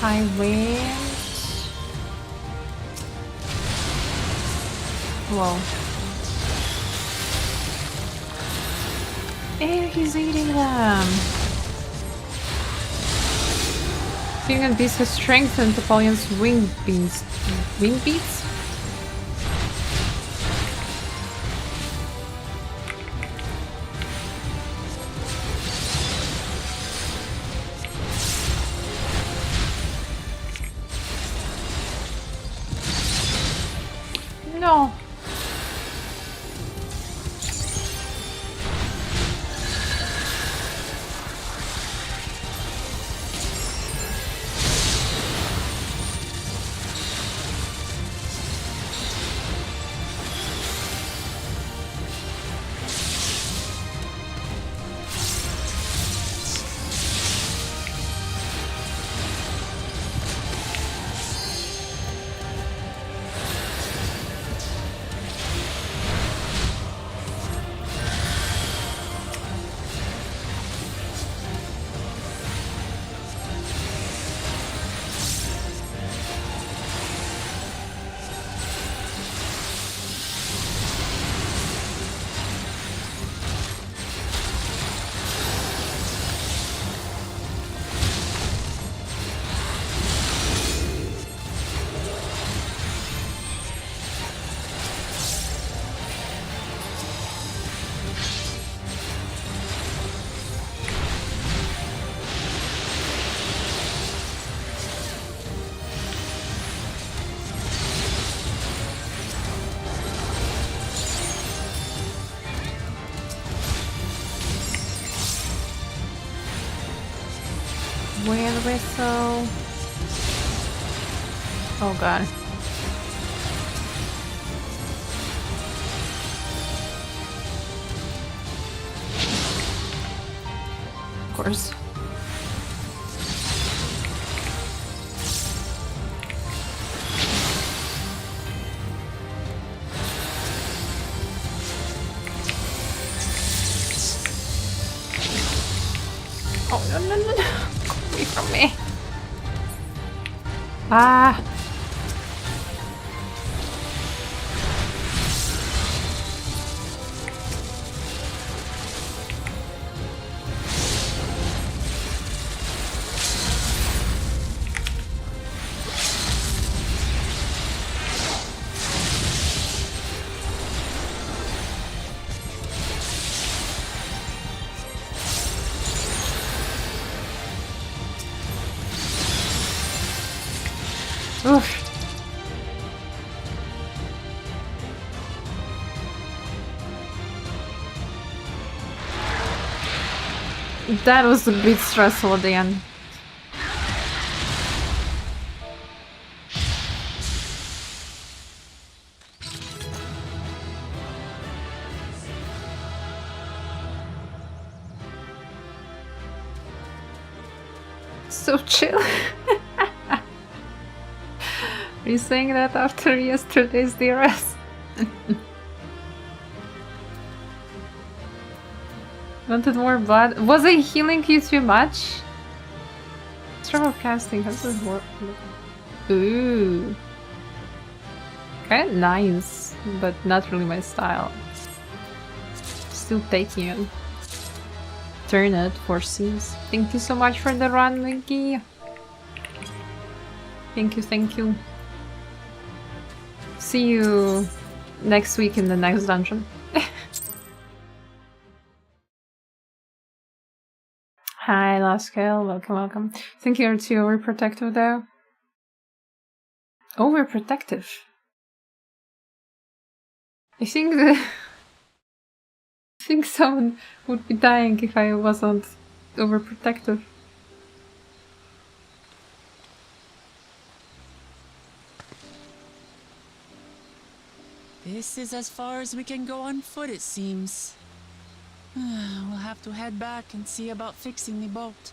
High wind. Whoa. Ew, he's eating them. Seeing beast has strengthened Napoleon's wing beats. Wing beats? No. Wind whistle. Oh god. Of course. Oh no no no no! Away from me! Ah! Oof. That was a bit stressful at the end. So chill. Are you saying that after yesterday's DRS? Wanted more blood? Was I healing you too much? Trouble casting, how's this work? Ooh. Kinda nice, but not really my style. Still taking it. Turn it for C's. Thank you so much for the run, Winky. Thank you, thank you. See you next week in the next dungeon. Hi, Laskel. Welcome, welcome. I think you're too overprotective, though. Overprotective? I think I think someone would be dying if I wasn't overprotective. This is as far as we can go on foot, it seems. We'll have to head back and see about fixing the boat.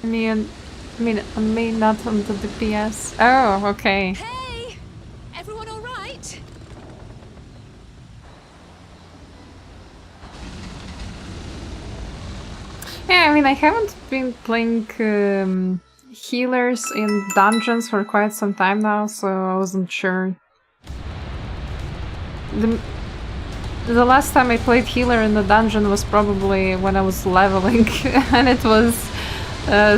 I mean, not on the DPS. Oh, okay. Hey! Everyone all right? Yeah, I mean, I haven't been playing healers in dungeons for quite some time now, so I wasn't sure. The last time I played healer in the dungeon was probably when I was leveling, and it was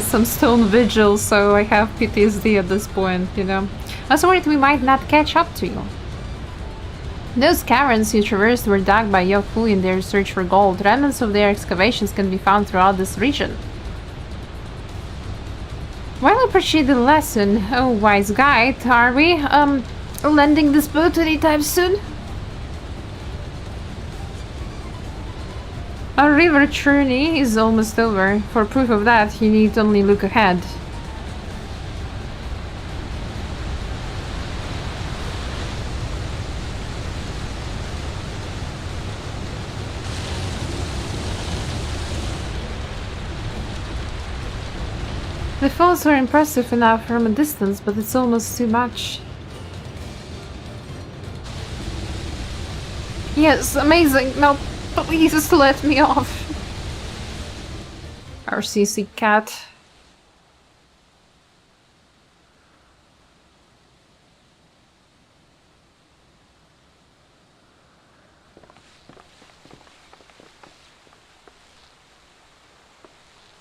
some stone vigil, so I have PTSD at this point, you know. I was worried we might not catch up to you. Those caverns you traversed were dug by Yoku in their search for gold. Remnants of their excavations can be found throughout this region. Well, I appreciate the lesson, oh wise guide. Are we, landing this boat anytime soon? Our river journey is almost over. For proof of that, you need only look ahead. The falls were impressive enough from a distance, but it's almost too much. Yes, amazing. Now, please just let me off. Our CC cat.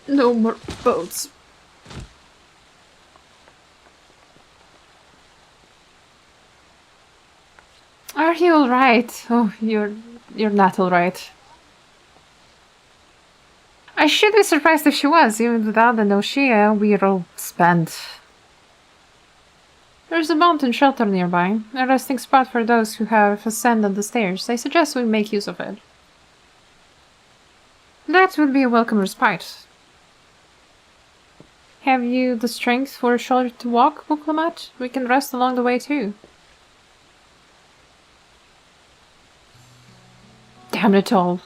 No more boats. Are you alright? Oh, you're not alright. I should be surprised if she was. Even without the Noshia, we're all spent. There's a mountain shelter nearby, a resting spot for those who have ascended the stairs. I suggest we make use of it. That would be a welcome respite. Have you the strength for a short walk, Wuk Lamat? We can rest along the way too. Damn it all.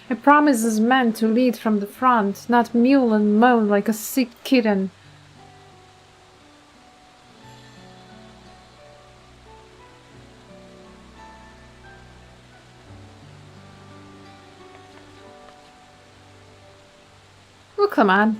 A promise is meant to lead from the front, not mewl and moan like a sick kitten. Oh, come on.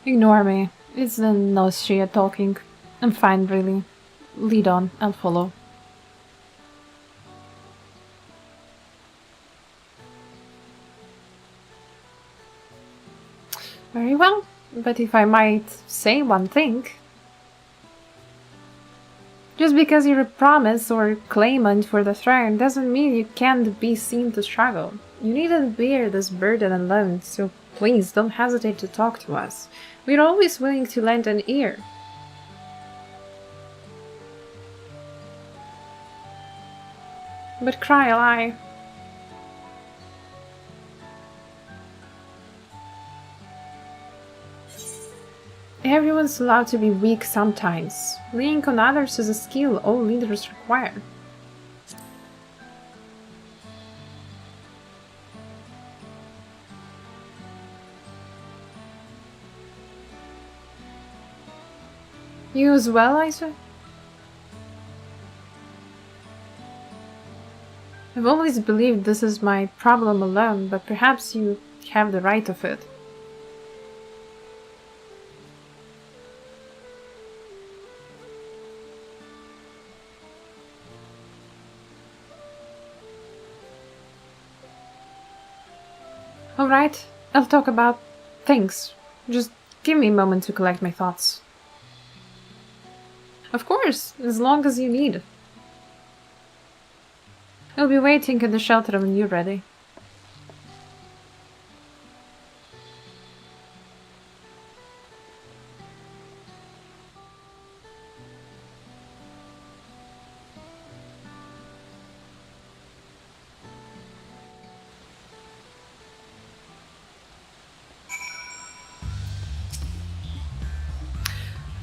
Ignore me. It's the Noshia talking. I'm fine, really. Lead on, I'll follow. Very well, but if I might say one thing... Just because you're a promise or claimant for the throne doesn't mean you can't be seen to struggle. You needn't bear this burden alone, so please don't hesitate to talk to us. We're always willing to lend an ear. But cry a lie. Everyone's allowed to be weak sometimes. Leaning on others is a skill all leaders require. You as well, Isa? I've always believed this is my problem alone, but perhaps you have the right of it. Alright, I'll talk about things. Just give me a moment to collect my thoughts. Of course, as long as you need. I'll be waiting in the shelter when you're ready.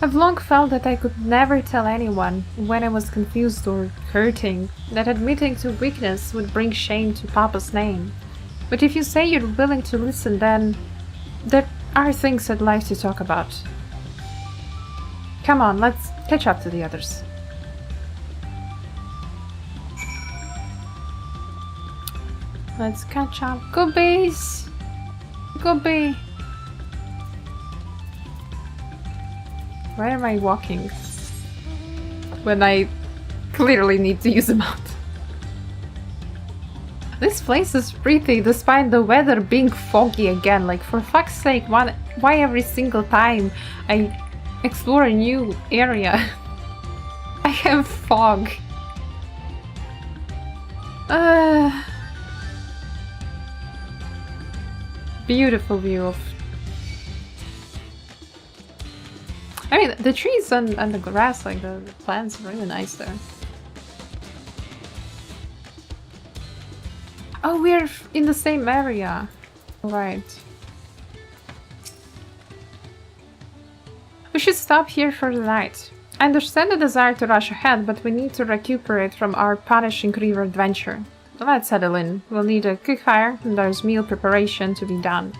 I've long felt that I could never tell anyone when I was confused or hurting, that admitting to weakness would bring shame to Papa's name. But if you say you're willing to listen, then there are things I'd like to talk about. Come on, let's catch up to the others. Let's catch up. Go bees! Go bee! Why am I walking when I clearly need to use a mount? This place is pretty despite the weather being foggy again. Like, for fuck's sake, why every single time I explore a new area I have fog? Beautiful view of... I mean, the trees and the grass, like the plants, are really nice there. Oh, we're in the same area. Right. We should stop here for the night. I understand the desire to rush ahead, but we need to recuperate from our punishing river adventure. Let's settle in. We'll need a quick fire, and there's meal preparation to be done.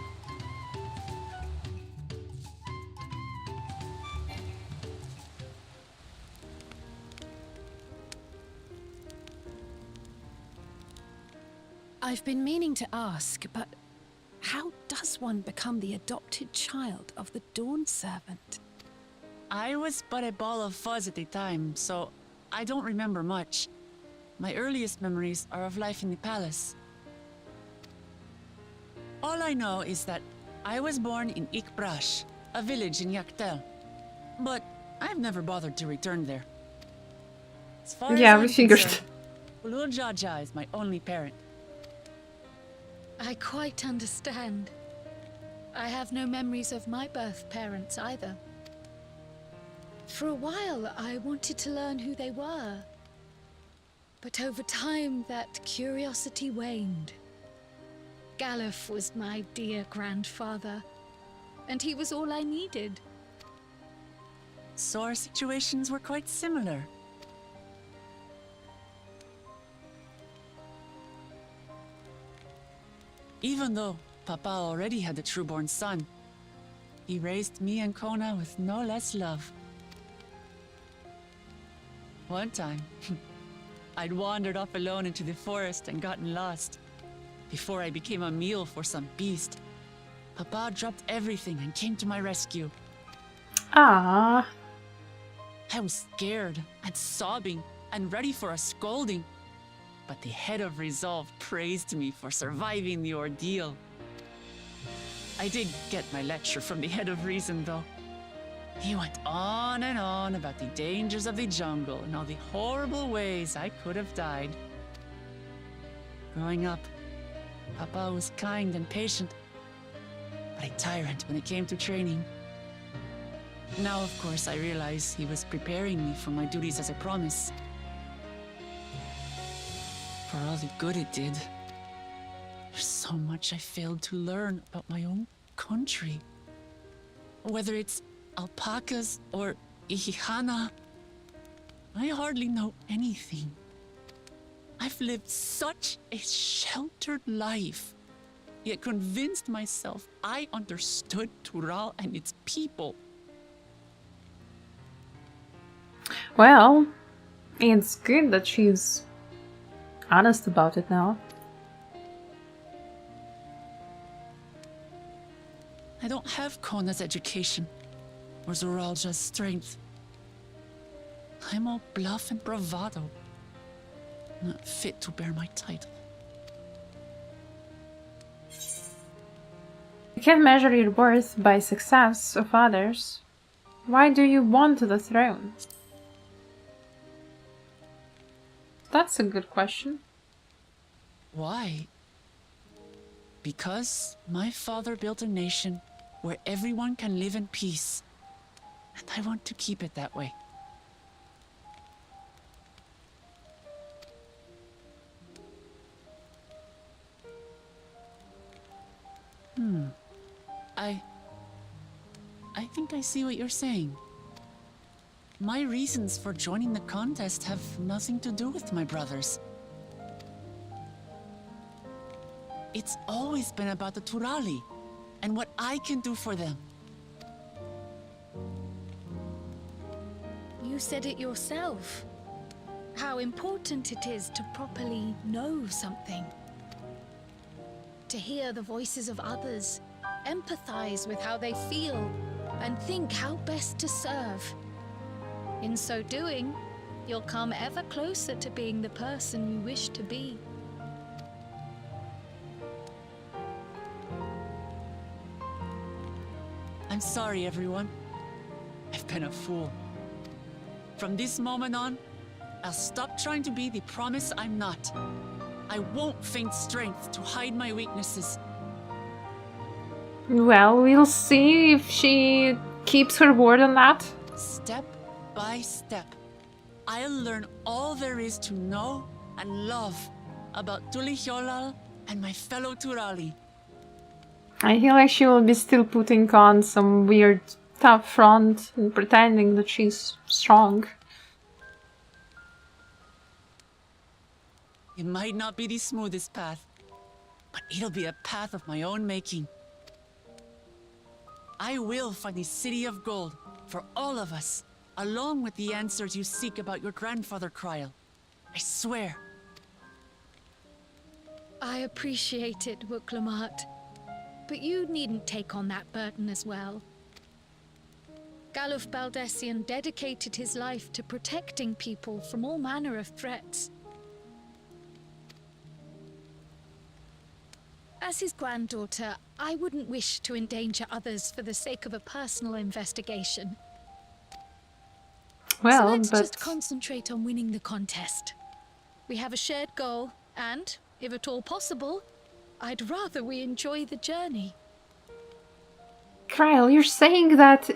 I've been meaning to ask, but how does one become the adopted child of the Dawn Servant? I was but a ball of fuzz at the time, so I don't remember much. My earliest memories are of life in the palace. All I know is that I was born in Ikbrash, a village in Yaktel. But I've never bothered to return there. As far yeah, as we I'm figured. concerned, Ulul Jaja is my only parent. I quite understand. I have no memories of my birth parents either. For a while, I wanted to learn who they were. But over time, that curiosity waned. Galuf was my dear grandfather, and he was all I needed. So our situations were quite similar. Even though Papa already had a true-born son, he raised me and Kona with no less love. One time, I'd wandered off alone into the forest and gotten lost. Before I became a meal for some beast, Papa dropped everything and came to my rescue. Ah. I was scared and sobbing and ready for a scolding. But the head of resolve praised me for surviving the ordeal. I did get my lecture from the head of reason, though. He went on and on about the dangers of the jungle and all the horrible ways I could have died. Growing up, Papa was kind and patient, but a tyrant when it came to training. Now, of course, I realize he was preparing me for my duties as a promise. For all the good it did, there's so much I failed to learn about my own country. Whether it's alpacas or Ihihana, I hardly know anything. I've lived such a sheltered life, yet convinced myself I understood Tural and its people. Well, it's good that she's honest about it now. I don't have Kona's education, or Zoralja's strength. I'm all bluff and bravado, not fit to bear my title. You can't measure your worth by success of others. Why do you want the throne? That's a good question. Why? Because my father built a nation where everyone can live in peace. And I want to keep it that way. I think I see what you're saying. My reasons for joining the contest have nothing to do with my brothers. It's always been about the Turali and what I can do for them. You said it yourself. How important it is to properly know something. To hear the voices of others, empathize with how they feel, and think how best to serve. In so doing, you'll come ever closer to being the person you wish to be. I'm sorry, everyone. I've been a fool. From this moment on, I'll stop trying to be the promise I'm not. I won't feign strength to hide my weaknesses. Well, we'll see if she keeps her word on that. Step by step, I'll learn all there is to know and love about Tulihyolal and my fellow Turali. I feel like she will be still putting on some weird tough front and pretending that she's strong. It might not be the smoothest path, but it'll be a path of my own making. I will find the City of Gold for all of us, along with the answers you seek about your grandfather, Kryl. I swear. I appreciate it, Wuk Lamat. But you needn't take on that burden as well. Galuf Baldessian dedicated his life to protecting people from all manner of threats. As his granddaughter, I wouldn't wish to endanger others for the sake of a personal investigation. Well, so let's but just concentrate on winning the contest. We have a shared goal, and, if at all possible, I'd rather we enjoy the journey. Kryl, you're saying that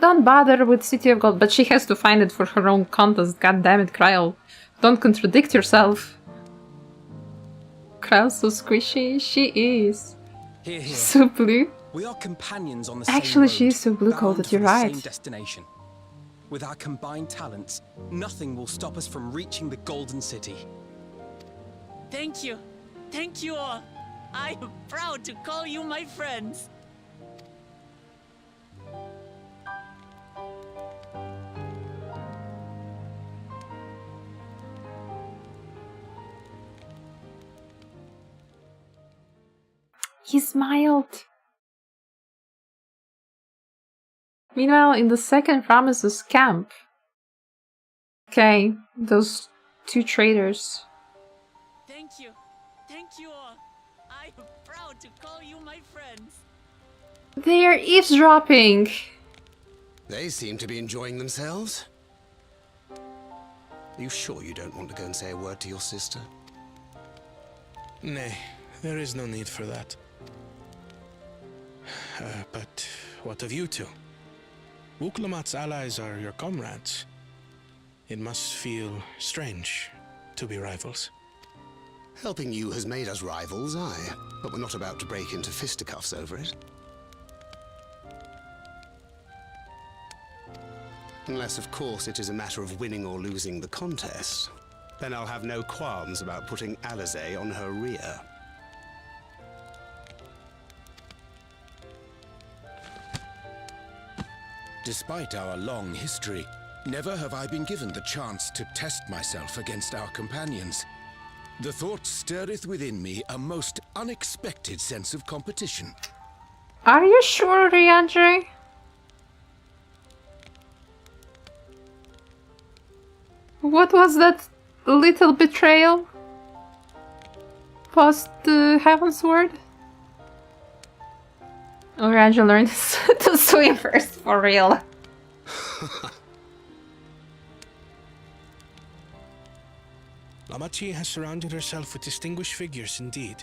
don't bother with City of Gold, but she has to find it for her own contest. God damn it, Kryl. Don't contradict yourself. Kryl's so squishy. She is. Here, here. So blue. We are companions on the Actually, same she road, is so blue bound coated, for you're the right. same destination. With our combined talents, nothing will stop us from reaching the Golden City. Thank you. Thank you all. I am proud to call you my friends. He smiled. Meanwhile, in the second Promises camp. Okay, those two traders. Thank you. Thank you all. I am proud to call you my friends. They're eavesdropping. They seem to be enjoying themselves. Are you sure you don't want to go and say a word to your sister? Nay, there is no need for that. But what of you two? Wuk Lamat's allies are your comrades. It must feel strange to be rivals. Helping you has made us rivals, aye, but we're not about to break into fisticuffs over it. Unless, of course, it is a matter of winning or losing the contest. Then I'll have no qualms about putting Alizé on her rear. Despite our long history, never have I been given the chance to test myself against our companions. The thought stirreth within me a most unexpected sense of competition. Are you sure, Riandre? What was that little betrayal? Post the Heaven's Word? Oh, Riandre learned to swim first, for real. Lamachi has surrounded herself with distinguished figures indeed.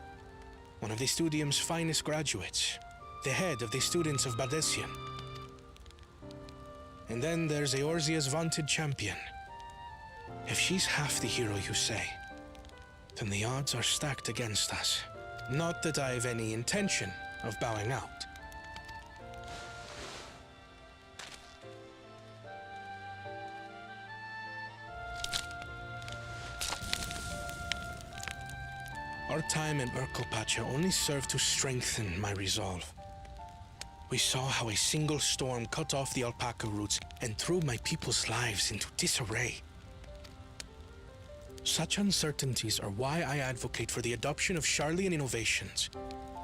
One of the Studium's finest graduates, the head of the students of Bardessian. And then there's Eorzea's vaunted champion. If she's half the hero you say, then the odds are stacked against us. Not that I have any intention of bowing out. Our time in Urkelpacha only served to strengthen my resolve. We saw how a single storm cut off the alpaca roots and threw my people's lives into disarray. Such uncertainties are why I advocate for the adoption of Sharlayan innovations,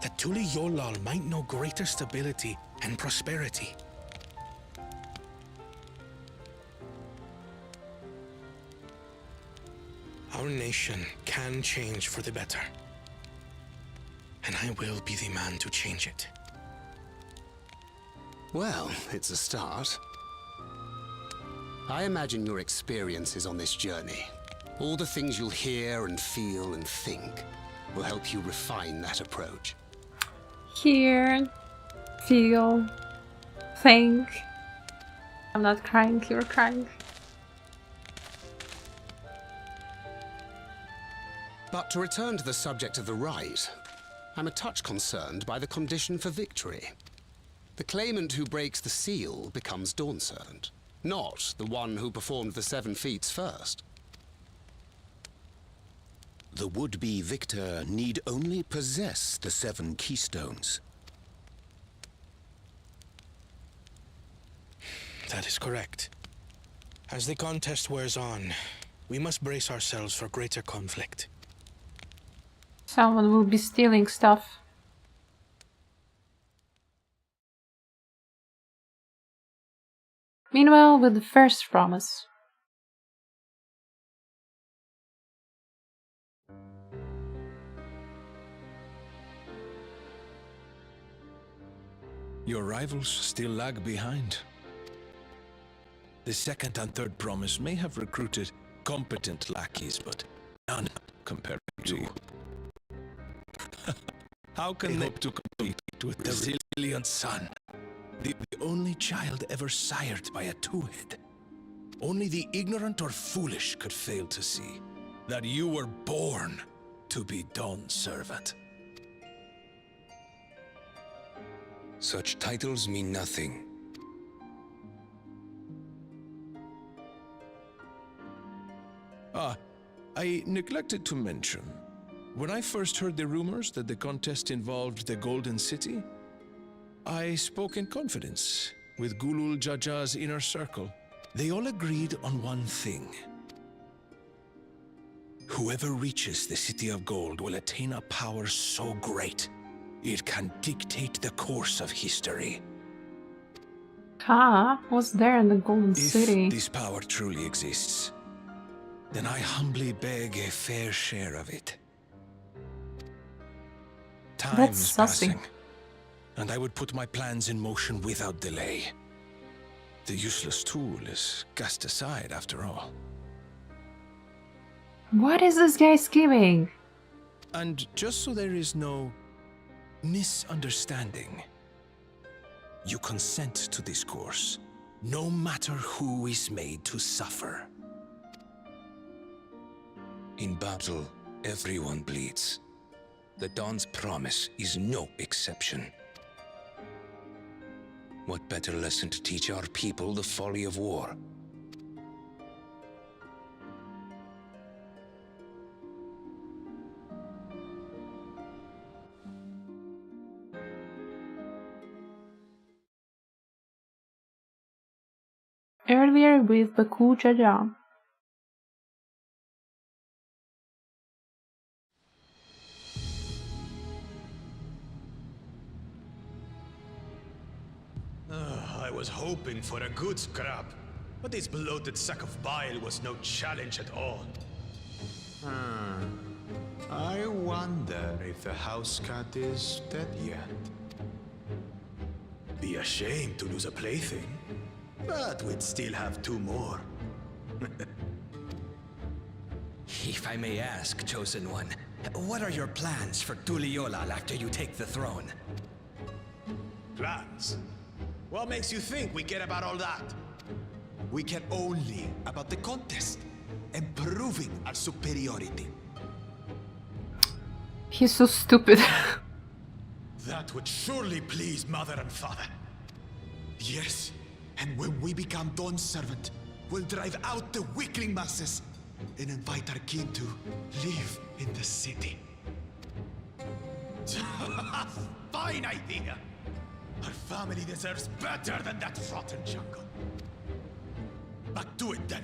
that Tuli Yolal might know greater stability and prosperity. Our nation can change for the better, and I will be the man to change it. Well, it's a start. I imagine your experiences on this journey, all the things you'll hear and feel and think, will help you refine that approach. Hear, feel, think. I'm not crying, you're crying. But to return to the subject of the rite, I'm a touch concerned by the condition for victory. The claimant who breaks the seal becomes Dawn Servant, not the one who performed the 7 feats first. The would-be victor need only possess the 7 keystones. That is correct. As the contest wears on, we must brace ourselves for greater conflict. Someone will be stealing stuff. Meanwhile, with the first promise. Your rivals still lag behind. The second and third promise may have recruited competent lackeys, but none compared to you. How can they hope to compete with the resilient son? The only child ever sired by a two-head. Only the ignorant or foolish could fail to see that you were born to be Dawn's servant. Such titles mean nothing. I neglected to mention, when I first heard the rumors that the contest involved the Golden City, I spoke in confidence with Gulul Jaja's inner circle. They all agreed on one thing. Whoever reaches the City of Gold will attain a power so great, it can dictate the course of history. What's there in the Golden City? If this power truly exists, then I humbly beg a fair share of it. Time is passing, and I would put my plans in motion without delay. The useless tool is cast aside after all. What is this guy scheming? And just so there is no misunderstanding, you consent to this course, no matter who is made to suffer. In battle, everyone bleeds. The Dawn's promise is no exception. What better lesson to teach our people the folly of war? Earlier with Baku Jaja. I was hoping for a good scrap, but this bloated sack of bile was no challenge at all. I wonder if the house cat is dead yet. Be ashamed to lose a plaything, but we'd still have 2 more. If I may ask, Chosen One, what are your plans for Tuliolal after you take the throne? Plans? What makes you think we care about all that? We care only about the contest and proving our superiority. He's so stupid. That would surely please Mother and Father. Yes, and when we become Dawn's servant, we'll drive out the weakling masses and invite our kin to live in the city. Fine idea! Our family deserves better than that rotten jungle. Back to it then.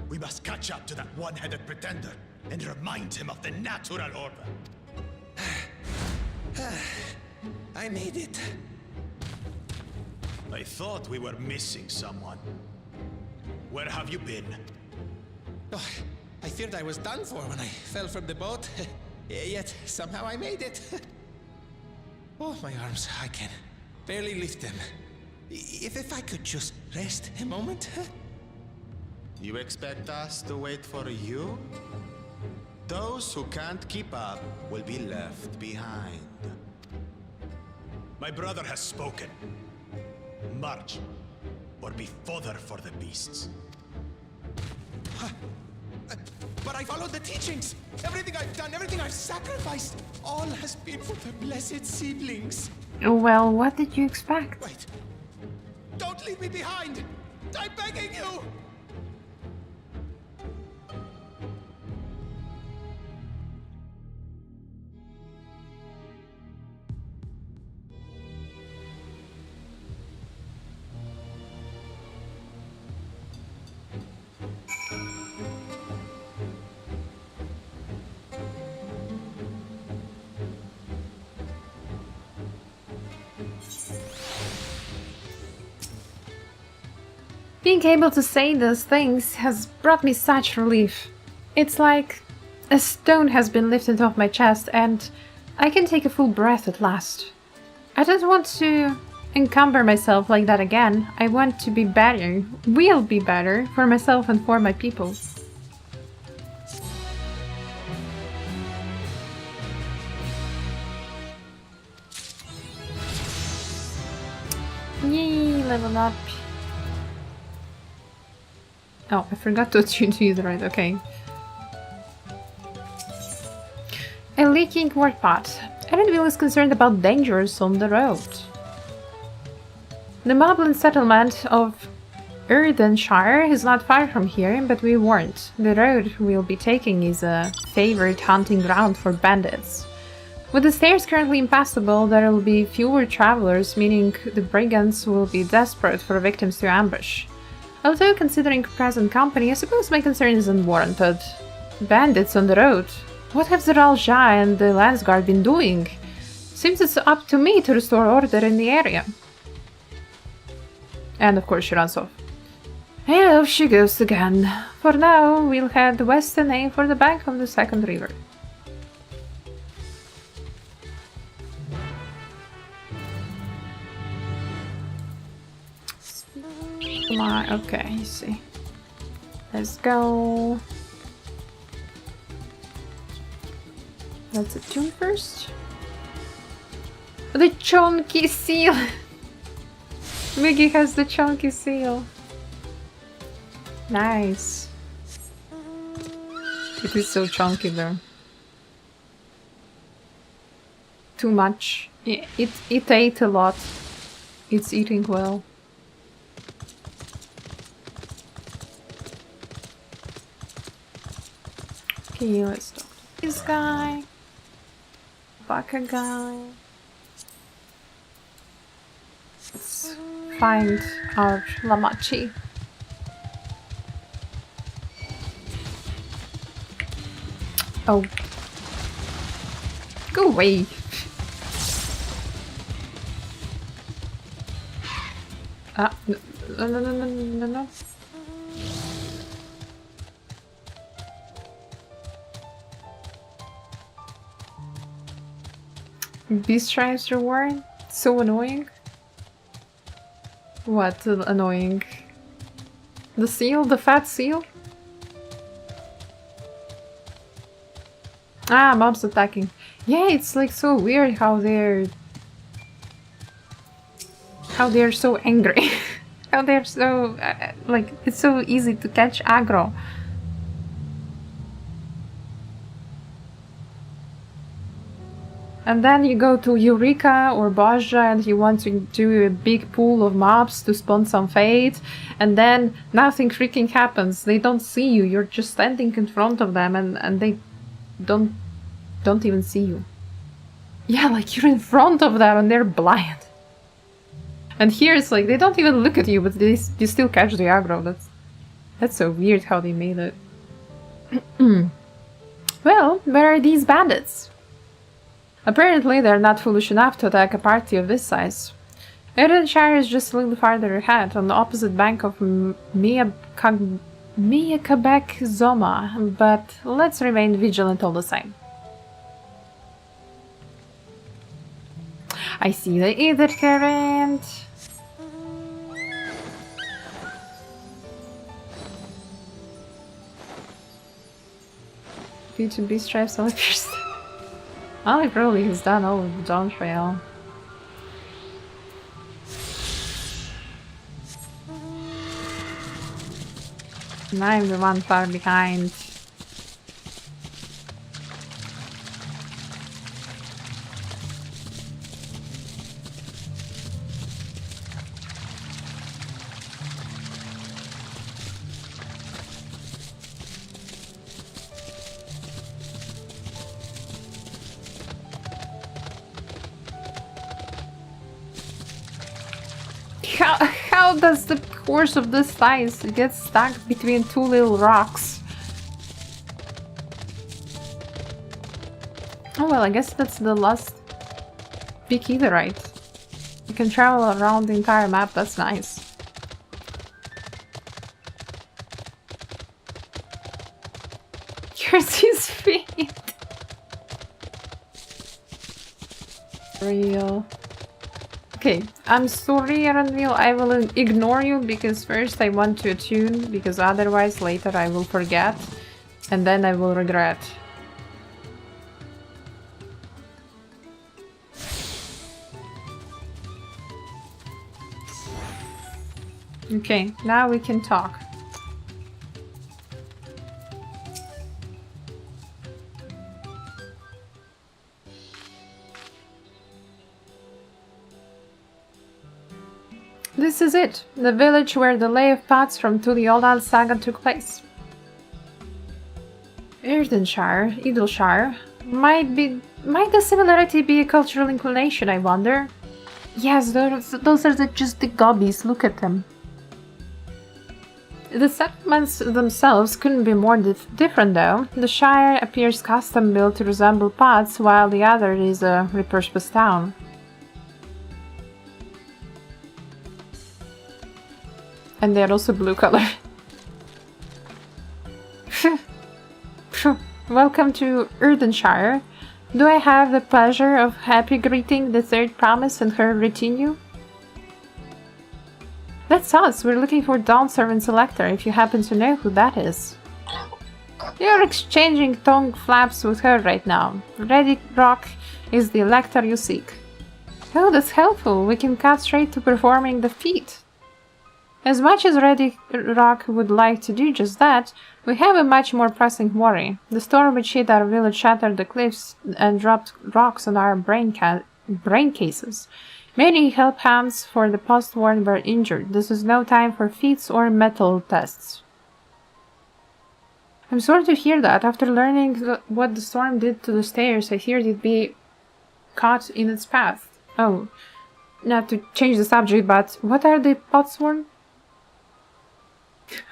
We must catch up to that one-headed pretender and remind him of the natural order. I made it. I thought we were missing someone. Where have you been? Oh, I feared I was done for when I fell from the boat. Yet somehow I made it. Oh, my arms, I can barely lift them. If I could just rest a moment. You expect us to wait for you? Those who can't keep up will be left behind. My brother has spoken. March, or be fodder for the beasts. But I followed the teachings. Everything I've done, everything I've sacrificed, all has been for the blessed seedlings. Well, what did you expect? Wait. Don't leave me behind. I'm begging you. Being able to say those things has brought me such relief. It's like a stone has been lifted off my chest and I can take a full breath at last. I don't want to encumber myself like that again. I want to be better, will be better, for myself and for my people. Yay, level up. Oh, I forgot to attune to use the right, okay. A leaking wort pot. Erenville is concerned about dangers on the road. The Moblin settlement of Erdenshire is not far from here, but we warned. The road we'll be taking is a favorite hunting ground for bandits. With the stairs currently impassable, there will be fewer travelers, meaning the brigands will be desperate for victims to ambush. Although, considering present company, I suppose my concern is unwarranted. Bandits on the road? What have the Ralja and the Landsguard been doing? Seems it's up to me to restore order in the area. And of course she runs off. And off she goes again. For now, we'll head west and aim for the bank of the second river. Okay, you see. Let's go. Let's attune first. The chunky seal! Miggy has the chunky seal. Nice. It is so chunky though. Too much. It ate a lot. It's eating well. Okay, let's talk to this guy. Baka guy. Let's find our Lamachi. Oh. Go away. Ah, no. Beast Tribes reward? So annoying. What annoying? The seal? The fat seal? Ah, mobs attacking. Yeah, it's like so weird how they're so angry. How they're so like it's so easy to catch aggro. And then you go to Eureka or Bozja and you want to do a big pool of mobs to spawn some fate, and then nothing freaking happens. They don't see you. You're just standing in front of them and they don't even see you. Yeah, like you're in front of them and they're blind. And here it's like they don't even look at you, but you still catch the aggro. That's so weird how they made it. Well, where are these bandits? Apparently they're not foolish enough to attack a party of this size. Erdenshire is just a little farther ahead, on the opposite bank of Miakabek Zoma, but let's remain vigilant all the same. I see the Ether current. B2B stripes all appears. I probably has done all of the Dawntrail. And I'm the one far behind. How does the horse of this size get stuck between two little rocks? Oh well, I guess that's the last big etherite. You can travel around the entire map, that's nice. Here's his feet! Real. Okay, I'm sorry, Aranville, I will ignore you because first I want to attune, because otherwise later I will forget and then I will regret. Okay, now we can talk. This is it, the village where the lay of paths from Tuliolal saga took place. Erdenshire, Idleshire, might the similarity be a cultural inclination, I wonder? Yes, those are just the gobbies, look at them. The settlements themselves couldn't be more different though. The Shire appears custom built to resemble paths, while the other is a repurposed town. And they're also blue color. Welcome to Erdenshire. Do I have the pleasure of happy greeting the third promise and her retinue? That's us. We're looking for Dawn Servant Selector, if you happen to know who that is. You're exchanging tongue flaps with her right now. Ready Rock is the elector you seek. Oh, that's helpful. We can cut straight to performing the feat. As much as Ready Rock would like to do just that, we have a much more pressing worry. The storm which hit our village shattered the cliffs and dropped rocks on our brain cases. Many help hands for the post-war were injured. This is no time for feats or metal tests. I'm sorry to hear that. After learning what the storm did to the stairs, I feared it'd be caught in its path. Oh, not to change the subject, but what are the potsworn?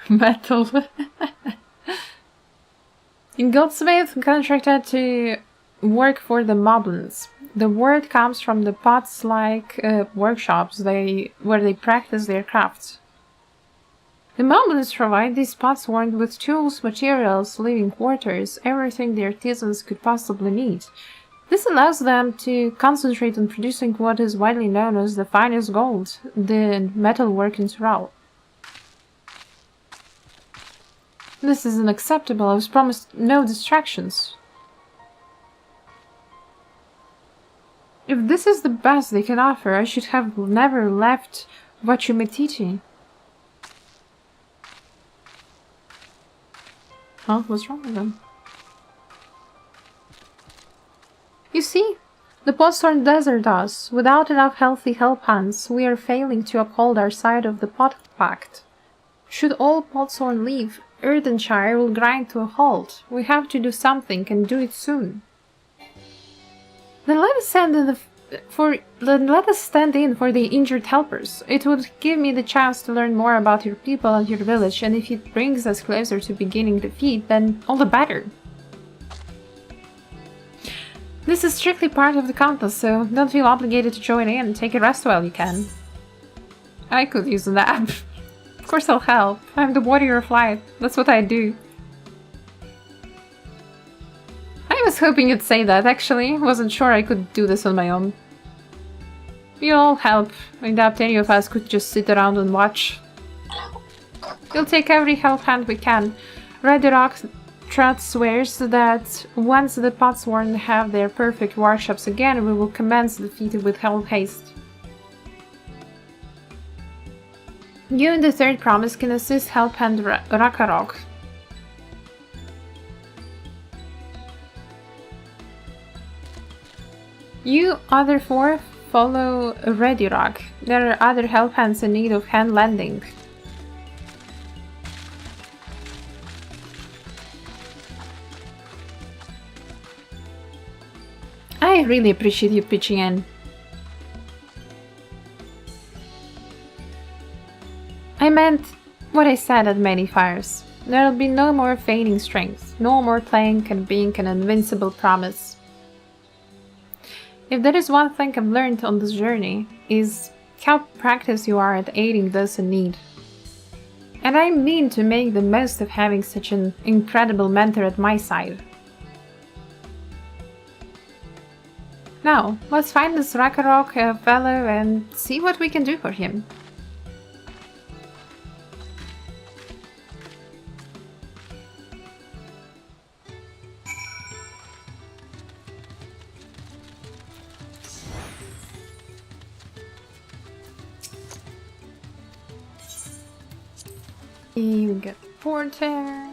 Metal. Goldsmith contracted to work for the Moblins. The word comes from the pots-like workshops where they practice their crafts. The Moblins provide these potsworn with tools, materials, living quarters, everything the artisans could possibly need. This allows them to concentrate on producing what is widely known as the finest gold, the metalwork in Tyrol. This is unacceptable. I was promised no distractions. If this is the best they can offer, I should have never left Vachumetiti. Huh? What's wrong with them? You see, the Potsworn desert us. Without enough healthy help hands, we are failing to uphold our side of the Pot Pact. Should all Potsworn leave, Erdenshire will grind to a halt. We have to do something and do it soon. Then let us stand in for the injured helpers. It would give me the chance to learn more about your people and your village, and if it brings us closer to beginning the feat, then all the better. This is strictly part of the contest, so don't feel obligated to join in. Take a rest while you can. I could use a nap. Of course I'll help. I'm the warrior of light. That's what I do. I was hoping you'd say that, actually. Wasn't sure I could do this on my own. You'll all help. I doubt any of us could just sit around and watch. We'll take every help hand we can. Red Rock Trot swears that once the Potsworn have their perfect workshops again, we will commence the feat with hell haste. You and the third promise can assist help hand Rakarok. You other four follow Ready Rock. There are other help hands in need of hand lending. I really appreciate you pitching in. I meant what I said at many fires. There'll be no more feigning strength, no more playing and being an invincible promise. If there is one thing I've learned on this journey, is how practiced you are at aiding those in need. And I mean to make the most of having such an incredible mentor at my side. Now, let's find this Rakarok fellow and see what we can do for him. Here we get Porter.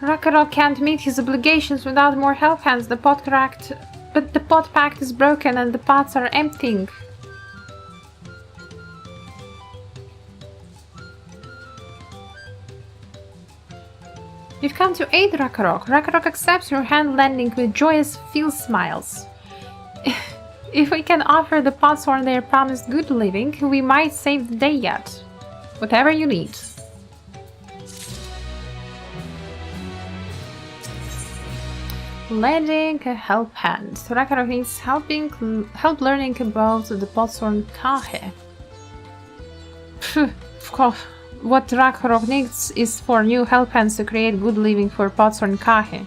Rakarok can't meet his obligations without more help hands. The pot pact is broken and the pots are emptying. You've come to aid Rakarok. Rakarok accepts your hand lending with joyous field smiles. If we can offer the Potsworn their promised good living, we might save the day yet. Whatever you need. Lending a help hand. Rakarok needs help learning about the Potsworn Kahe. Of course, what Rakarok needs is for new help hands to create good living for Potsworn Kahe.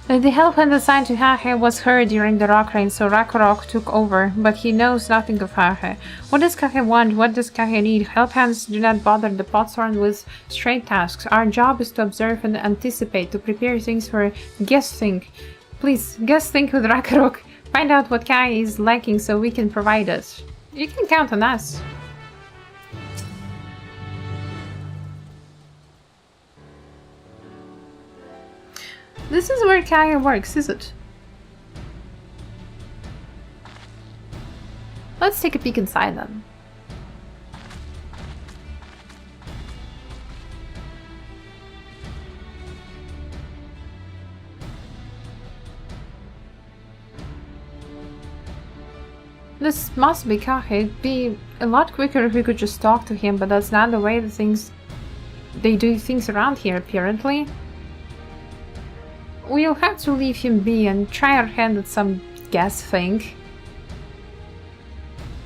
The help hand assigned to Hahe was hurt during the rock rain, so Rakarok took over, but he knows nothing of Hahe. What does Kahe want? What does Kahe need? Help hands do not bother the Potsworn with straight tasks. Our job is to observe and anticipate, to prepare things for guest think. Please, guest think with Rakarok. Find out what Kahe is lacking so we can provide it. You can count on us. This is where Kahe works, is it? Let's take a peek inside then. This must be Kahe. It'd be a lot quicker if we could just talk to him, but that's not the way they do things around here, apparently. We'll have to leave him be and try our hand at some gas thing.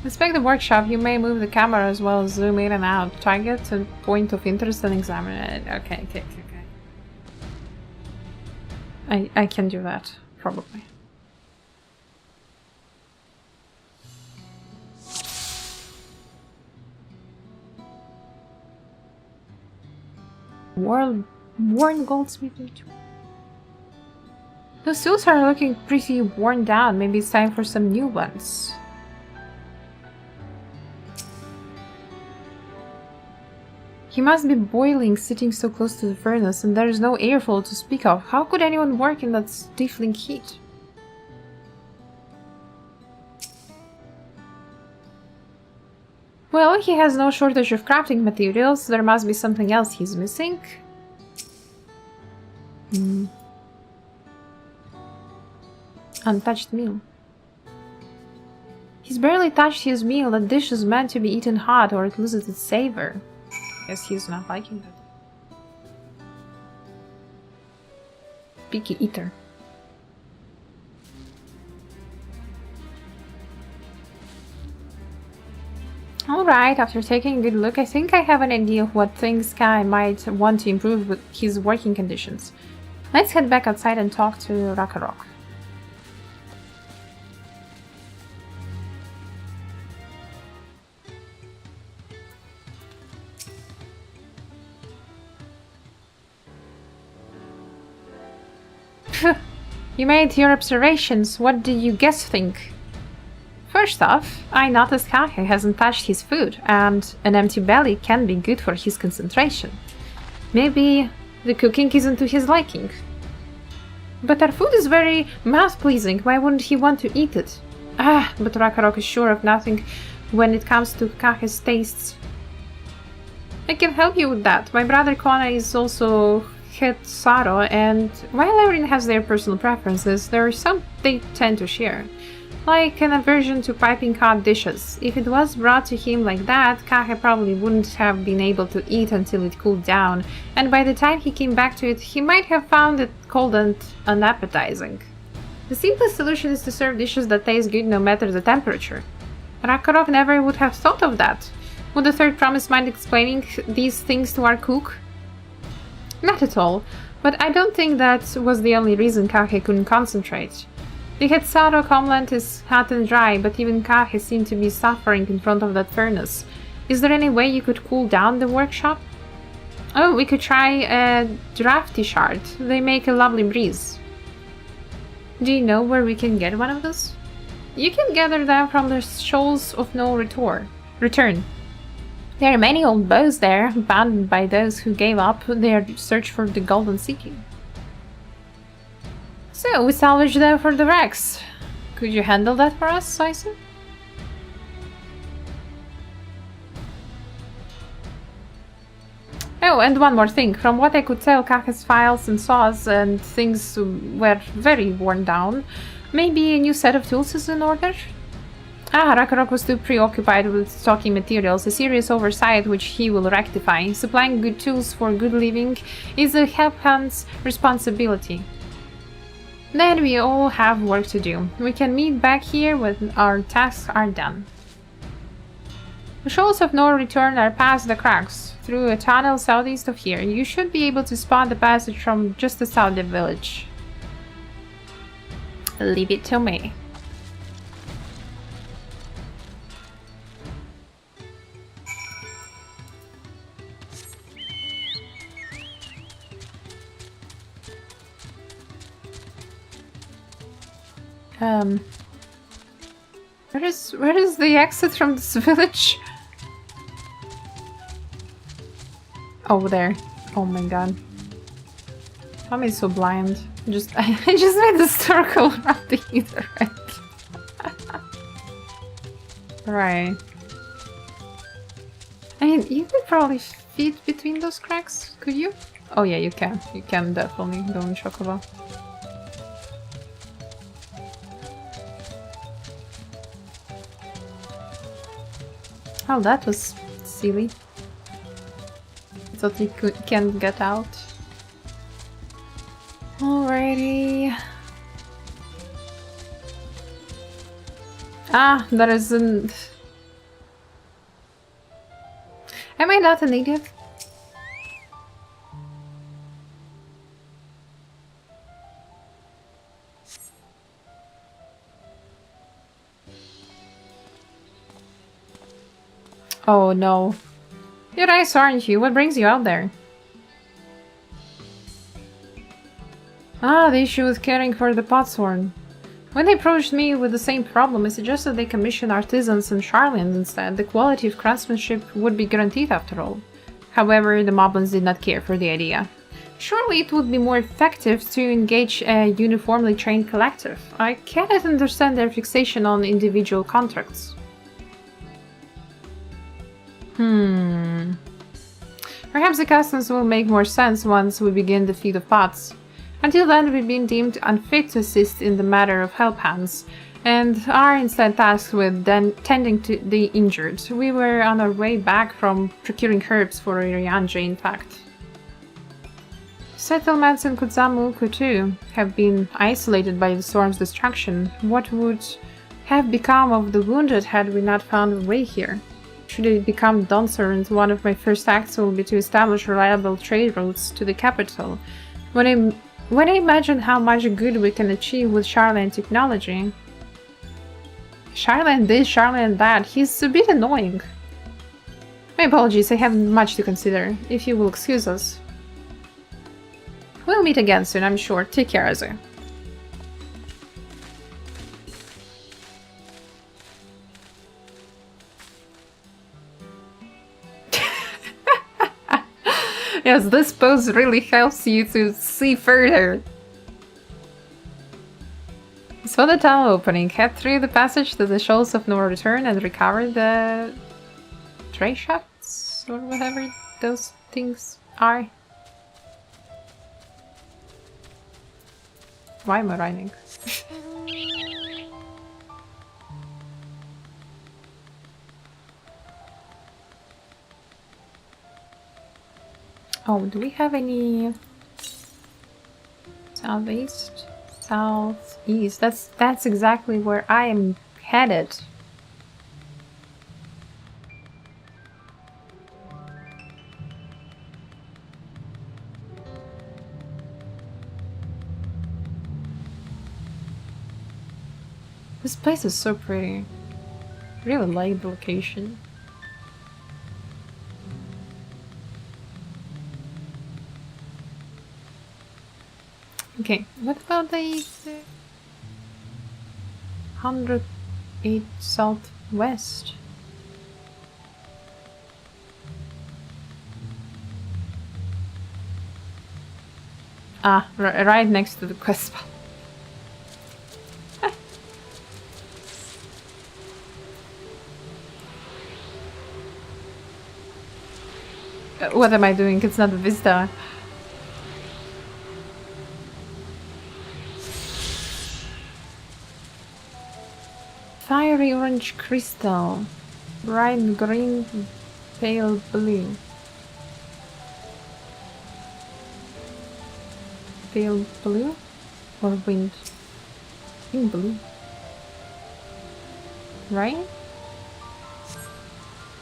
Inspect the workshop. You may move the camera as well as zoom in and out. Target a point of interest and examine it. Okay. I can do that, probably. Worn Goldsmith. Those tools are looking pretty worn down. Maybe it's time for some new ones. He must be boiling sitting so close to the furnace, and there's no airflow to speak of. How could anyone work in that stifling heat? Well, he has no shortage of crafting materials. There must be something else he's missing. Untouched meal. He's barely touched his meal. That dish is meant to be eaten hot or it loses its savor. Guess he's not liking that. Picky eater. Alright, after taking a good look, I think I have an idea of what things Kai might want to improve with his working conditions. Let's head back outside and talk to Rakarok. You made your observations. What do you guess think? First off, I noticed Kake hasn't touched his food, and an empty belly can be good for his concentration. Maybe the cooking isn't to his liking. But our food is very mouth-pleasing. Why wouldn't he want to eat it? But Rakarok is sure of nothing when it comes to Kake's tastes. I can help you with that. My brother Kona is also Het Saro, and while everyone has their personal preferences, there are some they tend to share. Like an aversion to piping hot dishes. If it was brought to him like that, Kake probably wouldn't have been able to eat until it cooled down, and by the time he came back to it, he might have found it cold and unappetizing. The simplest solution is to serve dishes that taste good no matter the temperature. Rakarok never would have thought of that. Would the third promise mind explaining these things to our cook? Not at all, but I don't think that was the only reason Kake couldn't concentrate. The Hetsaro homeland is hot and dry, but even Kake seemed to be suffering in front of that furnace. Is there any way you could cool down the workshop? Oh, we could try a drafty shard. They make a lovely breeze. Do you know where we can get one of those? You can gather them from the shoals of no return. There are many old bows there, abandoned by those who gave up their search for the Golden City. So, we salvaged them for the wrecks. Could you handle that for us, Saisu? Oh, and one more thing. From what I could tell, Kake's files and saws and things were very worn down. Maybe a new set of tools is in order? Rakarok was too preoccupied with stocking materials, a serious oversight which he will rectify. Supplying good tools for good living is a help-hand's responsibility. Then we all have work to do. We can meet back here when our tasks are done. The shoals of no return are past the cracks. Through a tunnel southeast of here, you should be able to spot the passage from just outside the village. Leave it to me. Where is the exit from this village? Over there. Oh my god. I'm so blind. I just made the circle around the either right. Right. I mean, you could probably fit between those cracks, could you? Oh yeah, you can. You can definitely go in Chocobo. Oh, that was silly. I thought he can't get out. Alrighty. That isn't... Am I not an idiot? Oh no. You're nice, aren't you? What brings you out there? Ah, the issue with caring for the potsworn. When they approached me with the same problem, I suggested they commission artisans and Charlans instead. The quality of craftsmanship would be guaranteed after all. However, the Moblins did not care for the idea. Surely it would be more effective to engage a uniformly trained collective. I cannot understand their fixation on individual contracts. Perhaps the customs will make more sense once we begin the feat of pots. Until then, we've been deemed unfit to assist in the matter of help hands, and are instead tasked with tending to the injured. We were on our way back from procuring herbs for Ryanje, in fact. Settlements in Kutzamu too have been isolated by the storm's destruction. What would have become of the wounded had we not found a way here? Should I become Dawnservant, one of my first acts will be to establish reliable trade routes to the capital. When I imagine how much good we can achieve with Charlan technology... Charlan this, Charlan that, he's a bit annoying. My apologies, I have much to consider, if you will excuse us. We'll meet again soon, I'm sure. Take care, Azu. Yes, this pose really helps you to see further. So the tunnel opening. Head through the passage to the shoals of no return and recover the tray shafts or whatever those things are. Why am I running? Oh, do we have any southeast? Southeast. That's exactly where I am headed. This place is so pretty. I really like the location. Okay, what about the 108 southwest? Ah, right next to the quest spot. What am I doing? It's not a Vista. Fiery orange crystal, bright green, pale blue. Pale blue or wind? I think blue. Right?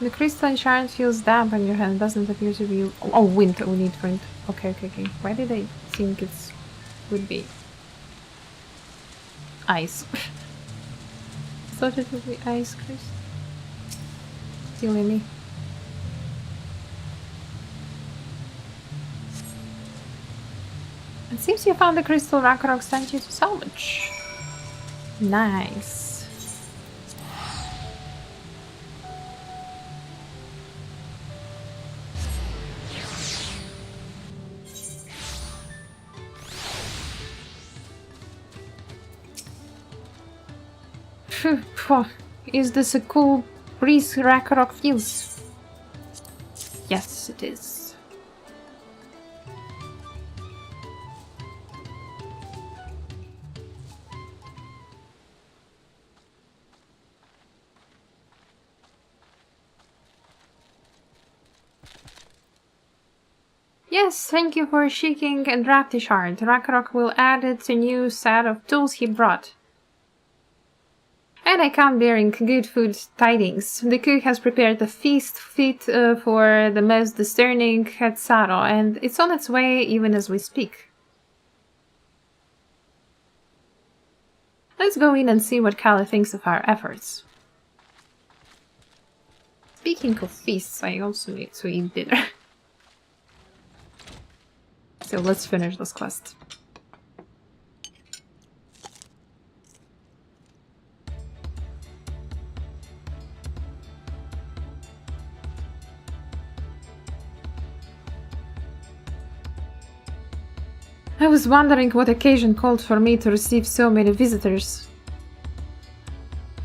The crystalline shard feels damp on your hand, doesn't appear to be... Oh, wind. We need wind. Okay. Why did I think it would be ice? Thought it would be ice crystal. Silly me. It seems you found the crystal Ragnarok sent you to salvage. Nice. Is this a cool breeze Ragnarok feels? Yes, it is. Yes, thank you for seeking a drafty shard. Ragnarok will add it to a new set of tools he brought. And I come bearing good food tidings. The cook has prepared a feast fit for the most discerning Hetzaro, and it's on its way even as we speak. Let's go in and see what Kala thinks of our efforts. Speaking of feasts, I also need to eat dinner. So let's finish this quest. I was wondering what occasion called for me to receive so many visitors.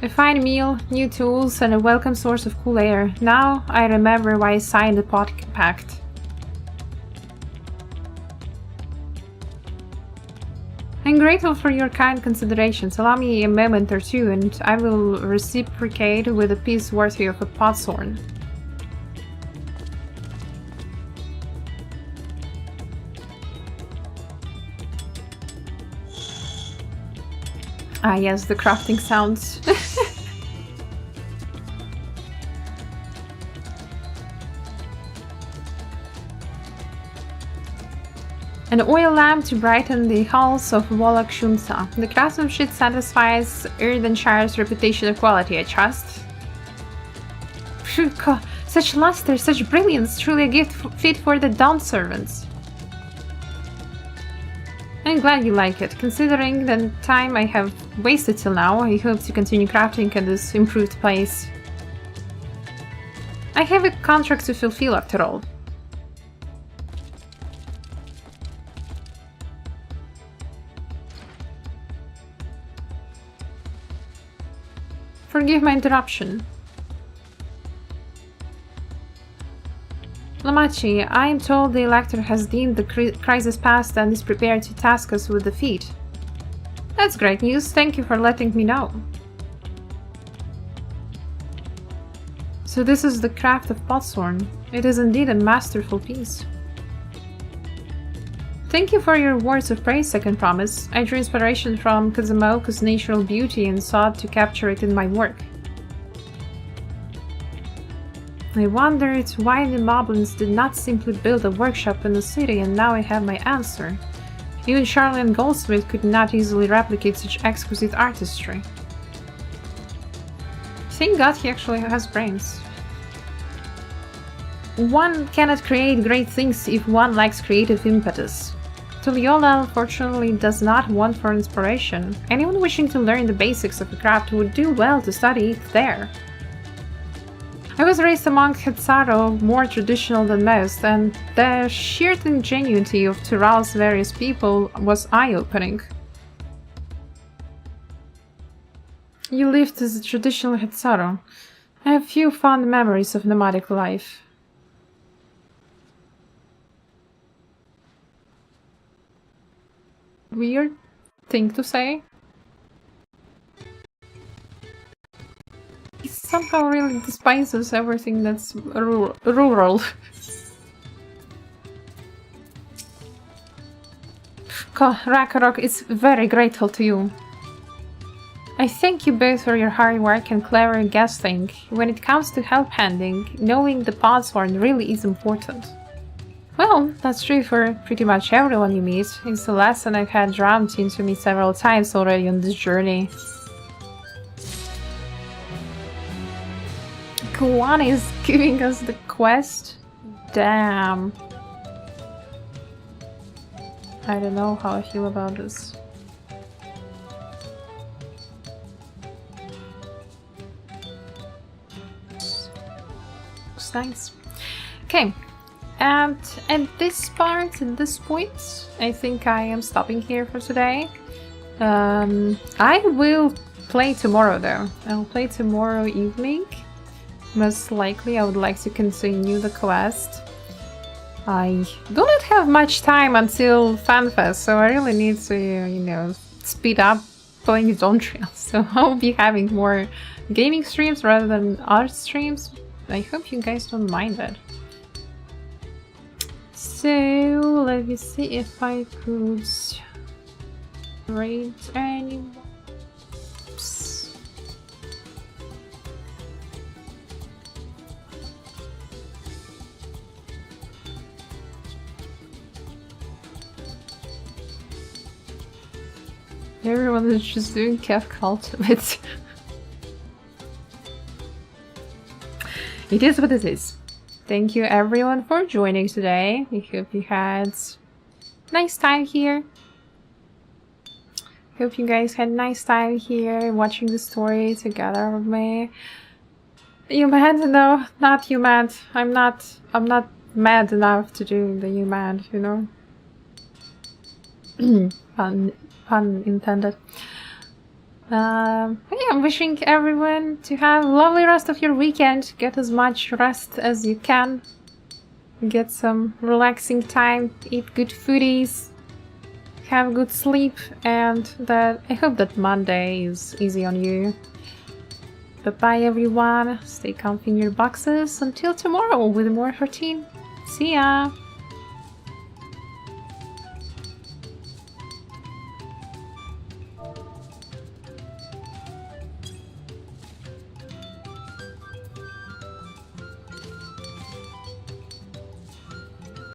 A fine meal, new tools, and a welcome source of cool air. Now I remember why I signed the pact. I'm grateful for your kind considerations. Allow me a moment or two, and I will reciprocate with a piece worthy of a potshorn. Ah yes, the crafting sounds. An oil lamp to brighten the halls of Wuk Lamat. The craftsmanship satisfies Erdinshire's reputation of quality, I trust. Phew, such luster, such brilliance, truly a gift fit for the Dawn servants. I'm glad you like it. Considering the time I have wasted till now, I hope to continue crafting at this improved place. I have a contract to fulfill after all. Forgive my interruption. Lamachi, I am told the Elector has deemed the crisis past and is prepared to task us with defeat. That's great news, thank you for letting me know. So this is the craft of potshorn. It is indeed a masterful piece. Thank you for your words of praise, Second Promise. I drew inspiration from Kazumaoka's natural beauty and sought to capture it in my work. I wondered why the Moblins did not simply build a workshop in the city, and now I have my answer. Even Charlene Goldsmith could not easily replicate such exquisite artistry. Thank God he actually has brains. One cannot create great things if one lacks creative impetus. Tulliola unfortunately does not want for inspiration. Anyone wishing to learn the basics of a craft would do well to study it there. I was raised among Hetsaro, more traditional than most, and the sheer ingenuity of Tural's various people was eye-opening. You lived as a traditional Hetsaro. I have few fond memories of nomadic life. Weird thing to say. He somehow really despises everything that's rural. Ragnarok is very grateful to you. I thank you both for your hard work and clever guessing. When it comes to help handing, knowing the potshorn really is important. Well, that's true for pretty much everyone you meet. It's a lesson I've had drummed into me several times already on this journey. Kuan is giving us the quest? Damn. I don't know how I feel about this. Thanks. Okay. And at this point, I think I am stopping here for today. I will play tomorrow though. I'll play tomorrow evening. Most likely I would like to continue the quest. I do not have much time until FanFest, so I really need to, you know, speed up playing Dawntrail. So I'll be having more gaming streams rather than art streams. I hope you guys don't mind that. So let me see if I could raid anyone. Oops. Everyone is just doing Kefka Ultimate. It is what it is. Thank you everyone for joining today. I hope you had a nice time here. Hope you guys had a nice time here watching the story together with me. You mad? No, not you mad. I'm not mad enough to do the you mad, you know? pun intended. Yeah, I'm wishing everyone to have a lovely rest of your weekend. Get as much rest as you can. Get some relaxing time. Eat good foodies. Have good sleep. And that I hope that Monday is easy on you. Bye-bye everyone. Stay comfy in your boxes. Until tomorrow with more 13. See ya!